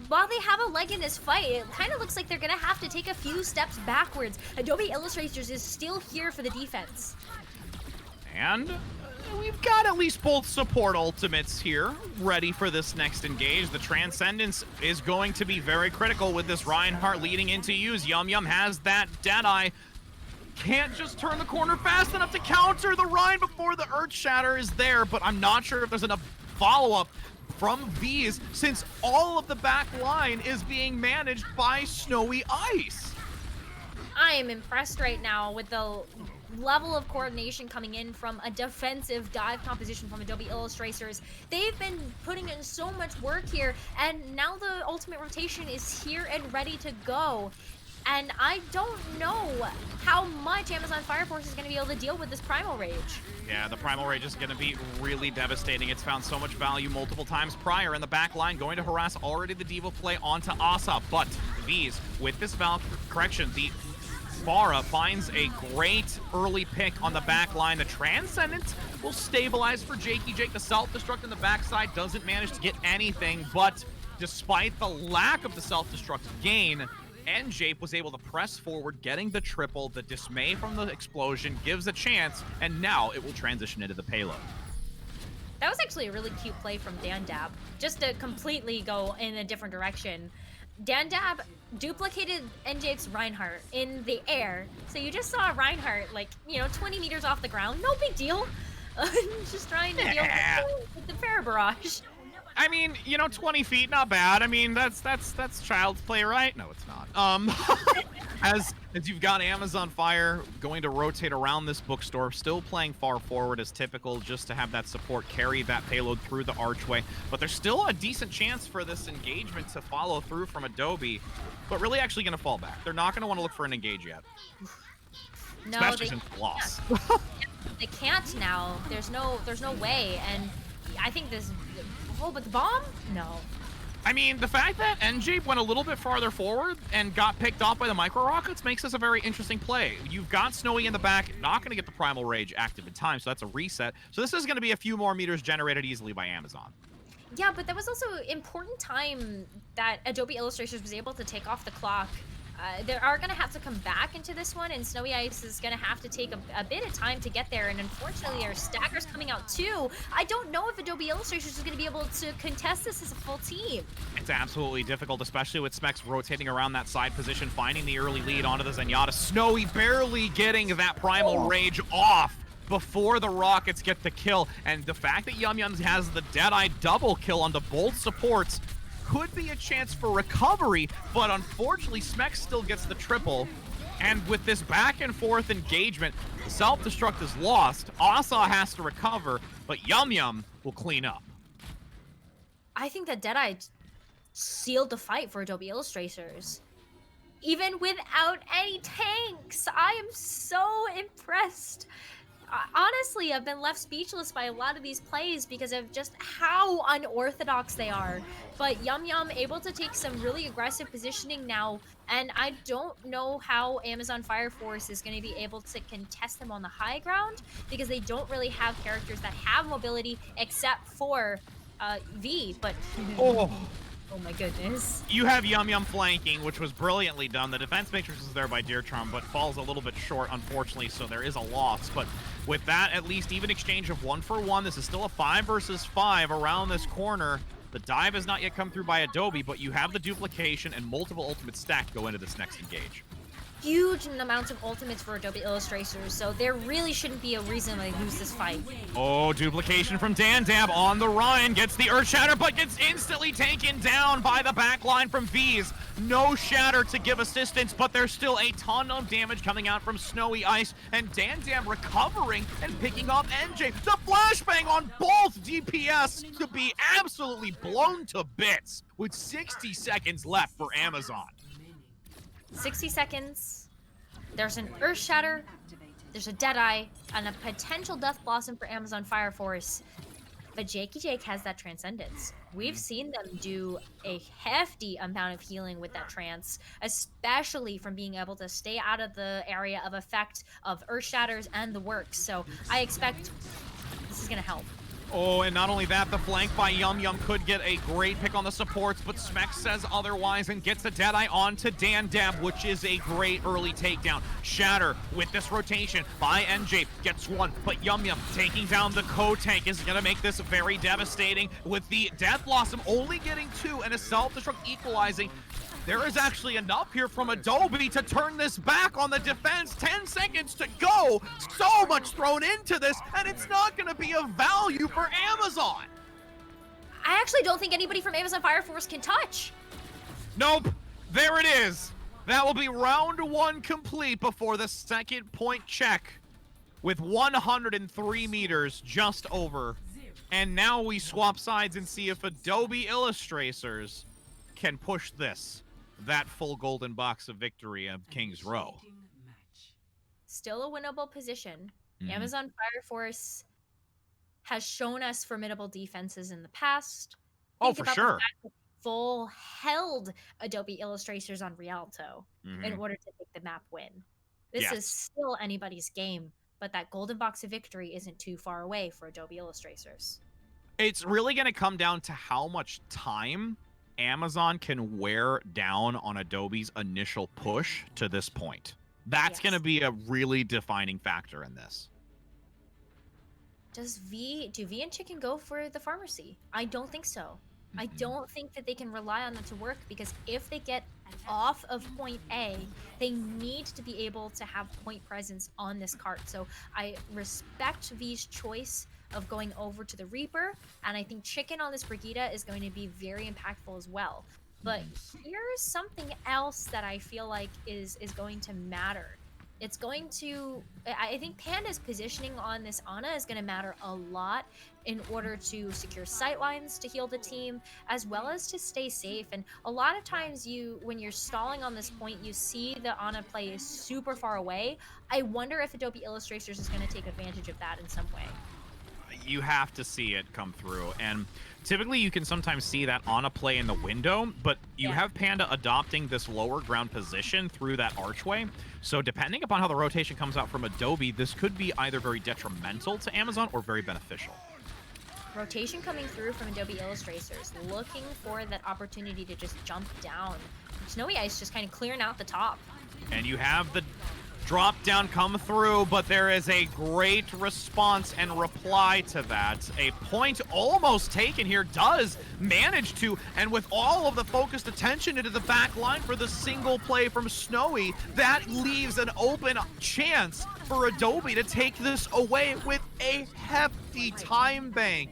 while they have a leg in this fight, it kind of looks like they're going to have to take a few steps backwards. Adobe Illustrators is still here for the defense. And we've got at least both support ultimates here ready for this next engage. The Transcendence is going to be very critical with this Reinhardt leading into use. Yum Yum has that Deadeye. Can't just turn the corner fast enough to counter the Rhine before the Earth Shatter is there, but I'm not sure if there's enough follow-up from V's since all of the back line is being managed by Snowy Ice. I am impressed right now with the level of coordination coming in from a defensive dive composition from Adobe Illustrators. They've been putting in so much work here, and now the ultimate rotation is here and ready to go. And I don't know how much Amazon Fire Force is going to be able to deal with this Primal Rage. Yeah, the Primal Rage is going to be really devastating. It's found so much value multiple times prior in the back line, going to harass already the Diva play onto Asa. But these, with this correction, the Pharah finds a great early pick on the back line. The Transcendent will stabilize for Jakey Jake. The self-destruct in the backside doesn't manage to get anything, but despite the lack of the self-destruct gain, NJ was able to press forward, getting the triple. The dismay from the explosion gives a chance, and now it will transition into the payload. That was actually a really cute play from Dandab, just to completely go in a different direction. Dandab duplicated NJ's Reinhardt in the air, so you just saw Reinhardt, like, 20 meters off the ground. No big deal. Just trying to deal with the Farah barrage. I mean, 20 feet, not bad. I mean, that's child's play, right? No, it's not. As you've got Amazon Fire going to rotate around this bookstore, still playing far forward as typical, just to have that support carry that payload through the archway. But there's still a decent chance for this engagement to follow through from Adobe, but really actually going to fall back. They're not going to want to look for an engage yet. No, especially since the loss. They can't now. There's no way, and I think this. Oh, but the bomb? No. I mean, the fact that NJ went a little bit farther forward and got picked off by the micro rockets makes this a very interesting play. You've got Snowy in the back, not going to get the Primal Rage active in time, so that's a reset. So this is going to be a few more meters generated easily by Amazon. Yeah, but that was also important time that Adobe Illustrator was able to take off the clock. They are going to have to come back into this one, and Snowy Ice is going to have to take a bit of time to get there, and unfortunately, our Stagger's coming out too. I don't know if Adobe Illustrator is going to be able to contest this as a full team. It's absolutely difficult, especially with Smex rotating around that side position, finding the early lead onto the Zenyatta. Snowy barely getting that Primal Rage off before the Rockets get the kill, and the fact that Yum Yums has the Deadeye double kill on the both supports could be a chance for recovery, but unfortunately, Smex still gets the triple. And with this back and forth engagement, the self-destruct is lost. Asa has to recover, but Yum Yum will clean up. I think that Deadeye sealed the fight for Adobe Illustrators. Even without any tanks, I am so impressed. Honestly, I've been left speechless by a lot of these plays because of just how unorthodox they are. But Yum Yum able to take some really aggressive positioning now, and I don't know how Amazon Fire Force is going to be able to contest them on the high ground because they don't really have characters that have mobility except for V, but... Oh my goodness. You have Yum Yum flanking, which was brilliantly done. The defense matrix is there by Deer Charm, but falls a little bit short, unfortunately, so there is a loss. But with that, at least even exchange of 1-for-1, this is still a 5 versus 5 around this corner. The dive has not yet come through by Adobe, but you have the duplication and multiple ultimates stacked go into this next engage. Huge amounts of ultimates for Adobe Illustrators, so there really shouldn't be a reason they lose this fight. Oh, duplication from Dandab on the run, gets the Earth Shatter, but gets instantly taken down by the backline from V's. No Shatter to give assistance, but there's still a ton of damage coming out from Snowy Ice, and Dandab recovering and picking up NJ. The flashbang on both DPS to be absolutely blown to bits with 60 seconds left for Amazon. 60 seconds. There's an Earth Shatter, there's a Deadeye, and a potential Death Blossom for Amazon Fire Force. But Jakey Jake has that Transcendence. We've seen them do a hefty amount of healing with that trance, especially from being able to stay out of the area of effect of Earth Shatters and the works. So I expect this is going to help. Oh, and not only that, the flank by Yum Yum could get a great pick on the supports, but Smex says otherwise and gets the Deadeye onto Dandab, which is a great early takedown. Shatter with this rotation by NJ gets one, but Yum Yum taking down the Co-Tank is going to make this very devastating with the Death Blossom only getting 2 and a self-destruct equalizing. There is actually enough here from Adobe to turn this back on the defense. 10 seconds to go. So much thrown into this, and it's not going to be of value for Amazon. I actually don't think anybody from Amazon Fire Force can touch. Nope. There it is. That will be round 1 complete before the second point check with 103 meters just over. And now we swap sides and see if Adobe Illustrators can push this that full golden box of victory of King's Row. Still a winnable position. Mhm. Amazon Fire Force has shown us formidable defenses in the past. Oh, Think for about the sure. fact that they full held Adobe Illustrators on Rialto in Mhm. order to take the map win. This is Yes. still anybody's game, but that golden box of victory isn't too far away for Adobe Illustrators. It's really going to come down to how much time Amazon can wear down on Adobe's initial push to this point. That's going to Yes. be a really defining factor in this. Do V and Chicken go for the pharmacy? I don't think so. I don't think that they can rely on that to work, because if they get off of point A, they need to be able to have point presence on this cart. So I respect V's choice of going over to the Reaper, and I think Chicken on this Brigida is going to be very impactful as well. But here's something else that I feel like is going to matter. It's going to, I think Panda's positioning on this Ana is going to matter a lot in order to secure sightlines to heal the team, as well as to stay safe. And a lot of times when you're stalling on this point, you see the Ana play is super far away. I wonder if Adobe Illustrators is going to take advantage of that in some way. You have to see it come through, and typically you can sometimes see that on a play in the window, but you have Panda adopting this lower ground position through that archway. So depending upon how the rotation comes out from Adobe, this could be either very detrimental to Amazon or very beneficial. Rotation coming through from Adobe Illustrators, looking for that opportunity to just jump down. Snowy Ice just kind of clearing out the top. And you have the drop down come through, but there is a great response and reply to that. A point almost taken here, does manage to, and with all of the focused attention into the back line for the single play from Snowy, that leaves an open chance for Adobe to take this away with a hefty time bank.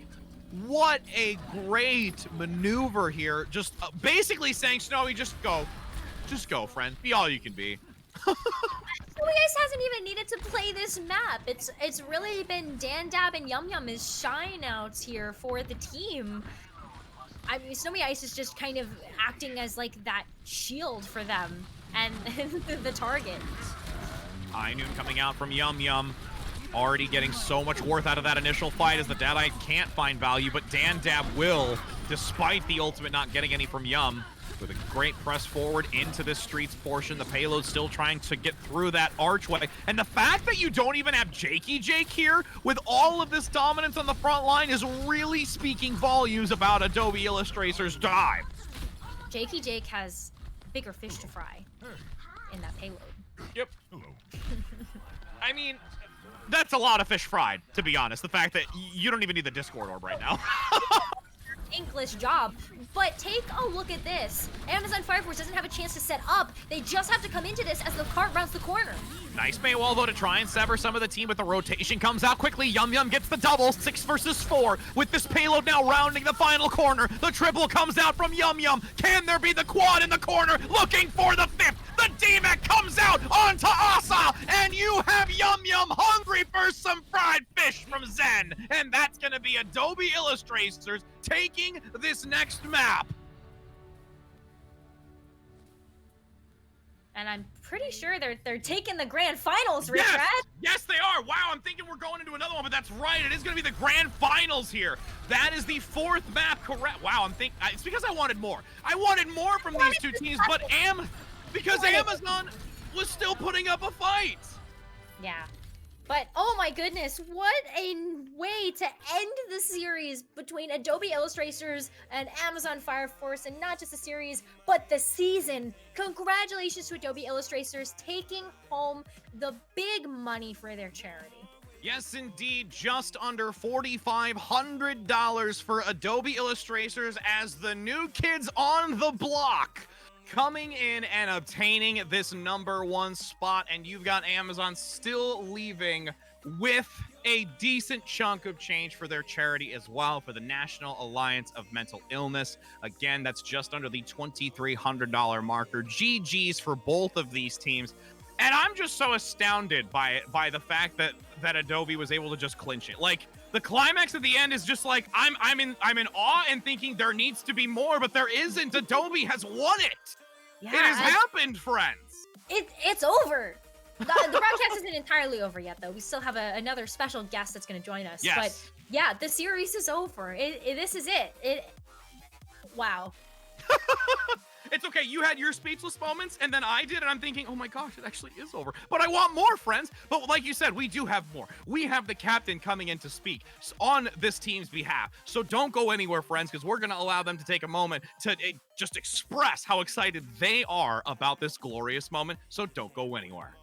What a great maneuver here. Just basically saying, Snowy, just go. Just go, friend. Be all you can be. Snowy Ice hasn't even needed to play this map. It's really been Dan Dab and Yum Yum is shine outs here for the team. I mean, Snowy Ice is just kind of acting as like that shield for them and the target. High Noon coming out from Yum Yum. Already getting so much worth out of that initial fight as the Deadeye can't find value, but Dan Dab will, despite the ultimate not getting any from Yum. With a great press forward into this streets portion. The payload still trying to get through that archway. And the fact that you don't even have Jakey Jake here with all of this dominance on the front line is really speaking volumes about Adobe Illustrators' dive. Jakey Jake has bigger fish to fry in that payload. Yep. I mean, that's a lot of fish fried, to be honest. The fact that you don't even need the Discord orb right now. English job. But take a look at this. Amazon Fire Force doesn't have a chance to set up. They just have to come into this as the cart rounds the corner. Nice Maywall, though, to try and sever some of the team, but the rotation comes out quickly. Yum Yum gets the double, 6 versus 4. With this payload now rounding the final corner, the triple comes out from Yum Yum. Can there be the quad in the corner? Looking for the 5th. The D-Mac comes out onto Asa, and you have Yum Yum hungry for some fried fish from Zen. And that's going to be Adobe Illustrators taking this next map. And I'm pretty sure they're taking the grand finals, Rich Rat. Yes, they are. Wow, I'm thinking we're going into another one, but that's right. It is going to be the grand finals here. That is the 4th map, correct? Wow, it's because I wanted more. I wanted more from these two teams, but because Amazon was still putting up a fight. Yeah. But oh my goodness, what a way to end the series between Adobe Illustrators and Amazon Fire Force, and not just the series, but the season. Congratulations to Adobe Illustrators taking home the big money for their charity. Yes, indeed, just under $4,500 for Adobe Illustrators as the new kids on the block coming in and obtaining this #1 spot, and you've got Amazon still leaving with a decent chunk of change for their charity as well, for the National Alliance of Mental Illness. Again, that's just under the $2,300 marker. GG's for both of these teams. And I'm just so astounded by the fact that Adobe was able to just clinch it. Like, the climax at the end is just like, I'm in awe and thinking there needs to be more, but there isn't. Adobe has won it. Yeah, It has happened, friends. it's over. The broadcast isn't entirely over yet, though. We still have another special guest that's going to join us. Yes. But yeah, the series is over. This is it. Wow. It's okay. You had your speechless moments, and then I did, and I'm thinking, oh my gosh, it actually is over. But I want more, friends. But like you said, we do have more. We have the captain coming in to speak on this team's behalf. So don't go anywhere, friends, because we're going to allow them to take a moment to just express how excited they are about this glorious moment. So don't go anywhere.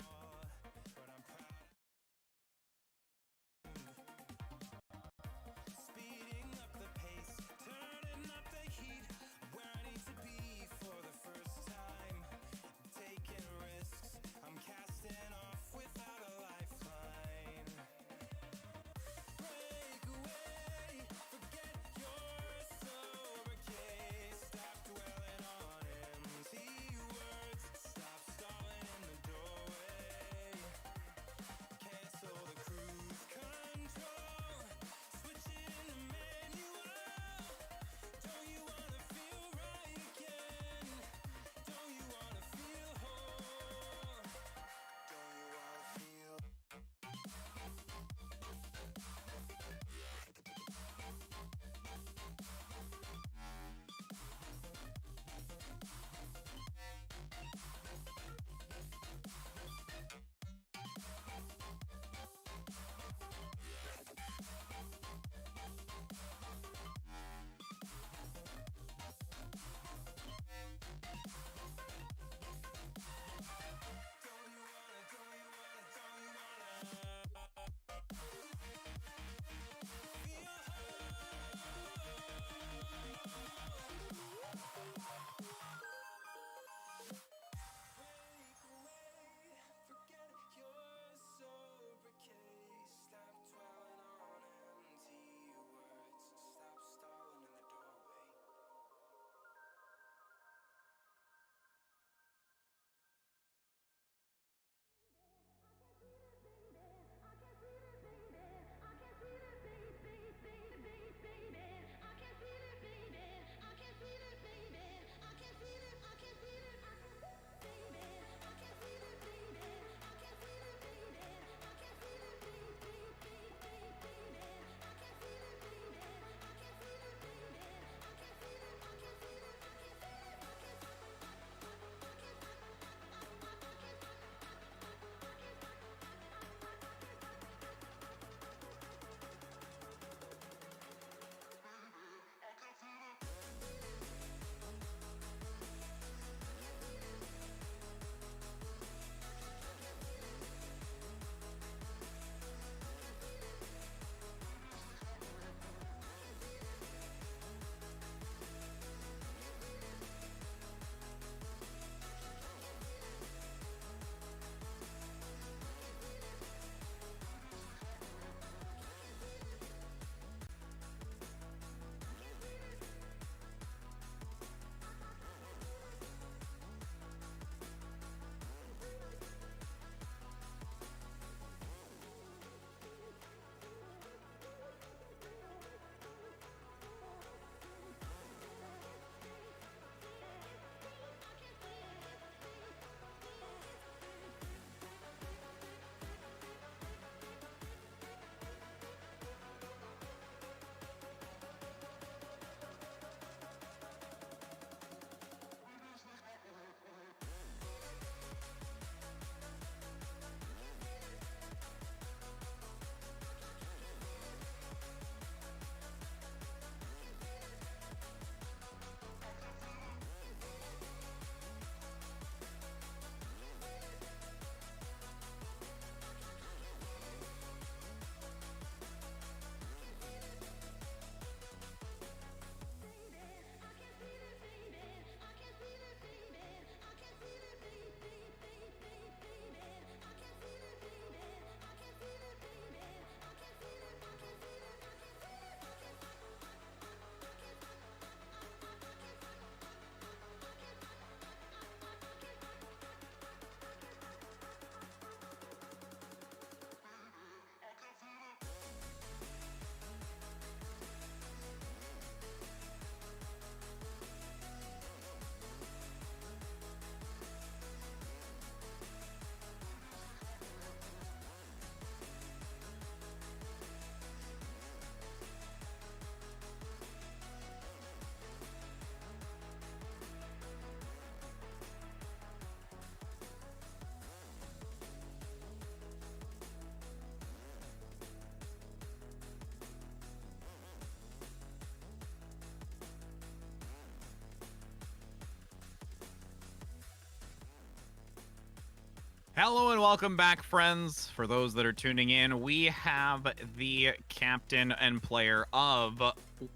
Hello and welcome back, friends. For those that are tuning in, we have the captain and player of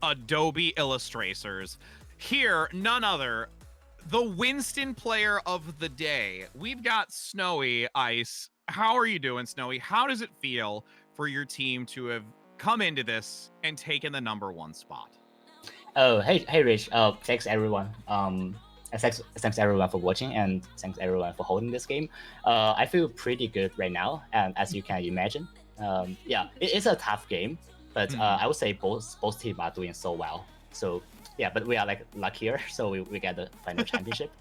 Adobe Illustrators. Here, none other, the Winston player of the day. We've got Snowy Ice. How are you doing, Snowy? How does it feel for your team to have come into this and taken the #1 spot? Oh, hey, Rich. Thanks everyone. And thanks everyone for watching, and thanks everyone for holding this game. I feel pretty good right now, and as you can imagine, yeah, it's a tough game, but I would say both teams are doing so well. So yeah, but we are like luckier, so we get the final championship.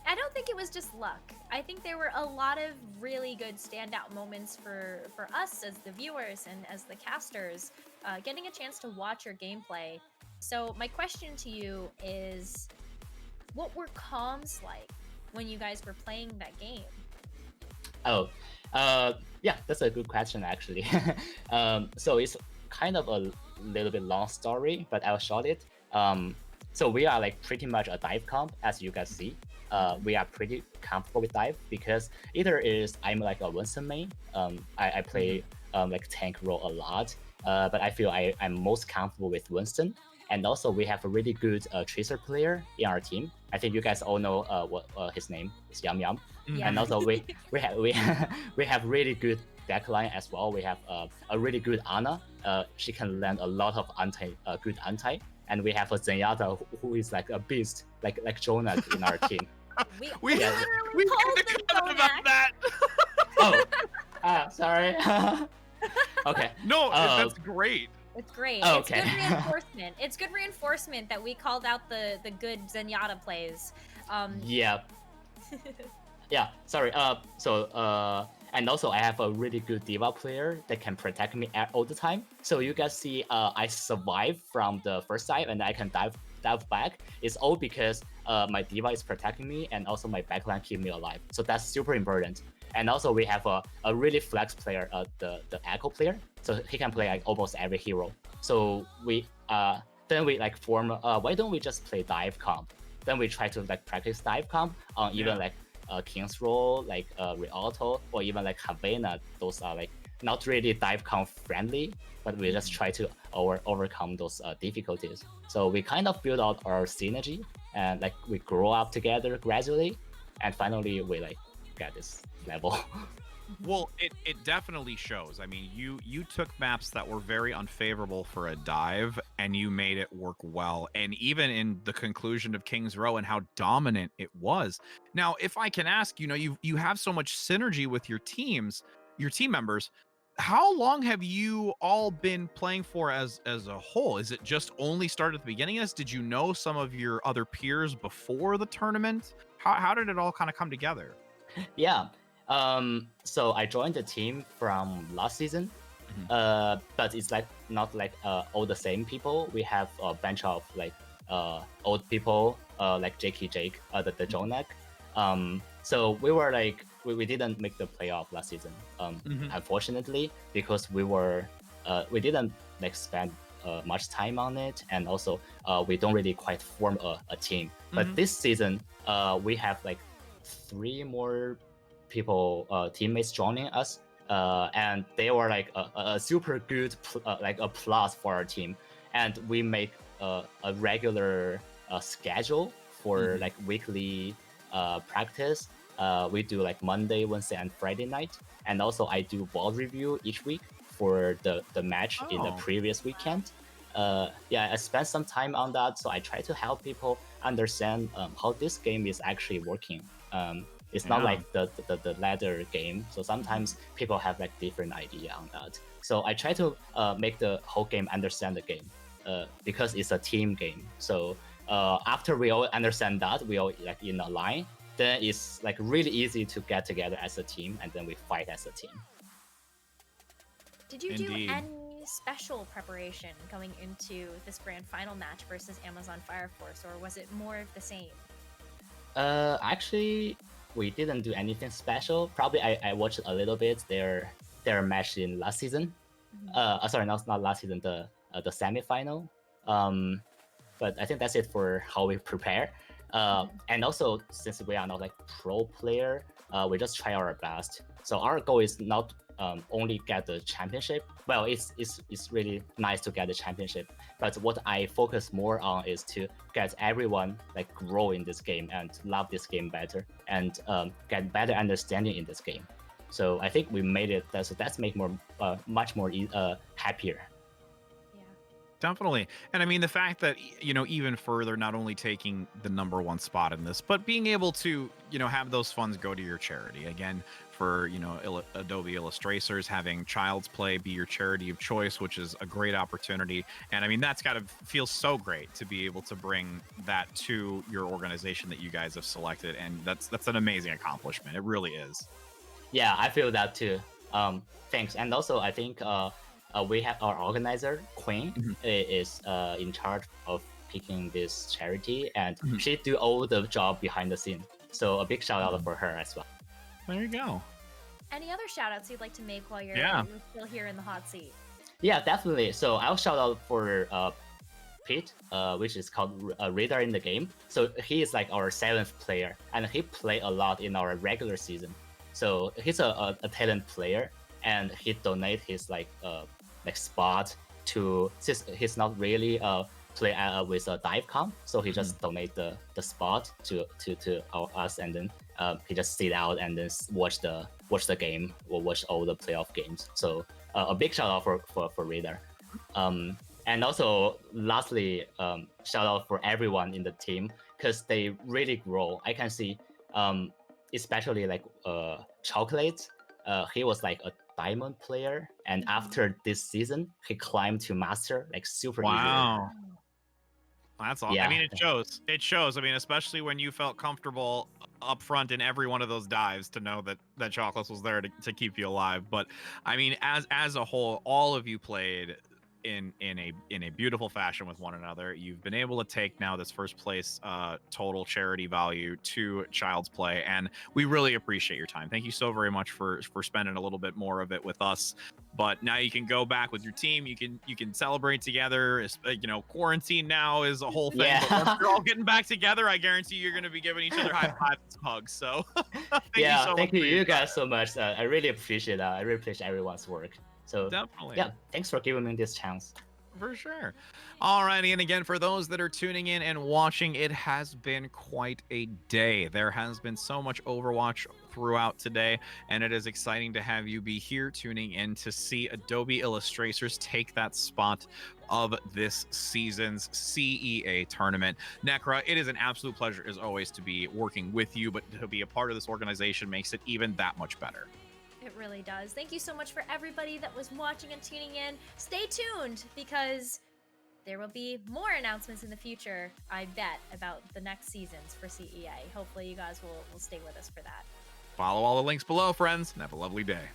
I don't think it was just luck. I think there were a lot of really good standout moments for us as the viewers and as the casters, getting a chance to watch your gameplay. So my question to you is, what were comms like when you guys were playing that game? Oh, yeah, that's a good question actually. So it's kind of a little bit long story, but I'll short it. So we are like pretty much a dive comp, as you guys see. We are pretty comfortable with dive because either is I'm like a Winston main. I play like tank role a lot, but I feel I'm most comfortable with Winston. And also we have a really good Tracer player in our team. I think you guys all know what his name is, Yum Yum. Yeah. And also we have really good backline as well. We have a really good Ana. She can land a lot of good anti. And we have a Zenyatta who is like a beast, like Jonah in our team. We We literally called couldn't them comment about Zonac. that. Sorry. Okay. No, that's great. It's great. Oh, It's okay. good reinforcement. It's good reinforcement that we called out the good Zenyatta plays. Yeah. Yeah. Sorry. And also I have a really good D.Va player that can protect me all the time. So you guys see, I survived from the first dive and I can dive back. It's all because my D.Va is protecting me and also my backline keep me alive. So that's super important. And also we have a really flex player, the Echo player. So he can play like almost every hero. So we then we like form. Why don't we just play dive comp? Then we try to like practice dive comp on even like King's Roll, like Rialto, or even like Havana. Those are like not really dive comp friendly, but we just try to overcome those difficulties. So we kind of build out our synergy and like we grow up together gradually, and finally we like get this level. Well, it definitely shows. I mean, you took maps that were very unfavorable for a dive and you made it work well. And even in the conclusion of King's Row and how dominant it was. Now, if I can ask, you have so much synergy with your team members. How long have you all been playing for as a whole? Is it just only started at the beginning of this? Did you know some of your other peers before the tournament? How did it all kind of come together? Yeah. So I joined the team from last season, but it's like not like all the same people. We have a bunch of like old people, like Jakey Jake, the Jonak. So we were like we didn't make the playoff last season, unfortunately, because we didn't like spend much time on it, and also we don't really quite form a team. But this season, we have like 3 more people, teammates joining us, and they were like a super good like a plus for our team, and we make a regular schedule for like weekly practice. We do like Monday, Wednesday, and Friday night, and also I do ball review each week for the match in the previous weekend. Yeah, I spent some time on that, so I try to help people understand how this game is actually working. It's not like the ladder game, so sometimes people have like different idea on that. So I try to make the whole game understand the game, because it's a team game. So after we all understand that, we all like in a line, then it's like really easy to get together as a team, and then we fight as a team. Did you do Indeed. any special preparation going into this grand final match versus Amazon Fire Force, or was it more of the same? Actually, we didn't do anything special. Probably I watched a little bit their match in last season. Sorry, not last season, the semifinal. But I think that's it for how we prepare. And also, since we are not like pro player, we just try our best. So our goal is not only get the championship. Well, it's really nice to get the championship, but what I focus more on is to get everyone like grow in this game and love this game better and get better understanding in this game. So I think we made it. So that's make more much more happier. Definitely. And I mean, the fact that, even further, not only taking the #1 spot in this, but being able to, have those funds go to your charity. Again, for, Adobe Illustrators, having Child's Play be your charity of choice, which is a great opportunity. And I mean, that's got to feel so great to be able to bring that to your organization that you guys have selected. And that's an amazing accomplishment. It really is. Yeah, I feel that too. Thanks. And also, I think we have our organizer, Queen, is in charge of picking this charity, and she do all the job behind the scene. So a big shout out for her as well. There you go. Any other shout outs you'd like to make while you're still here in the hot seat? Yeah, definitely. So I'll shout out for Pete, which is called Radar in the game. So he is like our 7th player, and he play a lot in our regular season. So he's a talent player, and he donate his like spot to, since he's not really play with a dive comp, so he just donate the spot to us, and then he just sit out and then watch the game or watch all the playoff games. So a big shout out for Radar. And also lastly, shout out for everyone in the team, because they really grow. I can see especially like Chocolate, he was like a diamond player, and after this season he climbed to master like super easily. That's all. Yeah. I mean, it shows. I mean, especially when you felt comfortable up front in every one of those dives, to know that Chocolates was there to keep you alive. But I mean, as a whole, all of you played in a beautiful fashion with one another. You've been able to take now this first place total charity value to Child's Play, and we really appreciate your time. Thank you so very much for spending a little bit more of it with us. But now you can go back with your team. You can celebrate together. Quarantine now is a whole thing. Yeah. But once you're all getting back together, I guarantee you're going to be giving each other high fives and hugs. So thank you guys so much. I really appreciate that. I really appreciate everyone's work. So definitely. Yeah, thanks for giving me this chance. For sure. Alrighty, and again, for those that are tuning in and watching, it has been quite a day. There has been so much Overwatch throughout today, and it is exciting to have you be here tuning in to see Adobe Illustrators take that spot of this season's CEA tournament. Necra, it is an absolute pleasure as always to be working with you, but to be a part of this organization makes it even that much better. It really does. Thank you so much for everybody that was watching and tuning in. Stay tuned, because there will be more announcements in the future, I bet, about the next seasons for CEA. Hopefully you guys will stay with us for that. Follow all the links below, friends, and have a lovely day.